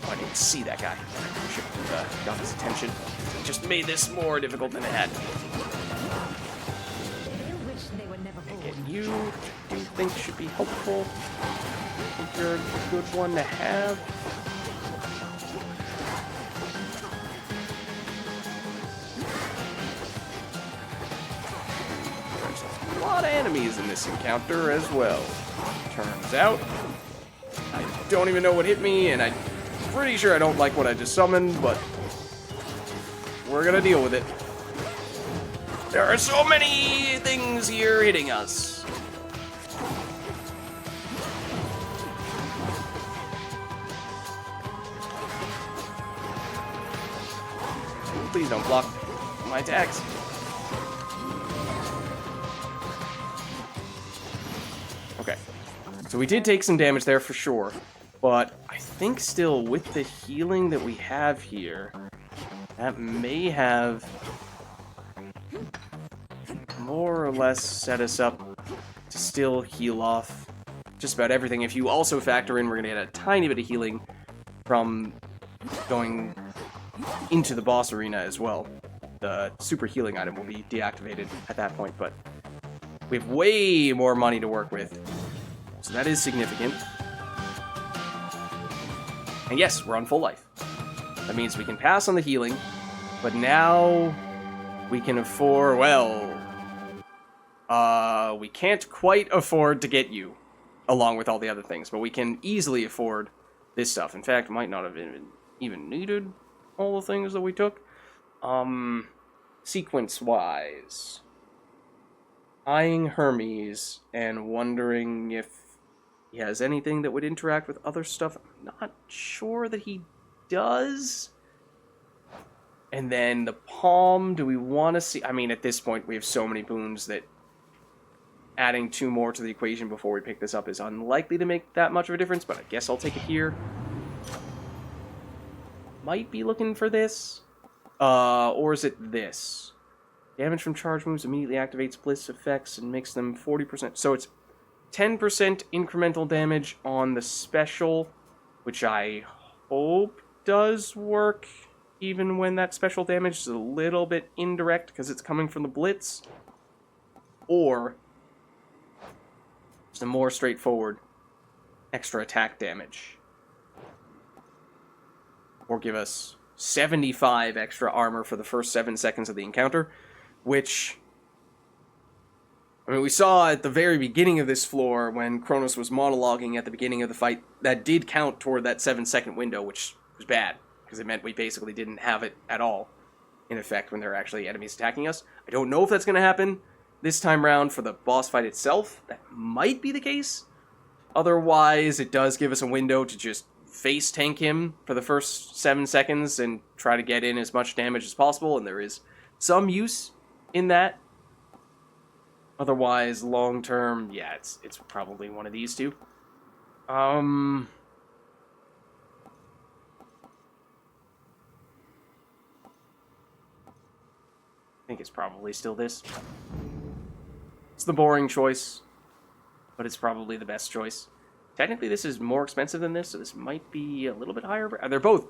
Oh, I didn't see that guy. I should have got his attention. It just made this more difficult than it had to be. And you, do you think should be helpful? I think you're a good one to have. There's a lot of enemies in this encounter as well. Turns out, I don't even know what hit me, and I'm pretty sure I don't like what I just summoned, but we're gonna deal with it. There are so many things here hitting us. Please don't block my attacks. Okay. So we did take some damage there for sure, but I think still with the healing that we have here, that may have more or less set us up to still heal off just about everything. If you also factor in, we're going to get a tiny bit of healing from going into the boss arena as well. The super healing item will be deactivated at that point, but we have way more money to work with. So that is significant. And yes, we're on full life. That means we can pass on the healing, but now we can afford, well, we can't quite afford to get you, along with all the other things, but we can easily afford this stuff. In fact, might not have even needed all the things that we took. Sequence-wise, eyeing Hermes and wondering if he has anything that would interact with other stuff. I'm not sure that he does. And then the palm, do we want to see? I mean, at this point, we have so many boons that adding 2 more to the equation before we pick this up is unlikely to make that much of a difference, but I guess I'll take it here. Might be looking for this. Or is it this? Damage from charge moves immediately activates bliss effects and makes them 40%. So it's 10% incremental damage on the special, which I hope does work even when that special damage is a little bit indirect because it's coming from the blitz. Or just a more straightforward extra attack damage. Or give us 75 extra armor for the first 7 seconds of the encounter, which, I mean, we saw at the very beginning of this floor when Chronos was monologuing at the beginning of the fight, that did count toward that 7-second window, which was bad, because it meant we basically didn't have it at all in effect when there were actually enemies attacking us. I don't know if that's going to happen this time round for the boss fight itself. That might be the case. Otherwise, it does give us a window to just face tank him for the first 7 seconds and try to get in as much damage as possible, and there is some use in that. Otherwise, long term, yeah, it's probably one of these two. I think it's probably still this. It's the boring choice, but it's probably the best choice. Technically, this is more expensive than this, so this might be a little bit higher. They're both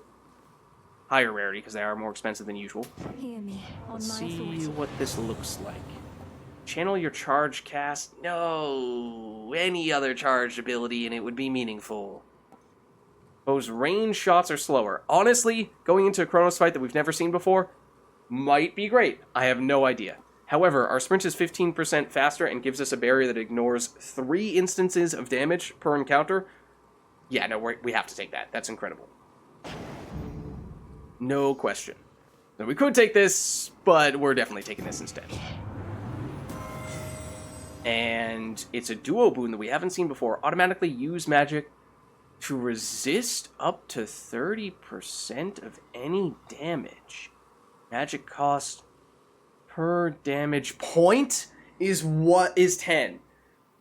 higher rarity because they are more expensive than usual. Hear me on Let's my see thought. what this looks like. Channel your charge cast? No, any other charged ability and it would be meaningful. Those range shots are slower. Honestly, going into a Chronos fight that we've never seen before might be great. I have no idea. However, our sprint is 15% faster and gives us a barrier that ignores 3 instances of damage per encounter. Yeah, no, we have to take that. That's incredible. No question. So we could take this, but we're definitely taking this instead. And it's a duo boon that we haven't seen before. Automatically use magic to resist up to 30% of any damage. Magic cost per damage point is 10.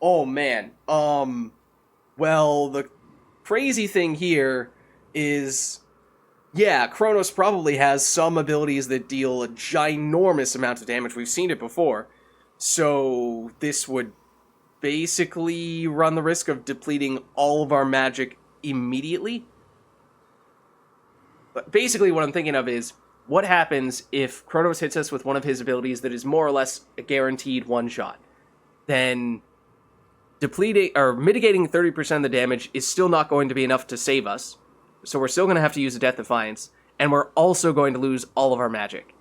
Oh man. Well, the crazy thing here is, yeah, Chronos probably has some abilities that deal a ginormous amount of damage. We've seen it before. So this would basically run the risk of depleting all of our magic immediately. But basically what I'm thinking of is, what happens if Chronos hits us with one of his abilities that is more or less a guaranteed one-shot? Then depleting or mitigating 30% of the damage is still not going to be enough to save us. So we're still going to have to use a Death Defiance, and we're also going to lose all of our magic.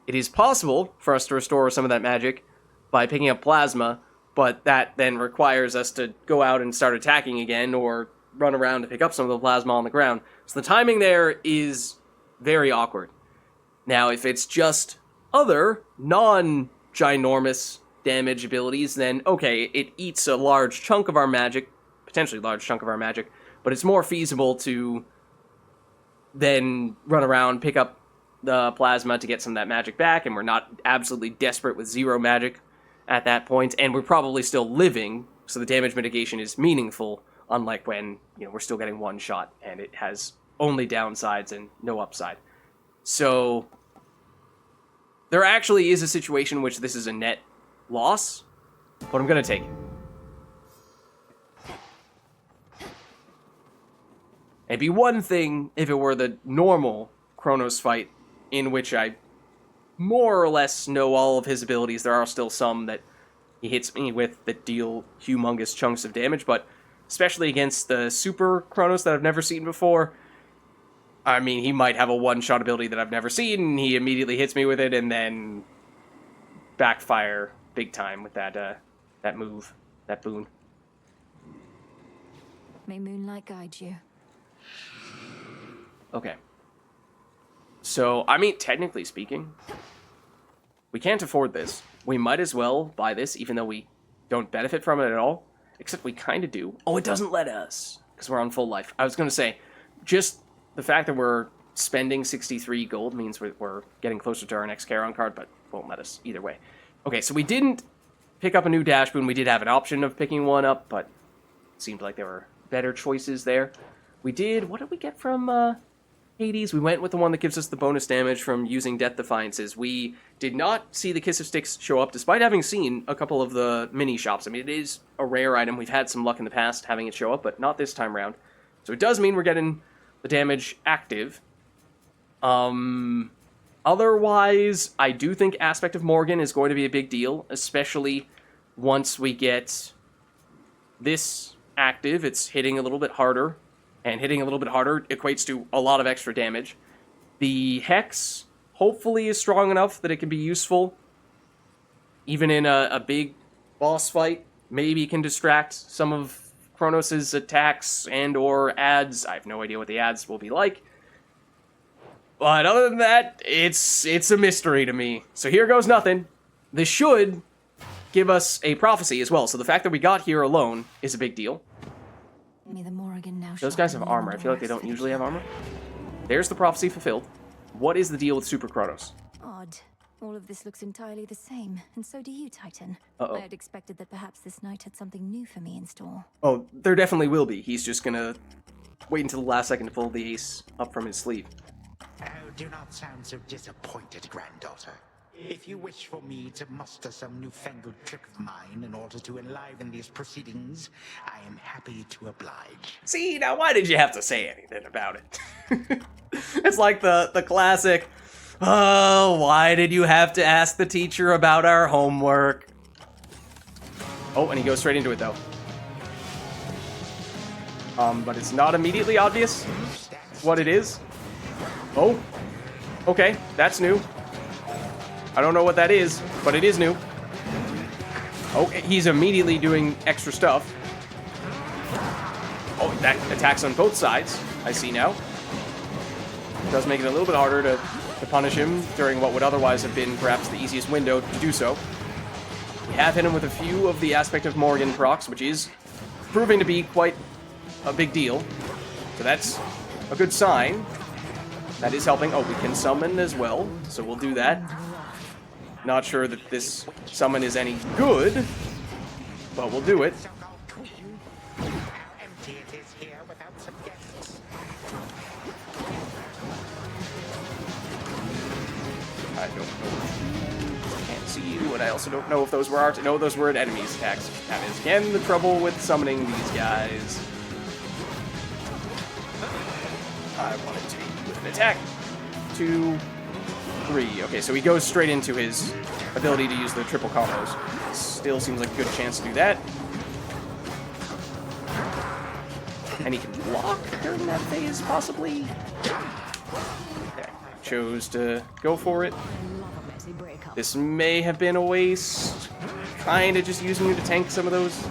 It is possible for us to restore some of that magic by picking up plasma, but that then requires us to go out and start attacking again or run around to pick up some of the plasma on the ground. So the timing there is very awkward. Now, if it's just other non-ginormous damage abilities, then okay, it eats a large chunk of our magic, potentially a large chunk of our magic, but it's more feasible to then run around, pick up the plasma to get some of that magic back, and we're not absolutely desperate with 0 magic at that point, and we're probably still living, so the damage mitigation is meaningful, unlike when, we're still getting one shot, and it has only downsides and no upside. So there actually is a situation in which this is a net loss, but I'm going to take it. It'd be one thing if it were the normal Chronos fight, in which I more or less know all of his abilities. There are still some that he hits me with that deal humongous chunks of damage, but especially against the Super Chronos that I've never seen before, I mean, he might have a one-shot ability that I've never seen, and he immediately hits me with it, and then backfire big time with that move, that boon. May moonlight guide you. Okay. So, I mean, technically speaking, we can't afford this. We might as well buy this, even though we don't benefit from it at all. Except we kind of do. Oh, it doesn't let us, because we're on full life. I was going to say, just the fact that we're spending 63 gold means we're getting closer to our next Charon card, but won't let us either way. Okay, so we didn't pick up a new dash boon. We did have an option of picking one up, but it seemed like there were better choices there. We did... What did we get from Hades? We went with the one that gives us the bonus damage from using Death Defiances. We did not see the Kiss of Sticks show up, despite having seen a couple of the mini shops. I mean, it is a rare item. We've had some luck in the past having it show up, but not this time around. So it does mean we're getting the damage active. Otherwise, I do think Aspect of Morgan is going to be a big deal, especially once we get this active. It's hitting a little bit harder, and hitting a little bit harder equates to a lot of extra damage. The Hex hopefully is strong enough that it can be useful, even in a big boss fight. Maybe can distract some of Chronos' attacks and or ads. I have no idea what the ads will be like. But other than that, it's a mystery to me. So here goes nothing. This should give us a prophecy as well. So the fact that we got here alone is a big deal. May the Morrigan now Those guys have armor. I feel like they don't usually have armor. There's the prophecy fulfilled. What is the deal with Super Chronos? Odd. All of this looks entirely the same, and so do you, Titan. Uh-oh. I had expected that perhaps this night had something new for me in store. Oh, there definitely will be. He's just gonna wait until the last second to pull the ace up from his sleeve. Oh, do not sound so disappointed, granddaughter. If you wish for me to muster some newfangled trick of mine in order to enliven these proceedings, I am happy to oblige. See, now why did you have to say anything about it? It's like the classic, oh, why did you have to ask the teacher about our homework? Oh, and he goes straight into it, though. But it's not immediately obvious what it is. Oh, okay, that's new. I don't know what that is, but it is new. Oh, he's immediately doing extra stuff. Oh, that attacks on both sides, I see now. It does make it a little bit harder to punish him during what would otherwise have been perhaps the easiest window to do so. We have hit him with a few of the Aspect of Morgan procs, which is proving to be quite a big deal. So that's a good sign. That is helping. Oh, we can summon as well, so we'll do that. Not sure that this summon is any good, but we'll do it. I don't know. I can't see you, and I also don't know if those were art. No, those were enemies' attacks. That is again the trouble with summoning these guys. I wanted to be with an attack. 2, 3. Okay, so he goes straight into his ability to use the triple combos. Still seems like a good chance to do that. And he can block during that phase, possibly. Okay, chose to go for it. This may have been a waste. Kinda just using you to tank some of those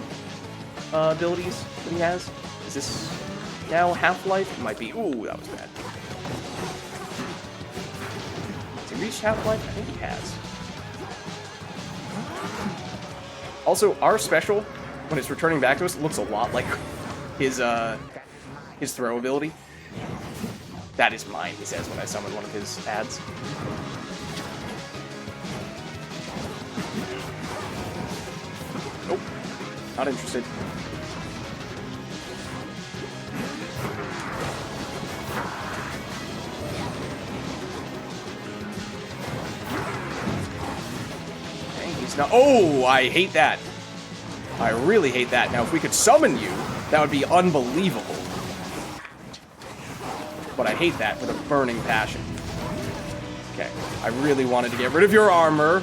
abilities that he has. Is this now Half-Life? It might be. Ooh, that was bad. Has he reached Half-Life? I think he has. Also, our special, when it's returning back to us, looks a lot like his throw ability. That is mine, he says when I summon one of his ads. Nope. Not interested. Okay, he's not. Oh, I hate that. I really hate that. Now, if we could summon you, that would be unbelievable. But I hate that with a burning passion. Okay, I really wanted to get rid of your armor.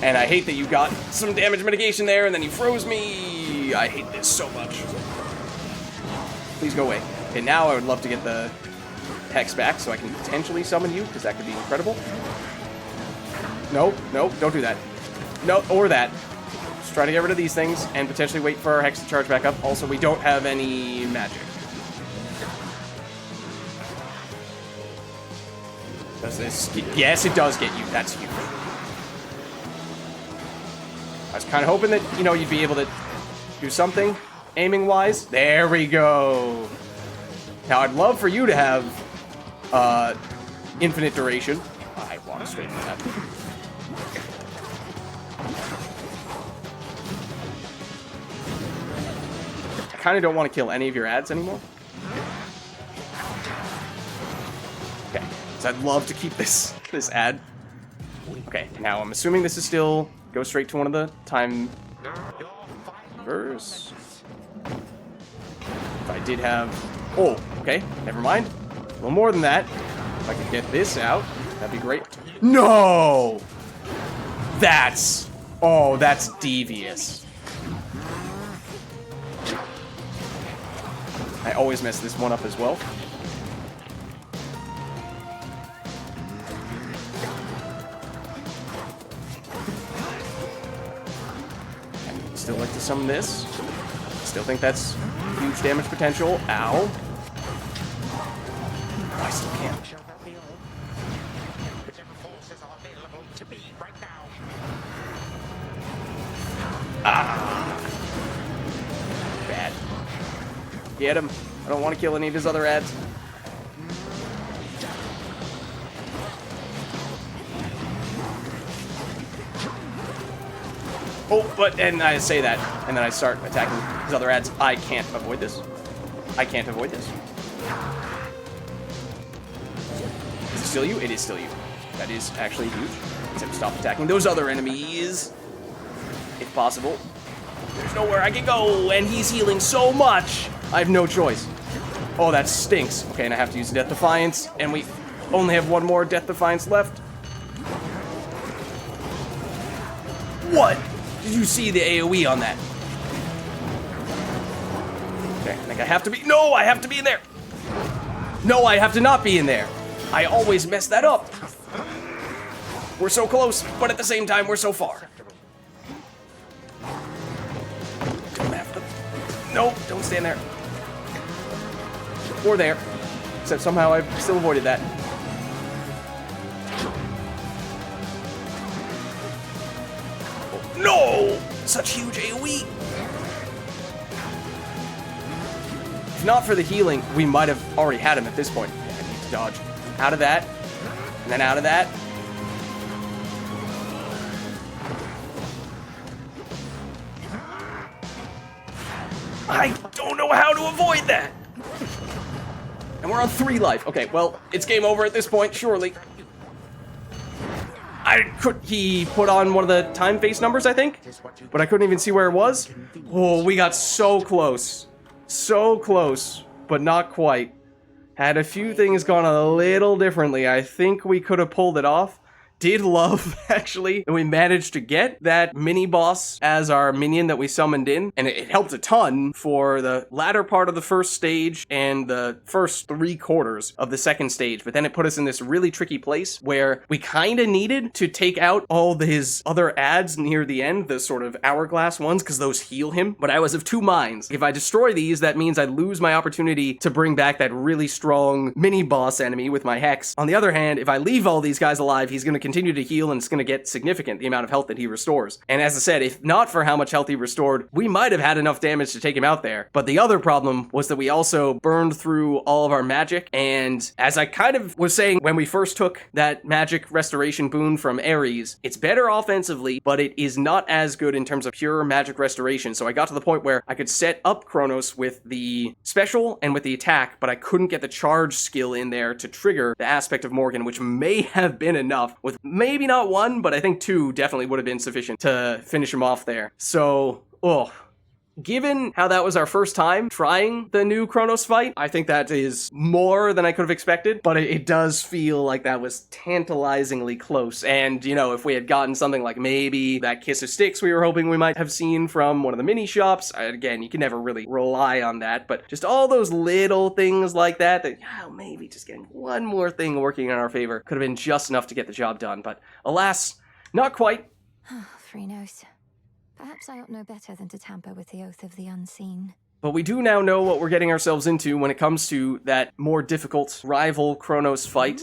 And I hate that you got some damage mitigation there, and then you froze me. I hate this so much. Please go away. Okay, now I would love to get the hex back so I can potentially summon you, because that could be incredible. No, no, don't do that. No, or that. Just try to get rid of these things, and potentially wait for our hex to charge back up. Also, we don't have any magic. Does this... Yes, it does get you. That's huge. I was kind of hoping that, you know, you'd be able to do something aiming-wise. There we go. Now, I'd love for you to have infinite duration. I walked straight into that. I kind of don't want to kill any of your ads anymore. Okay, so I'd love to keep this ad. Okay, now I'm assuming this is still... Go straight to one of the time verse. If I did have... Oh, okay, never mind. A little more than that. If I could get this out, that'd be great. No! That's... Oh, that's devious. I always mess this one up as well. Still like to summon this. Still think that's huge damage potential. Ow. Oh, I still can't. Ah. Bad. Get him. I don't want to kill any of his other ads. Oh, and I say that, and then I start attacking his other ads. I can't avoid this. I can't avoid this. Is it still you? It is still you. That is actually huge. Except stop attacking those other enemies, if possible. There's nowhere I can go, and he's healing so much. I have no choice. Oh, that stinks. Okay, and I have to use Death Defiance, and we only have one more Death Defiance left. What? Did you see the AoE on that? Okay, I think I have to be... No, I have to be in there! No, I have to not be in there. I always mess that up. We're so close, but at the same time, we're so far. Don't have to... No, don't stand there. Or there. Except somehow I've still avoided that. No! Such huge AoE! If not for the healing, we might have already had him at this point. Yeah, I need to dodge. Out of that. And then out of that. I don't know how to avoid that! And we're on 3 life. Okay, well, it's game over at this point, surely. He put on one of the time face numbers, I think? But I couldn't even see where it was. Oh, we got so close. So close, but not quite. Had a few things gone a little differently, I think we could have pulled it off. Did love, actually, and we managed to get that mini-boss as our minion that we summoned in, and it helped a ton for the latter part of the first stage and the first 3/4 of the second stage, but then it put us in this really tricky place where we kind of needed to take out all his other ads near the end, the sort of hourglass ones, because those heal him, but I was of 2 minds. If I destroy these, that means I lose my opportunity to bring back that really strong mini-boss enemy with my Hex. On the other hand, if I leave all these guys alive, he's going to continue to heal, and it's going to get significant, the amount of health that he restores. And as I said, if not for how much health he restored, we might have had enough damage to take him out there. But the other problem was that we also burned through all of our magic, and as I kind of was saying when we first took that magic restoration boon from Ares, it's better offensively, but it is not as good in terms of pure magic restoration. So I got to the point where I could set up Chronos with the special and with the attack, but I couldn't get the charge skill in there to trigger the aspect of Morgan, which may have been enough, with maybe not 1, but I think 2 definitely would have been sufficient to finish him off there. So, given how that was our first time trying the new Chronos fight, I think that is more than I could have expected, but it does feel like that was tantalizingly close. And, you know, if we had gotten something like maybe that Kiss of Sticks we were hoping we might have seen from one of the mini shops, again, you can never really rely on that, but just all those little things like that, maybe just getting one more thing working in our favor could have been just enough to get the job done. But alas, not quite. Chronos. Perhaps I ought know better than to tamper with the oath of the unseen. But we do now know what we're getting ourselves into when it comes to that more difficult rival Chronos fight.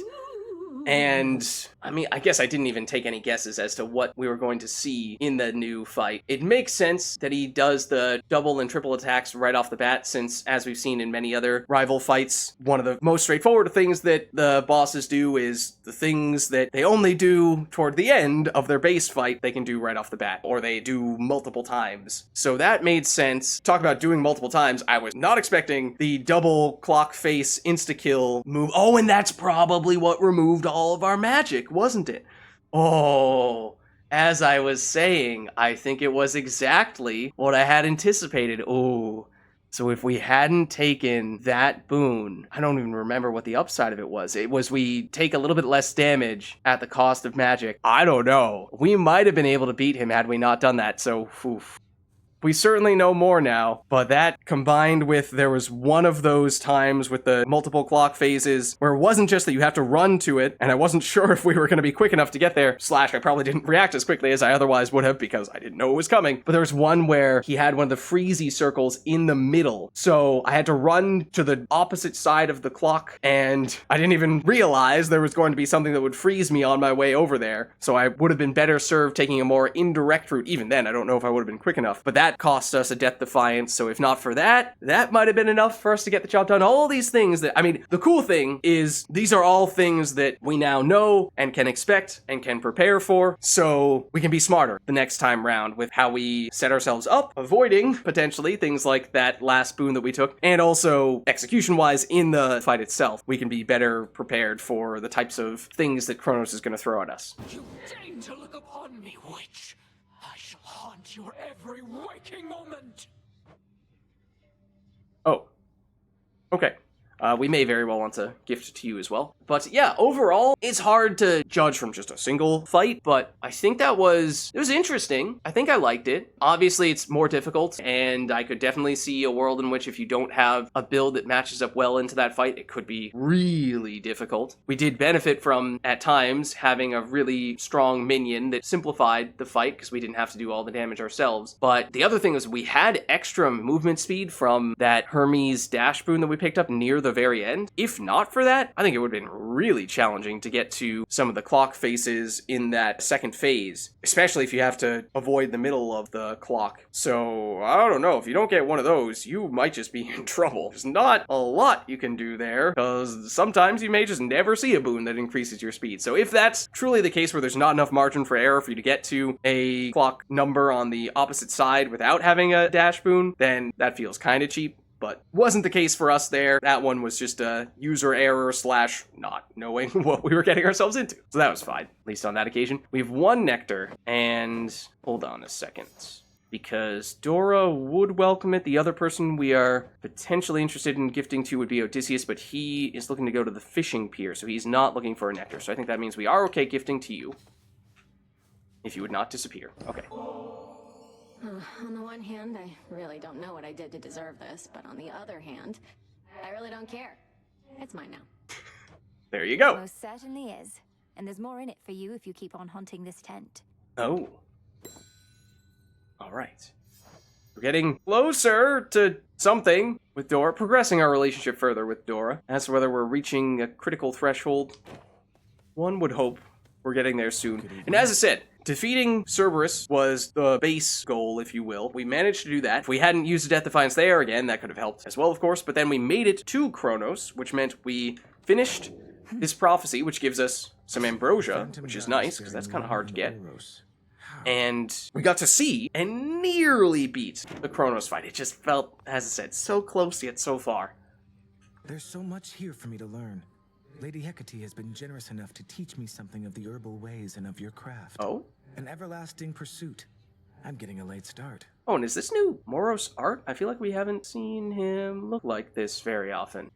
And, I mean, I guess I didn't even take any guesses as to what we were going to see in the new fight. It makes sense that he does the double and triple attacks right off the bat, since, as we've seen in many other rival fights, one of the most straightforward things that the bosses do is the things that they only do toward the end of their base fight, they can do right off the bat, or they do multiple times. So that made sense. Talk about doing multiple times, I was not expecting the double clock face insta-kill move. Oh, and that's probably what removed all of our magic, wasn't it? Oh, as I was saying, I think it was exactly what I had anticipated. Oh, so if we hadn't taken that boon, I don't even remember what the upside of it was. It was we take a little bit less damage at the cost of magic. I don't know. We might have been able to beat him had we not done that, so oof. We certainly know more now, but that combined with there was one of those times with the multiple clock phases where it wasn't just that you have to run to it, and I wasn't sure if we were going to be quick enough to get there, / I probably didn't react as quickly as I otherwise would have because I didn't know it was coming, but there was one where he had one of the freezy circles in the middle, so I had to run to the opposite side of the clock, and I didn't even realize there was going to be something that would freeze me on my way over there, so I would have been better served taking a more indirect route. Even then, I don't know if I would have been quick enough, but that that cost us a Death Defiance, so if not for that, that might have been enough for us to get the job done. All these things that, I mean, the cool thing is these are all things that we now know and can expect and can prepare for, so we can be smarter the next time round with how we set ourselves up, avoiding potentially things like that last boon that we took, and also execution-wise in the fight itself, we can be better prepared for the types of things that Chronos is going to throw at us. You deign to look upon me, witch. I shall haunt your every waking moment. Oh. Okay. We may very well want to gift it to you as well. But yeah, overall, it's hard to judge from just a single fight, but I think it was interesting. I think I liked it. Obviously, it's more difficult, and I could definitely see a world in which if you don't have a build that matches up well into that fight, it could be really difficult. We did benefit from, at times, having a really strong minion that simplified the fight, because we didn't have to do all the damage ourselves. But the other thing was we had extra movement speed from that Hermes dash boon that we picked up near the very end. If not for that, I think it would have been really challenging to get to some of the clock faces in that second phase, especially if you have to avoid the middle of the clock. So, I don't know, if you don't get one of those, you might just be in trouble. There's not a lot you can do there, because sometimes you may just never see a boon that increases your speed. So if that's truly the case where there's not enough margin for error for you to get to a clock number on the opposite side without having a dash boon, then that feels kind of cheap. But wasn't the case for us there. That one was just a user error / not knowing what we were getting ourselves into. So that was fine, at least on that occasion. We have one nectar, and hold on a second, because Dora would welcome it. The other person we are potentially interested in gifting to would be Odysseus, but he is looking to go to the fishing pier, so he's not looking for a nectar. So I think that means we are okay gifting to you, if you would not disappear. Okay. On the one hand, I really don't know what I did to deserve this, but on the other hand, I really don't care. It's mine now. There you go. Most certainly is. And there's more in it for you if you keep on haunting this tent. Oh. Alright. We're getting closer to something with Dora, progressing our relationship further with Dora. As to whether we're reaching a critical threshold, one would hope we're getting there soon. And as I said, defeating Cerberus was the base goal, if you will. We managed to do that. If we hadn't used a Death Defiance there, again, that could have helped as well, of course. But then we made it to Chronos, which meant we finished his prophecy, which gives us some ambrosia, which is nice, because that's kind of hard to get. And we got to see and nearly beat the Chronos fight. It just felt, as I said, so close yet so far. There's so much here for me to learn. Lady Hecate has been generous enough to teach me something of the herbal ways and of your craft. Oh? An everlasting pursuit. I'm getting a late start. Oh, and is this new Moros art? I feel like we haven't seen him look like this very often.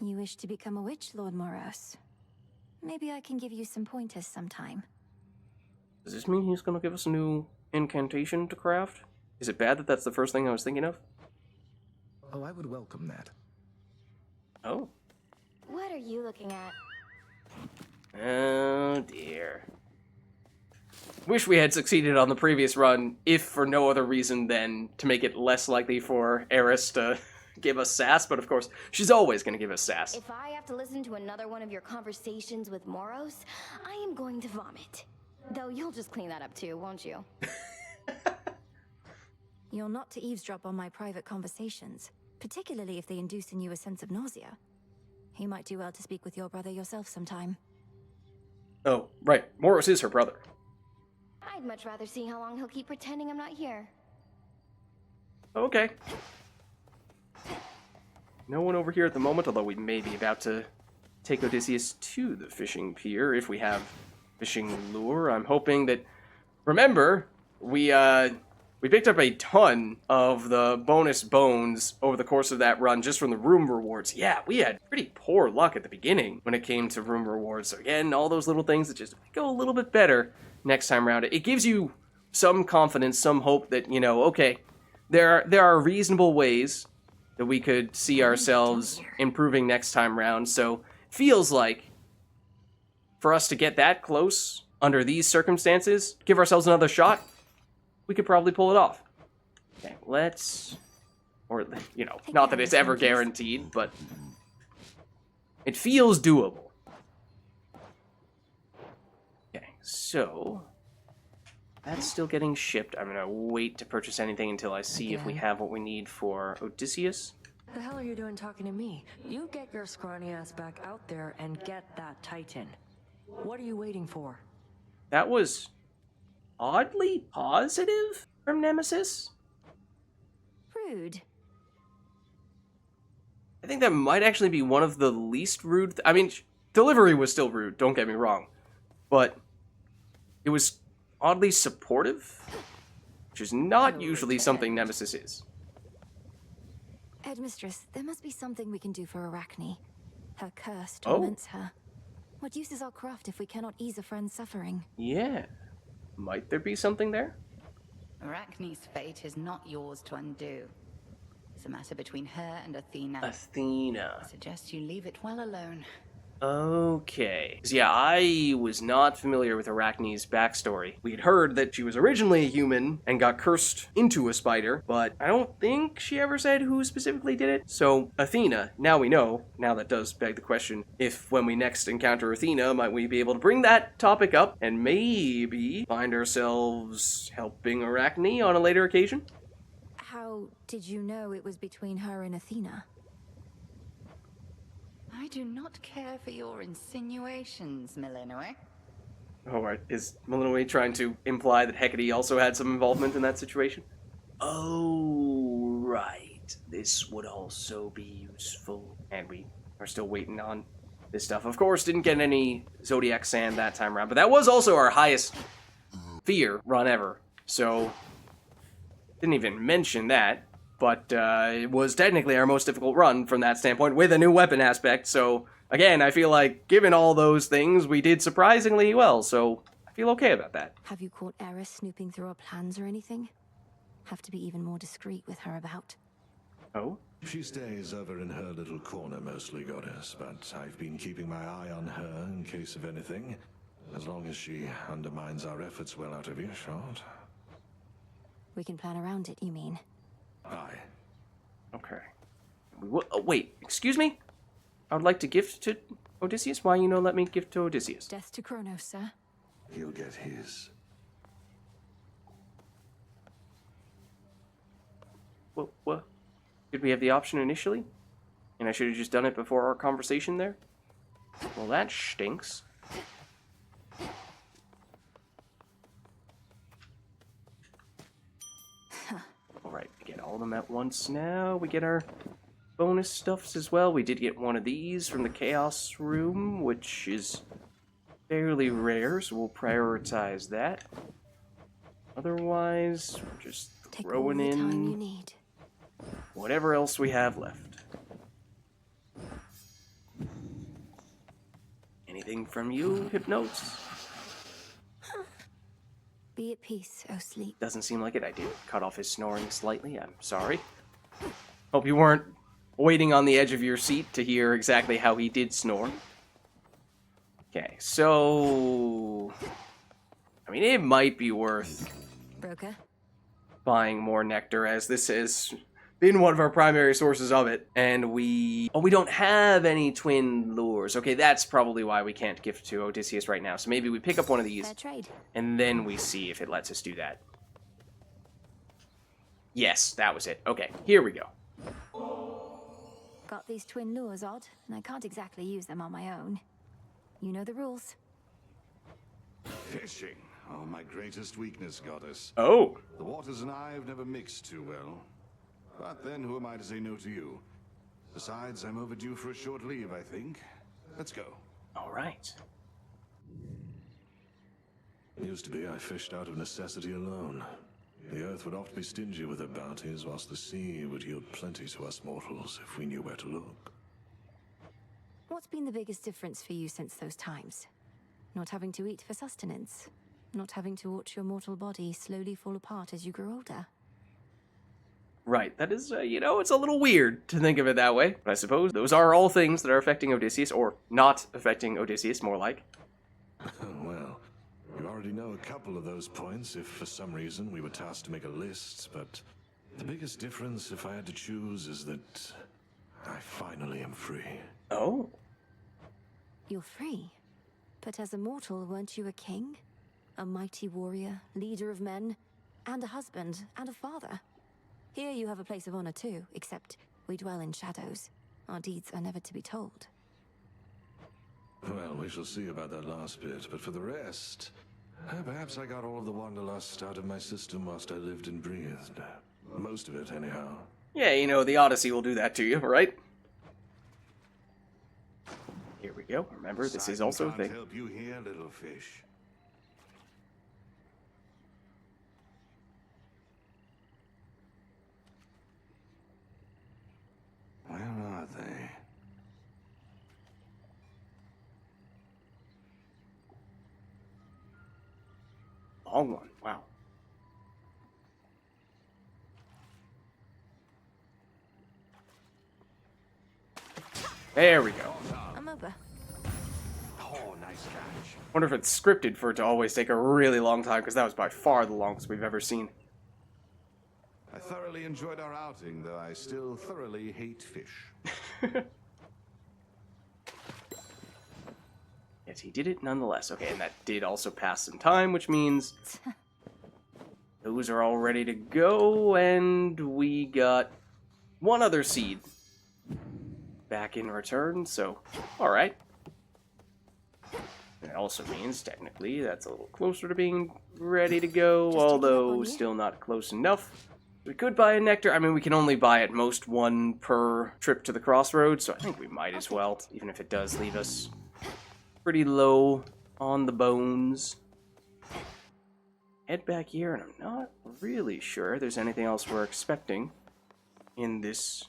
You wish to become a witch, Lord Moros? Maybe I can give you some pointers sometime. Does this mean he's going to give us a new incantation to craft? Is it bad that that's the first thing I was thinking of? Oh, I would welcome that. Oh. What are you looking at? Oh dear. Wish we had succeeded on the previous run, if for no other reason than to make it less likely for Eris to give us sass, but of course, she's always going to give us sass. If I have to listen to another one of your conversations with Moros, I am going to vomit. Though you'll just clean that up too, won't you? You're not to eavesdrop on my private conversations, particularly if they induce in you a sense of nausea. You might do well to speak with your brother yourself sometime. Oh, right. Moros is her brother. I'd much rather see how long he'll keep pretending I'm not here. Okay. No one over here at the moment, although we may be about to take Odysseus to the fishing pier if we have fishing lure. I'm hoping that... Remember, we picked up a ton of the bonus bones over the course of that run just from the room rewards. Yeah, we had pretty poor luck at the beginning when it came to room rewards. So again, all those little things that just go a little bit better next time around. It gives you some confidence, some hope that, you know, okay, there are reasonable ways that we could see ourselves improving next time round. So feels like for us to get that close under these circumstances, give ourselves another shot, we could probably pull it off. Okay, let's... Or, you know, not that it's ever guaranteed, but it feels doable. Okay, so... That's still getting shipped. I'm gonna wait to purchase anything until I see if we have what we need for Odysseus. The hell are you doing talking to me? You get your scrawny ass back out there and get that Titan. What are you waiting for? That was oddly positive from Nemesis. Rude. I think that might actually be one of the least rude. I mean, delivery was still rude, don't get me wrong. But it was oddly supportive, which is not usually something Nemesis is. Headmistress, there must be something we can do for Arachne. Her curse torments her. What use is our craft if we cannot ease a friend's suffering? Yeah. Might there be something there? Arachne's fate is not yours to undo. It's a matter between her and Athena. Athena. I suggest you leave it well alone. Okay. Yeah, I was not familiar with Arachne's backstory. We had heard that she was originally a human and got cursed into a spider, but I don't think she ever said who specifically did it. So, Athena, now we know. Now that does beg the question, if when we next encounter Athena, might we be able to bring that topic up and maybe find ourselves helping Arachne on a later occasion? How did you know it was between her and Athena? I do not care for your insinuations, Millenoi. Alright, is Millenoi trying to imply that Hecate also had some involvement in that situation? Oh, right. This would also be useful. And we are still waiting on this stuff. Of course, didn't get any Zodiac Sand that time around, but that was also our highest fear run ever. So, didn't even mention that. But it was technically our most difficult run from that standpoint, with a new weapon aspect, so again, I feel like, given all those things, we did surprisingly well, so I feel okay about that. Have you caught Eris snooping through our plans or anything? Have to be even more discreet with her about. Oh? She stays over in her little corner mostly, Goddess, but I've been keeping my eye on her in case of anything, as long as she undermines our efforts well out of earshot. We can plan around it, you mean? Aye. Okay. Wait, excuse me? I would like to gift to Odysseus? Why let me gift to Odysseus? Death to Chronos, sir. He'll get his. What? Did we have the option initially? And I should have just done it before our conversation there? Well, that stinks. Alright, we get all of them at once now. We get our bonus stuffs as well. We did get one of these from the Chaos Room, which is fairly rare, so we'll prioritize that. Otherwise, we're just throwing in time you need. Whatever else we have left. Anything from you, Hypnotes? Be at peace, O sleep. Doesn't seem like it. I did cut off his snoring slightly. I'm sorry. Hope you weren't waiting on the edge of your seat to hear exactly how he did snore. Okay, so... I mean, it might be worth Broker? buying more nectar, as this has been one of our primary sources of it. And we don't have any twin lures. Okay, that's probably why we can't gift to Odysseus right now. So maybe we pick up one of these, Fair trade. and then we see if it lets us do that. Yes, that was it. Okay, here we go. Got these twin lures, Odd, and I can't exactly use them on my own. You know the rules. Fishing. Oh, my greatest weakness, Goddess. Oh. The waters and I have never mixed too well. But then who am I to say no to you? Besides, I'm overdue for a short leave, I think. Let's go. All right. Used to be I fished out of necessity alone. The earth would oft be stingy with her bounties, whilst the sea would yield plenty to us mortals if we knew where to look. What's been the biggest difference for you since those times? Not having to eat for sustenance? Not having to watch your mortal body slowly fall apart as you grow older? Right, that is, it's a little weird to think of it that way. But I suppose those are all things that are affecting Odysseus, or not affecting Odysseus, more like. Well, you already know a couple of those points if for some reason we were tasked to make a list, but the biggest difference, if I had to choose, is that I finally am free. Oh. You're free? But as a mortal, weren't you a king? A mighty warrior, leader of men, and a husband, and a father. Here you have a place of honor too, except we dwell in shadows. Our deeds are never to be told. Well, we shall see about that last bit, but for the rest, perhaps I got all of the wanderlust out of my system whilst I lived and breathed. Most of it, anyhow. Yeah, you know, the Odyssey will do that to you, right? Here we go. Remember, this is also a thing. Can't help you here, little fish. Where are they? Long one, wow. There we go. I'm over. Oh, nice catch. Wonder if it's scripted for it to always take a really long time, because that was by far the longest we've ever seen. I thoroughly enjoyed our outing, though I still thoroughly hate fish. Yes, he did it nonetheless. Okay, and that did also pass some time, which means those are all ready to go, and we got one other seed back in return, so alright. That also means, technically, that's a little closer to being ready to go, although still not close enough. We could buy a nectar. I mean, we can only buy at most one per trip to the crossroads, so I think we might as well, even if it does leave us pretty low on the bones. Head back here, and I'm not really sure there's anything else we're expecting in this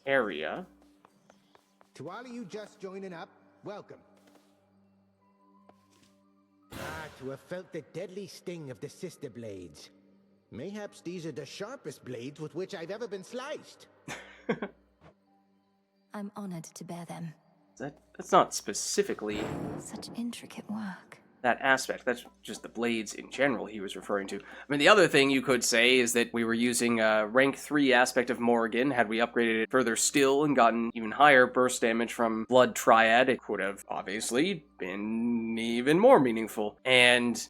area. To all of you just joining up, welcome. To have felt the deadly sting of the sister blades. Mayhaps these are the sharpest blades with which I've ever been sliced. I'm honored to bear them. That's not specifically Such intricate work. that aspect. That's just the blades in general he was referring to. I mean, the other thing you could say is that we were using a rank 3 aspect of Morrigan. Had we upgraded it further still and gotten even higher burst damage from Blood Triad, it could have obviously been even more meaningful. And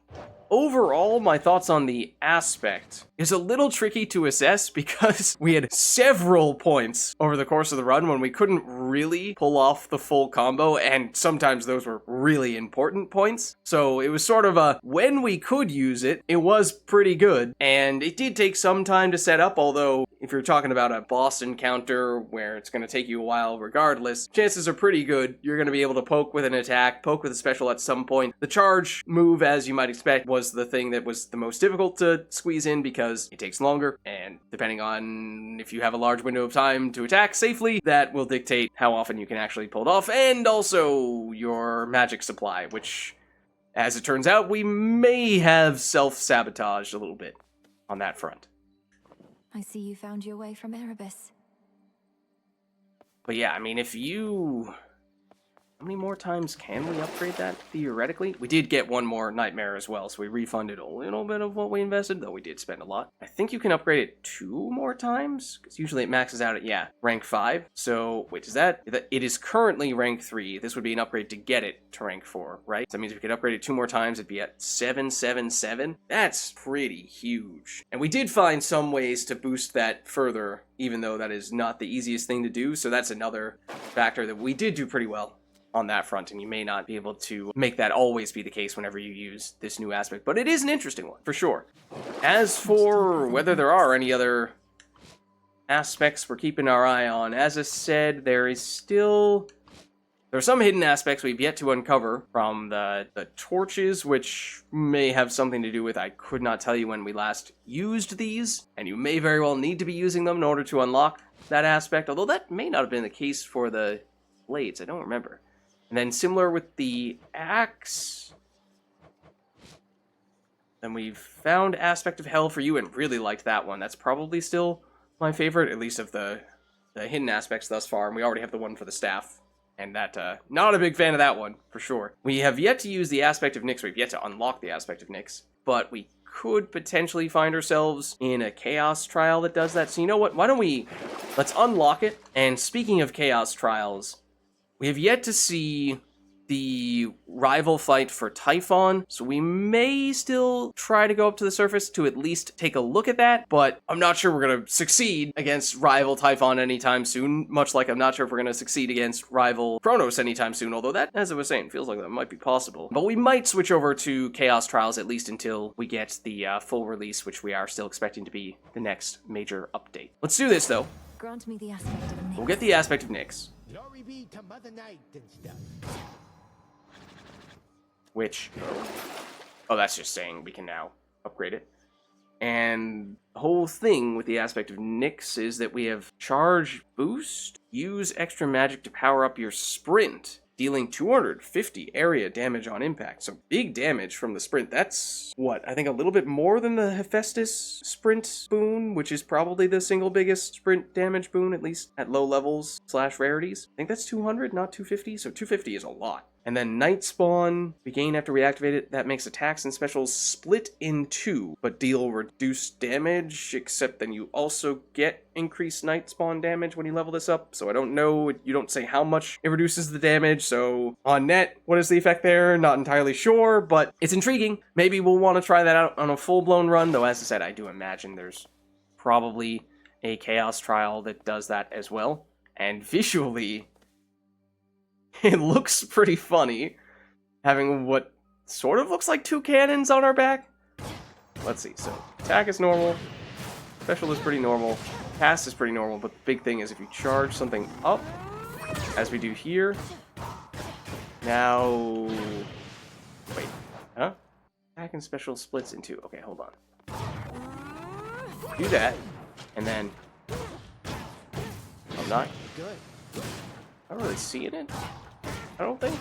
overall, my thoughts on the aspect is a little tricky to assess because we had several points over the course of the run when we couldn't really pull off the full combo, and sometimes those were really important points. So it was sort of a, when we could use it, it was pretty good, and it did take some time to set up, although if you're talking about a boss encounter where it's going to take you a while regardless, chances are pretty good you're going to be able to poke with an attack, poke with a special at some point. The charge move, as you might expect, was the thing that was the most difficult to squeeze in because it takes longer, and depending on if you have a large window of time to attack safely, that will dictate how often you can actually pull it off, and also your magic supply, which, as it turns out, we may have self-sabotaged a little bit on that front. I see you found your way from Erebus. But yeah, I mean, if you... How many more times can we upgrade that, theoretically? We did get one more nightmare as well, so we refunded a little bit of what we invested, though we did spend a lot. I think you can upgrade it 2 more times, because usually it maxes out at, yeah, rank 5. So, wait, is that... It is currently rank 3. This would be an upgrade to get it to rank 4, right? So that means if we could upgrade it 2 more times, it'd be at 777. That's pretty huge. And we did find some ways to boost that further, even though that is not the easiest thing to do, so that's another factor that we did do pretty well on that front, and you may not be able to make that always be the case whenever you use this new aspect, but it is an interesting one, for sure. As for whether there are any other aspects we're keeping our eye on, as I said, there are some hidden aspects we've yet to uncover from the torches, which may have something to do with, I could not tell you when we last used these, and you may very well need to be using them in order to unlock that aspect, although that may not have been the case for the blades, I don't remember. And then similar with the axe, then we've found Aspect of Hell for you and really liked that one. That's probably still my favorite, at least of the hidden aspects thus far, and we already have the one for the staff. And that, not a big fan of that one, for sure. We have yet to use the Aspect of Nyx, we've yet to unlock the Aspect of Nyx, but we could potentially find ourselves in a Chaos Trial that does that. So you know what, why don't let's unlock it, and speaking of Chaos Trials, we have yet to see the rival fight for Typhon, so we may still try to go up to the surface to at least take a look at that, but I'm not sure we're going to succeed against rival Typhon anytime soon, much like I'm not sure if we're going to succeed against rival Chronos anytime soon, although that, as I was saying, feels like that might be possible. But we might switch over to Chaos Trials at least until we get the full release, which we are still expecting to be the next major update. Let's do this, though. Grant me the aspect of Nyx. We'll get the aspect of Nyx. Glory be to Mother Night and stuff. Which, oh, that's just saying we can now upgrade it. And the whole thing with the aspect of Nyx is that we have charge boost, use extra magic to power up your sprint, dealing 250 area damage on impact. So big damage from the sprint. That's, what, I think a little bit more than the Hephaestus sprint boon, which is probably the single biggest sprint damage boon, at least at low levels / rarities. I think that's 200, not 250, so 250 is a lot. And then Night Spawn, we gain after we activate it, that makes attacks and specials split in 2, but deal reduced damage, except then you also get increased Night Spawn damage when you level this up, so I don't know, you don't say how much it reduces the damage, so on net, what is the effect there? Not entirely sure, but it's intriguing. Maybe we'll want to try that out on a full-blown run, though as I said, I do imagine there's probably a Chaos Trial that does that as well, and visually, it looks pretty funny, having what sort of looks like 2 cannons on our back. Let's see, so attack is normal, special is pretty normal, cast is pretty normal, but the big thing is if you charge something up, as we do here, now, wait, huh? Attack and special splits in 2, okay, hold on. Do that, and then, I'm not really seeing it. I don't think.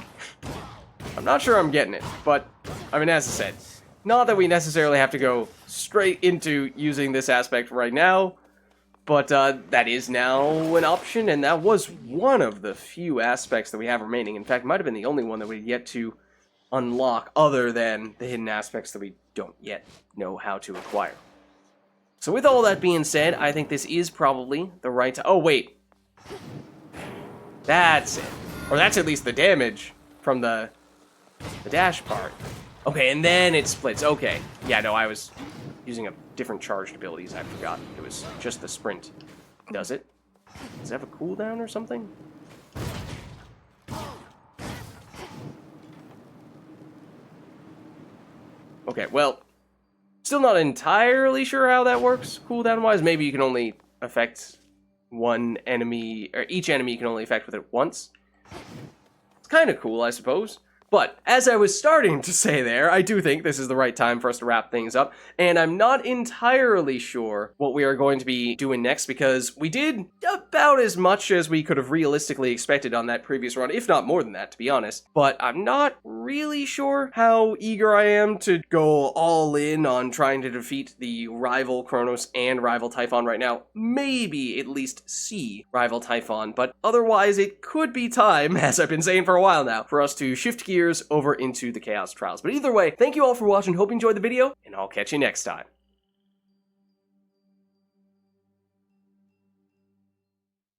I'm not sure I'm getting it, but, I mean, as I said, not that we necessarily have to go straight into using this aspect right now, but that is now an option, and that was one of the few aspects that we have remaining. In fact, might have been the only one that we'd yet to unlock, other than the hidden aspects that we don't yet know how to acquire. So with all that being said, I think this is probably the right time. Oh, wait. That's it. Or that's at least the damage from the dash part. Okay, and then it splits. Okay. Yeah, no, I was using a different charged abilities. I forgot. It was just the sprint. Does it? Does it have a cooldown or something? Okay, well, still not entirely sure how that works cooldown-wise. Maybe you can only affect one enemy, or each enemy you can only affect with it once. It's kind of cool, I suppose. But, as I was starting to say there, I do think this is the right time for us to wrap things up, and I'm not entirely sure what we are going to be doing next, because we did about as much as we could have realistically expected on that previous run, if not more than that, to be honest. But I'm not really sure how eager I am to go all in on trying to defeat the rival Chronos and rival Typhon right now. Maybe at least see rival Typhon, but otherwise it could be time, as I've been saying for a while now, for us to shift gears over into the Chaos Trials. But either way, thank you all for watching, hope you enjoyed the video, and I'll catch you next time.